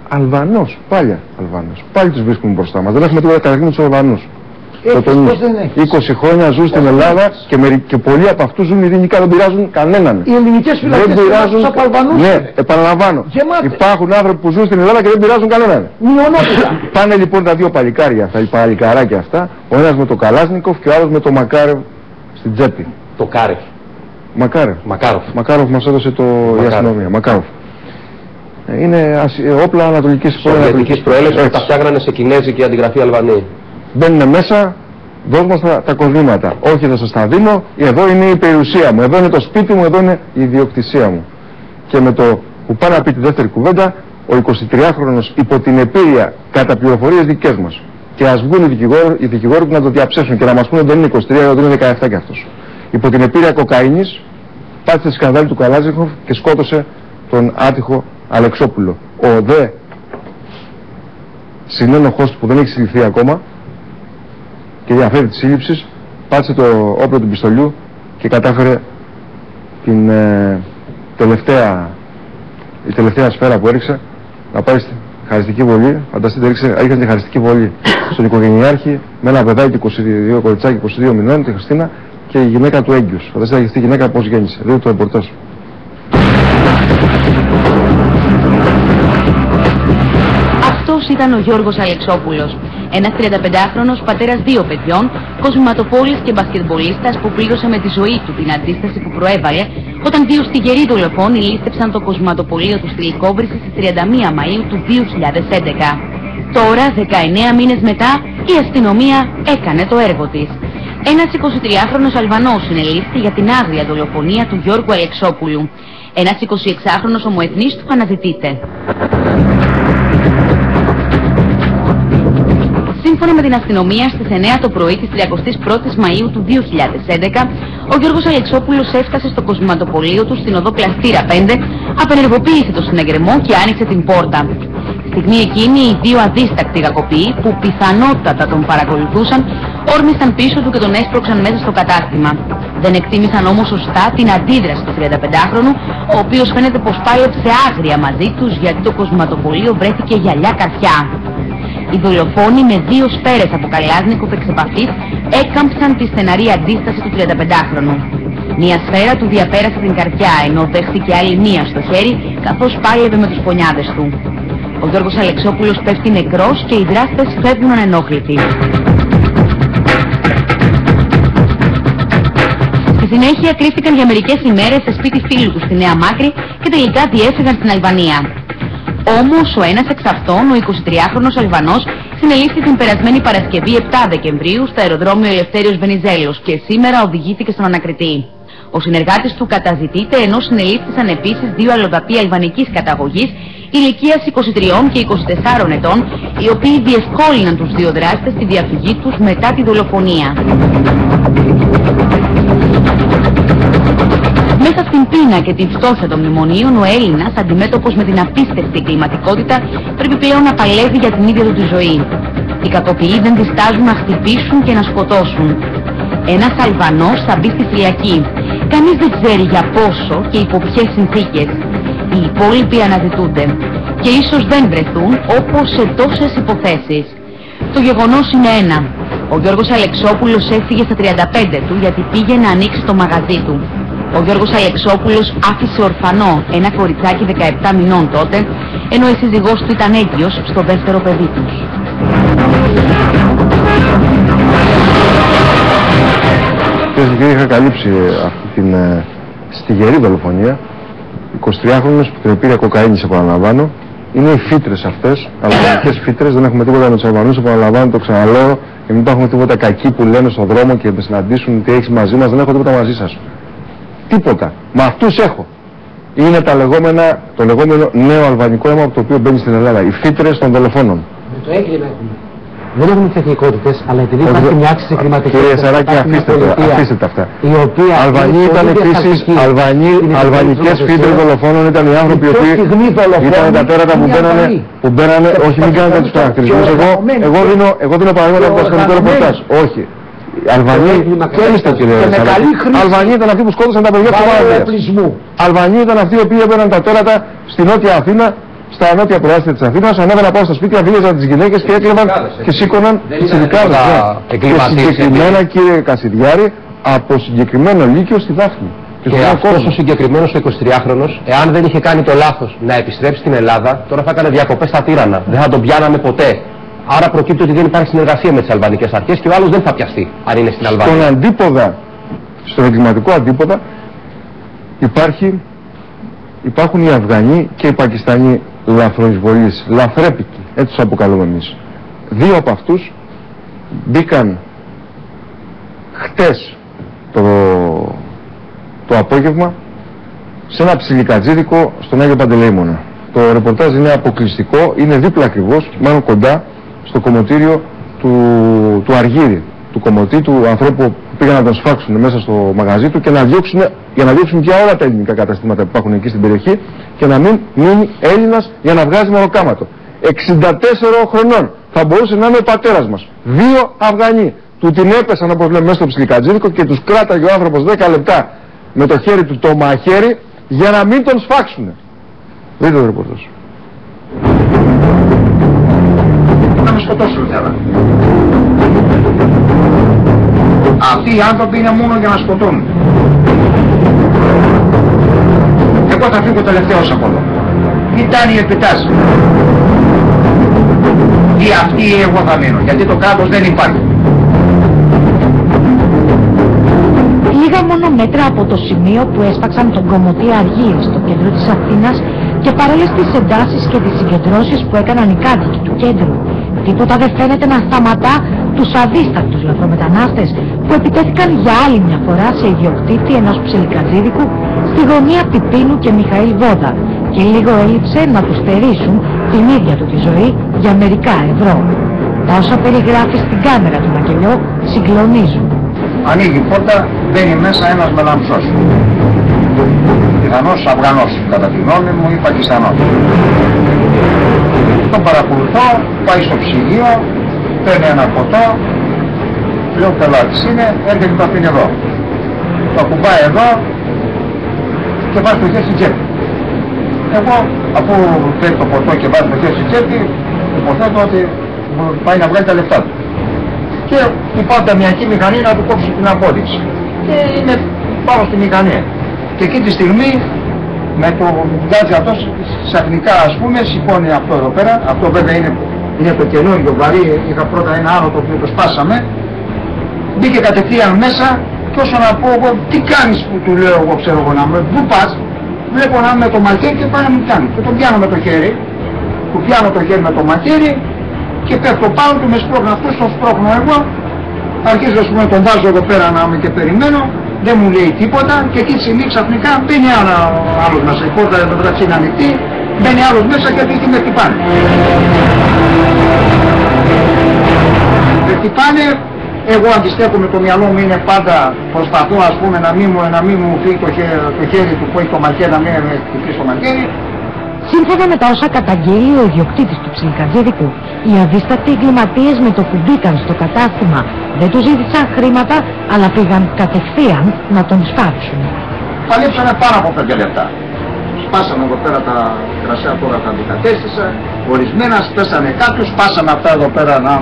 Αλβανός, πάλι Αλβανός. Πάλι τους βρίσκουμε μπροστά μας. Δεν έχουμε τίποτα καταρχήν με τους Αλβανούς. 20 χρόνια ζουν στην Ελλάδα και πολλοί από αυτούς ζουν ειρηνικά, δεν πειράζουν κανέναν. Οι ελληνικές φυλακές πειράζουν από Αλβανούς. Ναι, επαναλαμβάνω. Υπάρχουν άνθρωποι που ζουν στην Ελλάδα και δεν πειράζουν κανέναν. Μειονότητα. Πάνε λοιπόν τα δύο παλικάρια αυτά, οι παλικαράκια αυτά, ο ένας με το Καλάσνικοφ και ο άλλος με το Μακάρεφ στην τσέπη. Το Κάρεφ. Μακάροφ μας έδωσε η αστυνομία. Μακάροφ. Είναι όπλα ανατολικής προέλευσης που τα φτιάχνανε σε κινέζικη αντιγραφή Αλβανή. Μπαίνουν μέσα, δώσ' μας τα κοσμήματα. Όχι, θα σας τα δίνω, εδώ είναι η περιουσία μου, εδώ είναι το σπίτι μου, εδώ είναι η ιδιοκτησία μου. Και με το που πάει να πει τη δεύτερη κουβέντα, ο 23χρονος υπό την επίρρεια κατά πληροφορίες δικές μας. Και ας βγουν οι δικηγόροι που να το διαψεύσουν και να μας πούνε ότι δεν είναι 23, ότι είναι 17 κι αυτός. Υπό την επίρρεια κοκαίνης, πάτησε τη σκανδάλη του Καλάζιχοφ και σκότωσε τον άτυχο Αλεξόπουλο. Ο δε συνένοχός του που δεν έχει συλληφθεί ακόμα και διαφέρει της σύλληψης, πάτησε το όπλο του πιστολιού και κατάφερε την τελευταία σφαίρα που έριξε να πάει στη χαριστική βολή. Φανταστείτε, έριξε τη χαριστική βολή στον οικογενειάρχη με ένα παιδάκι 22, κοριτσάκι 22 μηνών, τη Χριστίνα, και η γυναίκα του έγκυος. Φανταστείτε αυτή η γυναίκα πώς γέννησε. Δείτε το ρεπορτάζ. Αυτός ήταν ο Γιώργος Αλεξόπουλος, ένας 35χρονος πατέρας 2 παιδιών, κοσμηματοπόλης και μπασκετμπολίστας που πλήρωσε με τη ζωή του την αντίσταση που προέβαλε όταν δύο στιγεροί δολοφόνοι λήστεψαν το κοσμηματοπολείο του στη Λυκόβρηση στις 31 Μαΐου του 2011. Τώρα, 19 μήνες μετά, η αστυνομία έκανε το έργο της. Ένας 23χρονος Αλβανός συνελήφθη για την άγρια δολοφονία του Γιώργου Αλεξόπουλου. Ένας 26χρονος ομοεθνής του αναζητείται. Σύμφωνα με την αστυνομία, στις 9 το πρωί της 31ης Μαΐου του 2011, ο Γιώργος Αλεξόπουλος έφτασε στο κοσμηματοπολείο του στην οδό Πλαστήρα 5, απενεργοποίησε το συνεγερμό και άνοιξε την πόρτα. Στιγμή εκείνη, οι δύο αδίστακτοι κακοποιοί, που πιθανότατα τον παρακολουθούσαν, όρμησαν πίσω του και τον έσπρωξαν μέσα στο κατάστημα. Δεν εκτίμησαν όμως σωστά την αντίδραση του 35χρονου, ο οποίος φαίνεται πως πάλεψε άγρια μαζί τους, γιατί το κοσμηματοπολείο βρέθηκε γυαλιά καρφιά. Οι δολοφόνοι με 2 σφαίρες από Καλάζνικοφ εξ επαφής έκαμψαν τη στεναρή αντίσταση του 35χρονου. Μία σφαίρα του διαπέρασε την καρδιά, ενώ δέχτηκε άλλη μία στο χέρι, καθώς πάλευε με τους πονιάδες του. Ο Γιώργος Αλεξόπουλος πέφτει νεκρός και οι δράστες φεύγουν ανενόχλητοι. Στη συνέχεια κρύφτηκαν για μερικές ημέρες σε σπίτι φίλου του στη Νέα Μάκρη και τελικά διέφυγαν στην Αλβανία. Όμως ο ένας εξ αυτών, ο 23χρονος Αλβανός, συνελήφθη την περασμένη Παρασκευή 7 Δεκεμβρίου στο αεροδρόμιο Ελευθέριος Βενιζέλος και σήμερα οδηγήθηκε στον ανακριτή. Ο συνεργάτης του καταζητείται, ενώ συνελήφθησαν επίσης 2 αλλοδαποί αλβανικής καταγωγής ηλικίας 23 και 24 ετών, οι οποίοι διευκόλυναν τους 2 δράστες στη διαφυγή τους μετά τη δολοφονία. Μέσα στην πείνα και την φτώχεια των μνημονίων, ο Έλληνας, αντιμέτωπος με την απίστευτη κλιματικότητα, πρέπει πλέον να παλεύει για την ίδια του τη ζωή. Οι κακοποιοί δεν διστάζουν να χτυπήσουν και να σκοτώσουν. Ένας Αλβανός θα μπει στη φυλακή. Κανείς δεν ξέρει για πόσο και υπό ποιες συνθήκες. Οι υπόλοιποι αναζητούνται και ίσως δεν βρεθούν, όπως σε τόσες υποθέσεις. Το γεγονός είναι ένα. Ο Γιώργος Αλεξόπουλος έφυγε στα 35 του γιατί πήγε να ανοίξει το μαγαζί του. Ο Γιώργος Αλεξόπουλος άφησε ορφανό ένα κοριτσάκι 17 μηνών τότε, ενώ η σύζυγός του ήταν έγκυος στο δεύτερο παιδί τους. Κυρίες και κύριοι, είχα καλύψει αυτή την στιγερή δολοφονία. 23χρονος που την πήρε κοκαίνης, επαναλαμβάνω, είναι οι φύτρες αυτές, αλβανικές φύτρες. Δεν έχουμε τίποτα με τους Αλβανούς, επαναλαμβάνω, το ξαναλέω. Και μην έχουμε τίποτα κακοί που λένε στον δρόμο και με συναντήσουν τι έχεις μαζί μας. Δεν έχω τίποτα μαζί σας. Τίποτα. Μα αυτούς έχω. Είναι το λεγόμενο νέο αλβανικό αίμα από το οποίο μπαίνει στην Ελλάδα. Οι φύτρες των δολοφόνων. Με το έγκλημα έχουμε. Δεν έχουμε τις εθνικότητες, αλλά επειδή υπάρχει μια αύξηση κλιματική. Κύριε Σαράκη, αφήστε τα αυτά. Αλβανοί ήταν επίσης, αλβανικές φύτρες δολοφόνων ήταν οι άνθρωποι που ήταν τα τέρατα που μπαίνανε, όχι μην κάνετε τους χαρακτηρισμούς. Εγώ δίνω παραδείγματα από το αστυνομικό ρεπορτάζ. Όχι. Αλβανοί, ξέρετε κύριε Σαράκη, Αλβανοί ήταν αυτοί που σκότωσαν τα παιδιά του Βάρδιας. Αλβανοί ήταν αυτοί οι οποίοι έμπαιναν τα τέρατα στη Νότια Αθήνα, στα νότια προάστια της Αθήνας, ανέβαιναν πάνω στα σπίτια, βίαζαν τις γυναίκες και έκλεβαν και σήκωναν τις ειδικάδες. Και συγκεκριμένα κύριε Κασιδιάρη, από συγκεκριμένο λύκειο στη Δάφνη. Και αυτός ο συγκεκριμένος ο 23χρονος, εάν δεν είχε κάνει το λάθος να επιστρέψει στην Ελλάδα, τώρα θα έκανε διακοπές στα Τύρανα. Δεν θα τον πιάναμε ποτέ. Άρα προκύπτει ότι δεν υπάρχει συνεργασία με τις αλβανικές αρχές και ο άλλος δεν θα πιαστεί, αν είναι στην Αλβανία. Στον αντίποδα, στον εγκληματικό αντίποδα, υπάρχουν οι Αφγανοί και οι Πακιστανοί λαθροεισβολείς, λαθρέπικοι, έτσι τους αποκαλούμε εμείς. Δύο από αυτούς μπήκαν χτες το απόγευμα σε ένα ψιλικατζίδικο στον Άγιο Παντελεήμονα. Το ρεπορτάζ είναι αποκλειστικό, είναι δίπλα ακριβώς, μάλλον κοντά, στο κομμωτήριο του Αργύρη, του κομμωτή του ανθρώπου που πήγαν να τον σφάξουν μέσα στο μαγαζί του και για να διώξουν πια όλα τα ελληνικά καταστήματα που υπάρχουν εκεί στην περιοχή και να μην μείνει Έλληνας για να βγάζει μεροκάματο. 64 χρονών θα μπορούσε να είναι ο πατέρας μας. Δύο Αφγανοί του την έπεσαν όπως λέμε μέσα στο ψιλικατζίδικο και τους κράταγε ο άνθρωπος 10 λεπτά με το χέρι του το μαχαίρι για να μην τον σφάξουν. Δείτε το ρεπορτάζ. Να με σκοτώσουν τώρα. Αυτοί οι άνθρωποι είναι μόνο για να σκοτώνουν. Εγώ θα φύγω τελευταίος από εδώ. Ήταν η επιτάση. Ή αυτοί ή εγώ θα μείνω, γιατί το κράτος δεν υπάρχει. Λίγα μόνο μέτρα από το σημείο που έσπαξαν τον κομμωτή Αργύρη στο κέντρο της Αθήνας και παρόλες τις εντάσεις και τις συγκεντρώσεις που έκαναν οι κάτοικοι του κέντρου, τίποτα δεν φαίνεται να σταματά τους αδίστακτους λαθρομετανάστες που επιτέθηκαν για άλλη μια φορά σε ιδιοκτήτη ενός ψιλικατζίδικου στη γωνία Πιπίνου και Μιχαήλ Βόδα και λίγο έλειψε να τους στερήσουν την ίδια του τη ζωή για μερικά ευρώ. Τα όσα περιγράφει στην κάμερα του Μακελιό συγκλονίζουν. Ανοίγει η πόρτα, μπαίνει μέσα ένας μελαμψός. Πιθανώς Αφγανός, κατά τη γνώμη μου, ή Πακιστανός. Τον παρακολουθώ, πάει στο ψυγείο, παίρνει ένα ποτό, λέω πελάτης είναι, έρχεται και το αφήνει εδώ. Το ακουμπάει εδώ και βάζει το χέρι στην τσέπη. Εγώ, αφού παίρνει το ποτό και βάζει το χέρι στην τσέπη, υποθέτω ότι πάει να βγάλει τα λεφτά του. Και του πάω τα μιακή μηχανή να του κόψει την απόδειξη. Και είναι πάνω στη μηχανή. Και εκεί τη στιγμή με το γκάτζι αυτός ξαφνικά ας πούμε σηκώνει αυτό εδώ πέρα. Αυτό βέβαια είναι το καινούργιο βαρύ. Είχα πρώτα ένα άλλο το οποίο το σπάσαμε. Μπήκε κατευθείαν μέσα και όσο να πω εγώ τι κάνεις που του λέω εγώ ξέρω εγώ να με πού πας. Βλέπω να είμαι με το μαχαίρι και πάει να μου κάνει. Και τον πιάνω με το χέρι. Του πιάνω το χέρι με το μαχαίρι και πέφτω πάνω του με σπρώχνω αυτός, τον σπρώχνω εγώ. Αρχίζω ας πούμε τον βάζω εδώ πέρα να είμαι και περιμένω. Δεν μου λέει τίποτα και εκεί τη στιγμή ξαφνικά μπαίνει άλλος μέσα. Η πόρτα εδώ μεταξύ είναι ανοιχτή, μπαίνει άλλος μέσα και εκεί με χτυπάνε. Με χτυπάνε, εγώ αντιστέκομαι το μυαλό μου είναι πάντα, προσπαθώ ας πούμε να μην μου φύγει το χέρι του που έχει το μαχαίρι, να μην με χτυπήσει το μαχαίρι. Σύμφωνα με τα όσα καταγγέλει ο ιδιοκτήτης του ψιλικατζίδικου, οι αδίστακτοι εγκληματίες με το που μπήκαν στο κατάστημα δεν του ζήτησαν χρήματα, αλλά πήγαν κατευθείαν να τον σπάψουν. Παλέψανε πάνω από 5 λεπτά. Σπάσαμε εδώ πέρα τα κρασιά, τώρα τα αντικατέστησα, ορισμένα σπέσανε κάποιους, σπάσαμε αυτά εδώ πέρα να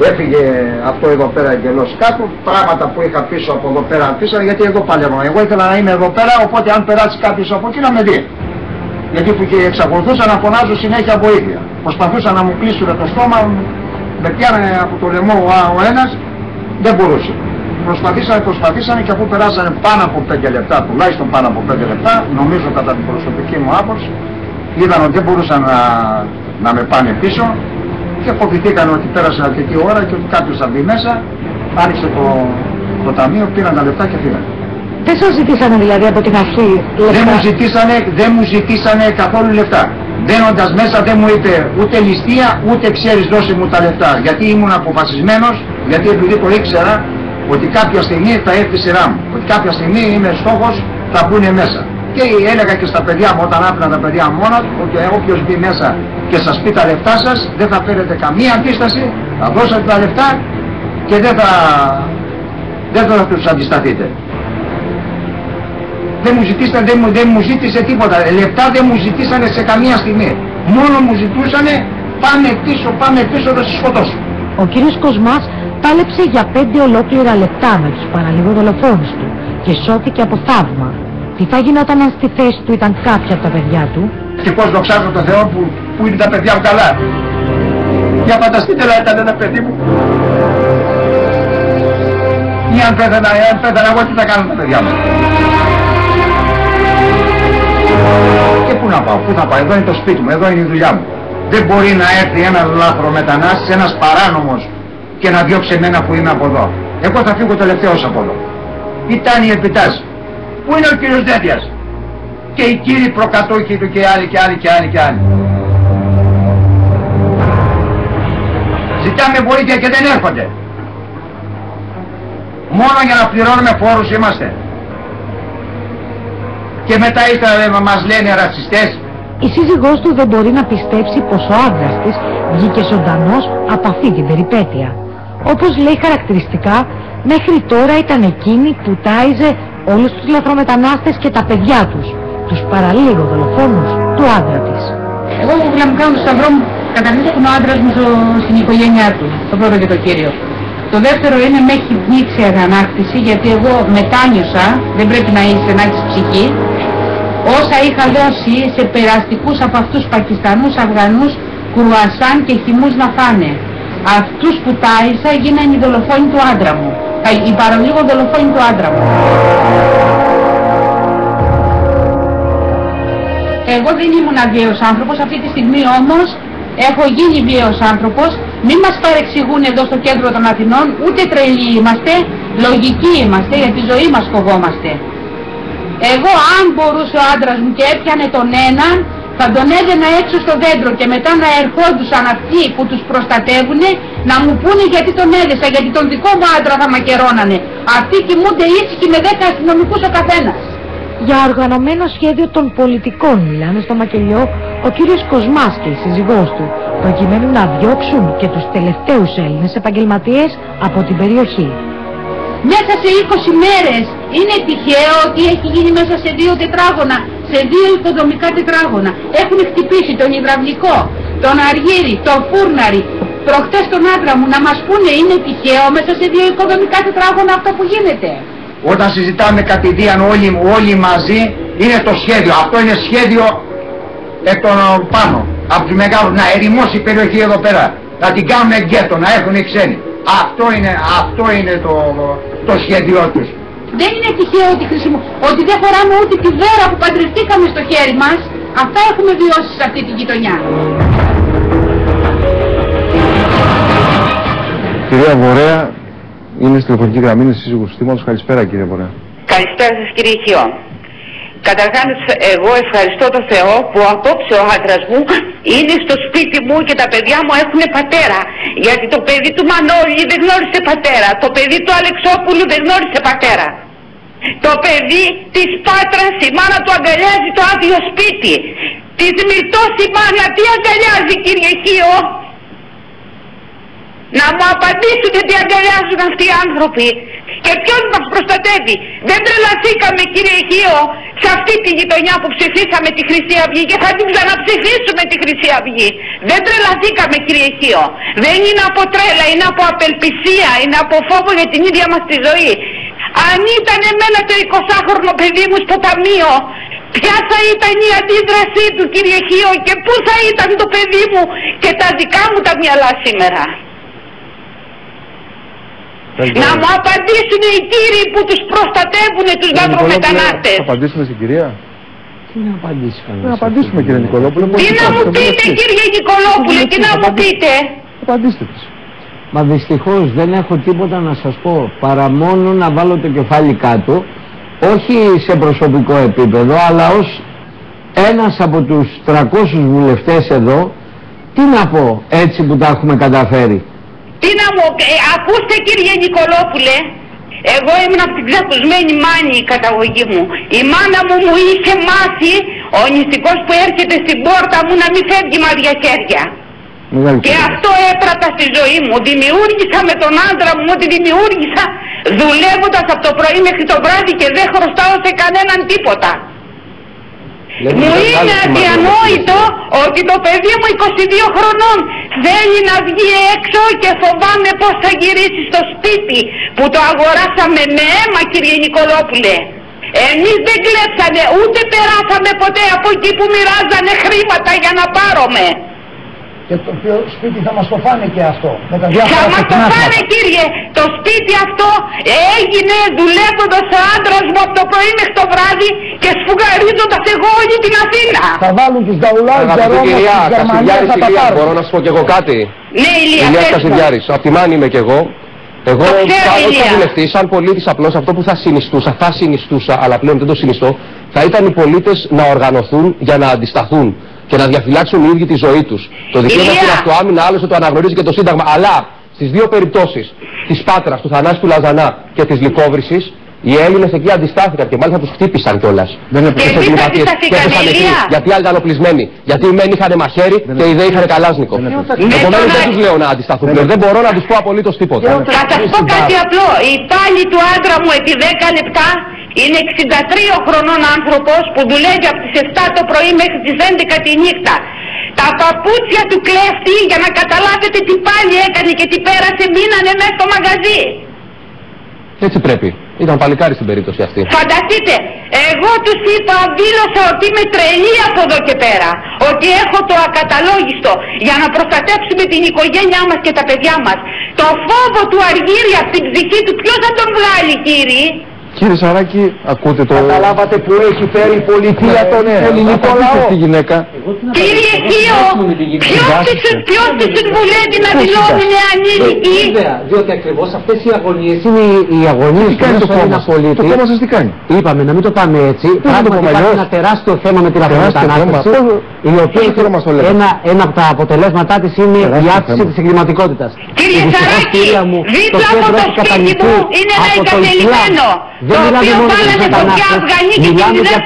έφυγε αυτό εδώ πέρα εντελώς κάτω, πράγματα που είχα πίσω από εδώ πέρα αφήσανε, γιατί εδώ παλεύω. Εγώ ήθελα να είμαι εδώ πέρα, οπότε αν περάσει κάποιος από εκεί να με δει. Γιατί που και εξακολουθούσα να φωνάζω συνέχεια βοήθεια. Προσπαθούσαν να μου κλείσουν το στόμα, με πιάνανε από το λαιμό ο ένας, δεν μπορούσε. Προσπαθήσανε και αφού περάσανε πάνω από 5 λεπτά, τουλάχιστον πάνω από 5 λεπτά, νομίζω κατά την προσωπική μου άποψη, είδαν ότι δεν μπορούσαν να με πάνε πίσω και φοβηθήκαν ότι πέρασε αρκετή ώρα και ότι κάποιος θα μπει μέσα, άνοιξε το ταμείο, πήραν τα λεφτά και φύγαν. Δεν σας ζητήσανε δηλαδή από την αρχή λεφτά? Δεν μου ζητήσανε καθόλου λεφτά. Μπαίνοντας μέσα δεν μου είπε ούτε ληστεία ούτε ξέρεις δώσε μου τα λεφτά. Γιατί ήμουν αποφασισμένος, γιατί επειδή το ήξερα ότι κάποια στιγμή θα έρθει η σειρά μου. Ότι κάποια στιγμή είμαι στόχος, θα μπουν μέσα. Και έλεγα και στα παιδιά μου όταν άφηνα τα παιδιά μου μόνα ότι όποιος μπει μέσα και σας πει τα λεφτά σας δεν θα φέρετε καμία αντίσταση, θα δώσετε τα λεφτά και δεν θα τους αντισταθείτε. Δεν μου ζήτησε τίποτα, λεφτά δεν μου ζητήσανε σε καμία στιγμή. Μόνο μου ζητούσανε πάμε πίσω θα σας σκοτώσω. Ο κύριος Κοσμάς πάλεψε για 5 ολόκληρα λεπτά με τους παραλίγο-δολοφόνους του και σώθηκε από θαύμα. Τι θα γινόταν αν στη θέση του ήταν κάποια από τα παιδιά του? Και πώς δοξάζω τον Θεό που είναι τα παιδιά μου καλά. Για φανταστείτε να ήταν ένα παιδί μου. Ή αν πέθανα εγώ τι θα κάνω τα παιδιά μου. Και πού να πάω, πού θα πάω, εδώ είναι το σπίτι μου, εδώ είναι η δουλειά μου. Δεν μπορεί να έρθει ένας λαθρομετανάστης, ένας παράνομος και να διώξει εμένα που είμαι από εδώ. Εγώ θα φύγω τελευταίος από εδώ. Ήταν η επιτάση. Πού είναι ο κύριος Δέντιας και οι κύριοι προκατόχοι του και άλλοι και άλλοι και άλλοι και άλλοι. Ζητάμε βοήθεια και δεν έρχονται. Μόνο για να πληρώνουμε φόρους είμαστε. Και μετά ήθελα μας λένε ρατσιστές. Η σύζυγός του δεν μπορεί να πιστέψει πως ο άντρας της βγήκε ζωντανός από αυτή την περιπέτεια. Όπως λέει χαρακτηριστικά, μέχρι τώρα ήταν εκείνη που τάιζε όλους τους λαθρομετανάστες και τα παιδιά τους, τους παραλίγο δολοφόνους του άντρα της. Εγώ ήθελα να μου κάνω το σταυρό μου, καταρχήν έχουν ο άντρας μου στην οικογένειά του, το πρώτο και το κύριο. Το δεύτερο είναι με έχει πνίξει αγανάκτηση, γιατί εγώ μετάνιωσα, δεν πρέπει να έχεις ψυχή, όσα είχα δώσει σε περαστικούς από αυτούς Πακιστανούς, Αφγανούς, κρουασάν και χυμούς να φάνε. Αυτούς που τάισα γίνανε οι δολοφόνοι του άντρα μου. Οι παραλίγο δολοφόνοι του άντρα μου. Εγώ δεν ήμουν βίαιος άνθρωπος, αυτή τη στιγμή όμως έχω γίνει βίαιος άνθρωπος. Μην μας παρεξηγούν εδώ στο κέντρο των Αθηνών, ούτε τρελοί είμαστε, λογικοί είμαστε, για τη ζωή μας φοβόμαστε. Εγώ αν μπορούσε ο άντρας μου και έπιανε τον έναν, θα τον έδαινα έξω στο δέντρο και μετά να ερχόντουσαν αυτοί που τους προστατεύουν να μου πούνε γιατί τον έδεσα, γιατί τον δικό μου άντρα θα μακερώνανε. Αυτοί κοιμούνται ήσυχοι με 10 αστυνομικούς ο καθένας. Για οργανωμένο σχέδιο των πολιτικών μιλάνε στο Μακελιό ο κύριος Κοσμάς και η σύζυγός του, προκειμένου να διώξουν και τους τελευταίους Έλληνες επαγγελματίες από την περιοχή. Μέσα σε 20 μέρες είναι τυχαίο ότι έχει γίνει μέσα σε 2 τετράγωνα, σε 2 οικοδομικά τετράγωνα. Έχουν χτυπήσει τον υδραυλικό, τον αργύρι, τον φούρναρι, προχτές τον άντρα μου. Να μας πούνε είναι τυχαίο μέσα σε 2 οικοδομικά τετράγωνα αυτό που γίνεται? Όταν συζητάμε κατηδίαν όλοι μαζί είναι το σχέδιο. Αυτό είναι σχέδιο εκ των πάνω. Από τους μεγάλους να ερημώσει η περιοχή εδώ πέρα. Να την κάνουμε γκέτο, να έχουν οι ξένοι. Αυτό είναι το σχέδιό τους. Δεν είναι τυχαίο ότι δεν φοράμε ούτε τη βέρα που παντρευτήκαμε στο χέρι μας. Αυτά έχουμε βιώσει σε αυτή τη γειτονιά. Κυρία Βορέα, είναι στη τηλεφωνική γραμμή, είναι σύζυγος του θύματος. Καλησπέρα κύριε Βορέα. Καλησπέρα σας κύριε Χιό. Καταρχάς εγώ ευχαριστώ τον Θεό που απόψε ο άντρας μου είναι στο σπίτι μου και τα παιδιά μου έχουν πατέρα. Γιατί το παιδί του Μανώλη δεν γνώρισε πατέρα. Το παιδί του Αλεξόπουλου δεν γνώρισε πατέρα. Το παιδί της Πάτρας, η μάνα του αγκαλιάζει το άδειο σπίτι. Της Μυρτός η μάνα τι αγκαλιάζει κύριε Χίο? Να μου απαντήσουν τι αγκαλιάζουν αυτοί οι άνθρωποι. Και ποιος μας προστατεύει? Δεν τρελαθήκαμε κύριε Χίο σε αυτή τη γειτονιά που ψηφίσαμε τη Χρυσή Αυγή και θα την ξαναψηφίσουμε τη Χρυσή Αυγή. Δεν τρελαθήκαμε κύριε Χίο. Δεν είναι από τρέλα, είναι από απελπισία, είναι από φόβο για την ίδια μας τη ζωή. Αν ήταν εμένα το 20χρονο παιδί μου στο ταμείο, ποια θα ήταν η αντίδρασή του κύριε Χίο και πού θα ήταν το παιδί μου και τα δικά μου τα μυαλά σήμερα? Να μου απαντήσουν οι κύριοι που τους προστατεύουν τους λαθρομετανάστες. Θα απαντήσουμε στην κυρία. Τι να απαντήσει κανείς? Να απαντήσουμε κύριε Νικολόπουλε. Τι να μου πείτε κύριε Νικολόπουλε, τι να μου πείτε? Απαντήστε της. Μα δυστυχώς δεν έχω τίποτα να σας πω παρά μόνο να βάλω το κεφάλι κάτω, όχι σε προσωπικό επίπεδο, αλλά ως ένας από τους 300 βουλευτές εδώ, τι να πω έτσι που τα έχουμε καταφέρει. Τι να μου, ακούστε κύριε Νικολόπουλε, εγώ ήμουν από την ξακουσμένη Μάνη η καταγωγή μου. Η μάνα μου μου είχε μάθει ο νηστικός που έρχεται στην πόρτα μου να μην φεύγει με αδειά χέρια. Και αυτό έπρατα στη ζωή μου. Δημιούργησα με τον άντρα μου ό,τι δημιούργησα δουλεύοντας από το πρωί μέχρι το βράδυ και δεν χρωστάω σε κανέναν τίποτα. Μου είναι αδιανόητο ότι το παιδί μου 22 χρονών θέλει να βγει έξω και φοβάμαι πως θα γυρίσει στο σπίτι που το αγοράσαμε με αίμα κύριε Νικολόπουλε. Εμείς δεν κλέψανε ούτε περάσαμε ποτέ από εκεί που μοιράζανε χρήματα για να πάρουμε. Και το σπίτι θα μας το φάνε και αυτό. Θα μας το φάνε κύριε. Το σπίτι αυτό έγινε δουλεύοντας ο άντρας μου από το πρωί μέχρι το βράδυ και σφουγγαρίζοντας εγώ όλη την Αθήνα. Θα βάλουν τους Δαουλάους και Ρώμους της Γερμανίας θα τα πάρουν. Μπορώ να σου πω κι εγώ κάτι? Ναι Ηλία, Κασιδιάρης, από τη Μάνη είμαι κι εγώ. Εγώ σαν βουλευτής, σαν πολίτης απλώς αυτό που θα συνιστούσα, αλλά πλέον δεν το συνιστώ, θα ήταν οι πολίτες να οργανωθούν για να αντισταθούν και να διαφυλάξουν οι ίδιοι τη ζωή τους. Το δικαίωμα στην αυτοάμυνα άλλωστε το αναγνωρίζει και το Σύνταγμα. Αλλά στις δύο περιπτώσεις, της Πάτρας, του Θανάση του Λαζανά και της Λυκόβρυσης, οι Έλληνες εκεί αντιστάθηκαν και μάλιστα τους χτύπησαν κιόλας. Δεν έπρεπε σε εγκληματίες και έπεσαν εκεί. Γιατί άλλοι ήταν οπλισμένοι. Γιατί οι μεν είχαν μαχαίρι και οι δε είχαν καλάζνικο. Επομένως δεν τους λέω να αντισταθούν. Δεν μπορώ να τους πω απολύτως τίποτα. Θα σας πω κάτι απλό. Η πάλι του άντρα μου επί 10 λεπτά είναι 63 χρονών άνθρωπος που δουλεύει από τις 7 το πρωί μέχρι τις 11 τη νύχτα. Τα παπούτσια του κλέφτη, για να καταλάβετε τι πάλι έκανε και τι πέρασε, μείνανε μέσα στο μαγαζί. Έτσι πρέπει. Ήταν παλικάρι στην περίπτωση αυτή. Φανταστείτε, εγώ τους είπα, δήλωσα ότι είμαι τρελή από εδώ και πέρα. Ότι έχω το ακαταλόγιστο για να προστατεύσουμε την οικογένειά μας και τα παιδιά μας. Το φόβο του Αργύρη από την ψυχή του ποιος θα τον βγάλει κύριε? Κύριε Σαράκη, ακούτε το... Καταλάβατε που έχει φέρει η πολιτεία τον ελληνικό λαό. Τη γυναίκα. Κύριε Χίο, ποιος της συμβουλεύει να δηλώνουν ανήλικοι? Διότι ακριβώς αυτές οι αγωνίες είναι οι αγωνίες που κάνει το κόμμα. Το κόμμα σας τι κάνει? Είπαμε να μην το πάμε έτσι. Πράγματι υπάρχει ένα τεράστιο θέμα με την αυτομετανάστευση, η οποία ένα από τα αποτελέσματά της είναι η αύξηση της εγκληματικότητας. Κύριε Σαράκη, δίπλα από το σπίτι μου είναι ένα εγκατελειμμένο. Δεν μιλάμε μόνο για τους μετανάστες, μιλάμε για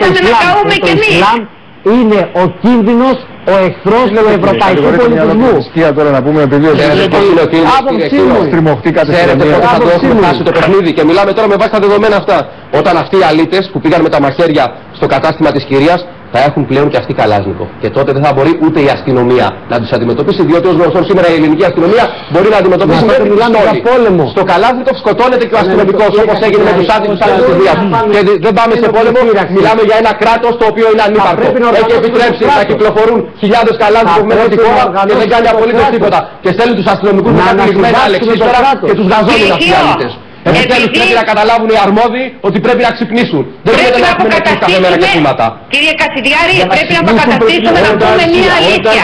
το Ισλάμ. Είναι ο κίνδυνος, ο εχθρός του ευρωπαϊκού πολιτισμού. Τώρα να πούμε επειδή στριμωχτήκατε ξέρετε πότε θα το έχουμε φτάσει το παιχνίδι και μιλάμε τώρα με βάση τα δεδομένα αυτά. Όταν αυτοί οι αλήτες που πήγαν με τα μαχαίρια στο κατάστημα της κυρίας θα έχουν πλέον και αυτοί καλάζνικο. Και τότε δεν θα μπορεί ούτε η αστυνομία να τους αντιμετωπίσει, διότι ως γνωστόν σήμερα η ελληνική αστυνομία μπορεί να αντιμετωπίσει μέχρι πόλεμο. Στο καλάζνικο σκοτώνεται και ο αστυνομικός όπως έγινε με τους άντρες της άλλης Ινδίας. Και δεν πάμε σε πόλεμο, μιλάμε για ένα κράτος το οποίο είναι ανύπαρκτο. Έχει επιτρέψει να κυκλοφορούν χιλιάδες καλάζνικο μέσα στη χώρα και δεν κάνει απολύτως τίποτα. Και στέλνει τους αστυνομικούς με κατηγορημένα αλεξίσφαιρα και τους γαζώνουν αυτοί οι αλήτες. Επιτέλους πρέπει να καταλάβουν οι αρμόδιοι ότι πρέπει να ξυπνήσουν. Δεν πρέπει να έχουμε νεκρούς κάθε μέρα και θύματα. Κύριε Κασιδιάρη, πρέπει να αποκαταστήσουμε να πούμε μία αλήθεια.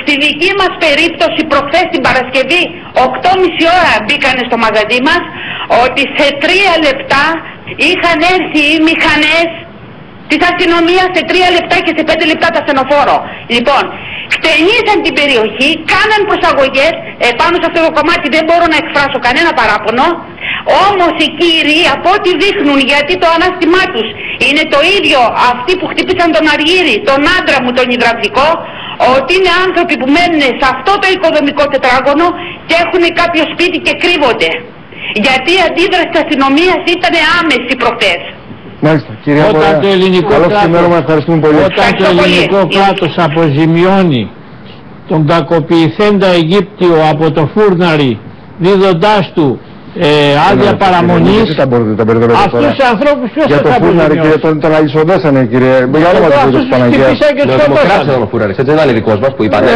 Στη δική μας περίπτωση προχθές την Παρασκευή 8.30 ώρα μπήκανε στο μαγαζί μας ότι σε 3 λεπτά είχαν έρθει οι μηχανές της αστυνομίας σε 3 λεπτά και σε 5 λεπτά τα στενοφόρο. Λοιπόν, χτενίζαν την περιοχή, κάναν προσαγωγές, πάνω σε αυτό το κομμάτι δεν μπορώ να εκφράσω κανένα παράπονο, όμως οι κύριοι από ό,τι δείχνουν, γιατί το ανάστημά τους είναι το ίδιο αυτοί που χτύπησαν τον Αργύρη, τον άντρα μου τον υδραυλικό, ότι είναι άνθρωποι που μένουν σε αυτό το οικοδομικό τετράγωνο και έχουν κάποιο σπίτι και κρύβονται. Γιατί η αντίδραση της αστυνομίας ήταν άμεση προχτές. Μάλιστα, κυρία όταν το ελληνικό κράτος αποζημιώνει τον κακοποιηθέντα Αιγύπτιο από το φούρναρι δίδοντάς του άδεια παραμονής. Αυτούς τους ανθρώπους ποιος θα τα αποζημιώσει? Κύριε, τον αλυσοδέσανε, κύριε. Για όνομα του Θεού της Παναγίας. Ο Δημοκράτης ήταν ο Φούραρης, έτσι δεν είναι δικός μας που είπατε.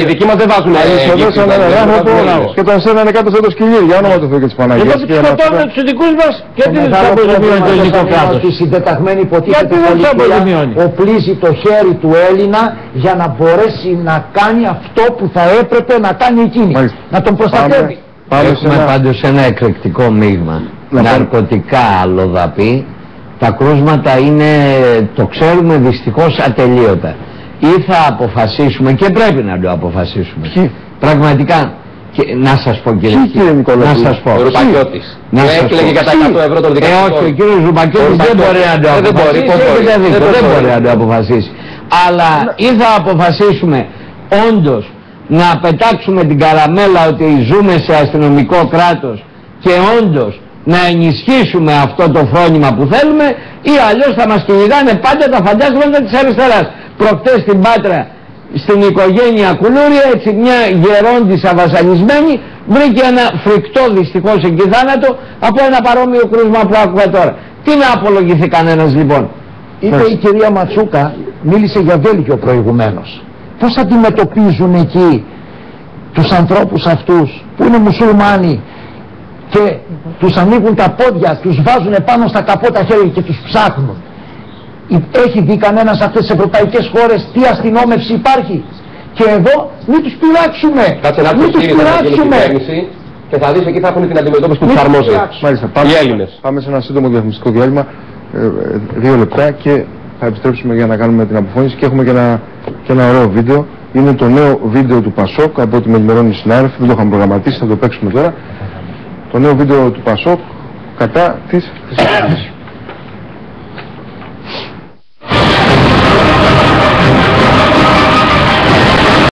Οι δικοί μας δεν βάζουν αλυσοδέσανε έναν άνθρωπο και τον σέρνανε κάτω στο σκυλί. Για όνομα του Θεού και της Παναγίας. Εγώ τους σκοτώνουμε τους δικούς μας και τι δεν θα αποζημιώνει το ελληνικό κράτος? Η συντεταγμένη υποτίθεται πολιτεία οπλίζει το χέρι του Έλληνα για να μπορέσει να κάνει αυτό που θα έπρεπε να κάνει εκείνη. Να τον προστατεύει. Έχουμε πάντως ένα εκρηκτικό μείγμα. Ναρκωτικά, αλλοδαπή. Τα κρούσματα είναι, το ξέρουμε δυστυχώς, ατελείωτα. Ή θα αποφασίσουμε, και πρέπει να το αποφασίσουμε. Πραγματικά. Και, να σας πω κύριε να σας πω. Ο Ρουπακιώτης. Έκλαιγε κατά 100 ευρώ τον δικαστικό. Όχι, ο κύριος Ρουπακιώτης δεν μπορεί να το αποφασίσει. Δεν μπορεί να το αποφασίσει. Αλλά ή θα αποφασίσουμε όντως να πετάξουμε την καραμέλα ότι ζούμε σε αστυνομικό κράτος και όντως να ενισχύσουμε αυτό το φρόνημα που θέλουμε, ή αλλιώς θα μας κυνηγάνε πάντα τα φαντάσματα της αριστεράς. Προχτές στην Πάτρα, στην οικογένεια Κουλούρια, έτσι μια γερόντισσα βασανισμένη βρήκε ένα φρικτό δυστυχώς εκεί θάνατο από ένα παρόμοιο κρούσμα που άκουγα τώρα. Τι να απολογηθεί κανένας λοιπόν? Είπε η κυρία Ματσούκα, μίλησε για Βέλγιο προηγουμένως. Πώς αντιμετωπίζουν εκεί τους ανθρώπους αυτούς που είναι μουσουλμάνοι και τους ανοίγουν τα πόδια, τους βάζουν πάνω στα καπότα χέρια και τους ψάχνουν? Έχει δει κανένας αυτές τις ευρωπαϊκές χώρες τι αστυνόμευση υπάρχει? Και εδώ μην τους πειράξουμε. Κάτσε να τους πειράξουμε. Και θα δεις εκεί θα έχουν την αντιμετώπιση που τους αρμόζει. Μάλιστα, πάμε σε ένα σύντομο διαφημιστικό διάλειμμα, 2 λεπτά, και θα επιστρέψουμε για να κάνουμε την αποφώνηση και έχουμε και ένα ωραίο βίντεο. Είναι το νέο βίντεο του Πασόκ, από ό,τι με ενημερώνει η συνάδελφη, δεν το είχαμε προγραμματίσει, θα το παίξουμε τώρα. Το νέο βίντεο του Πασόκ κατά της Χρυσής Αυγής.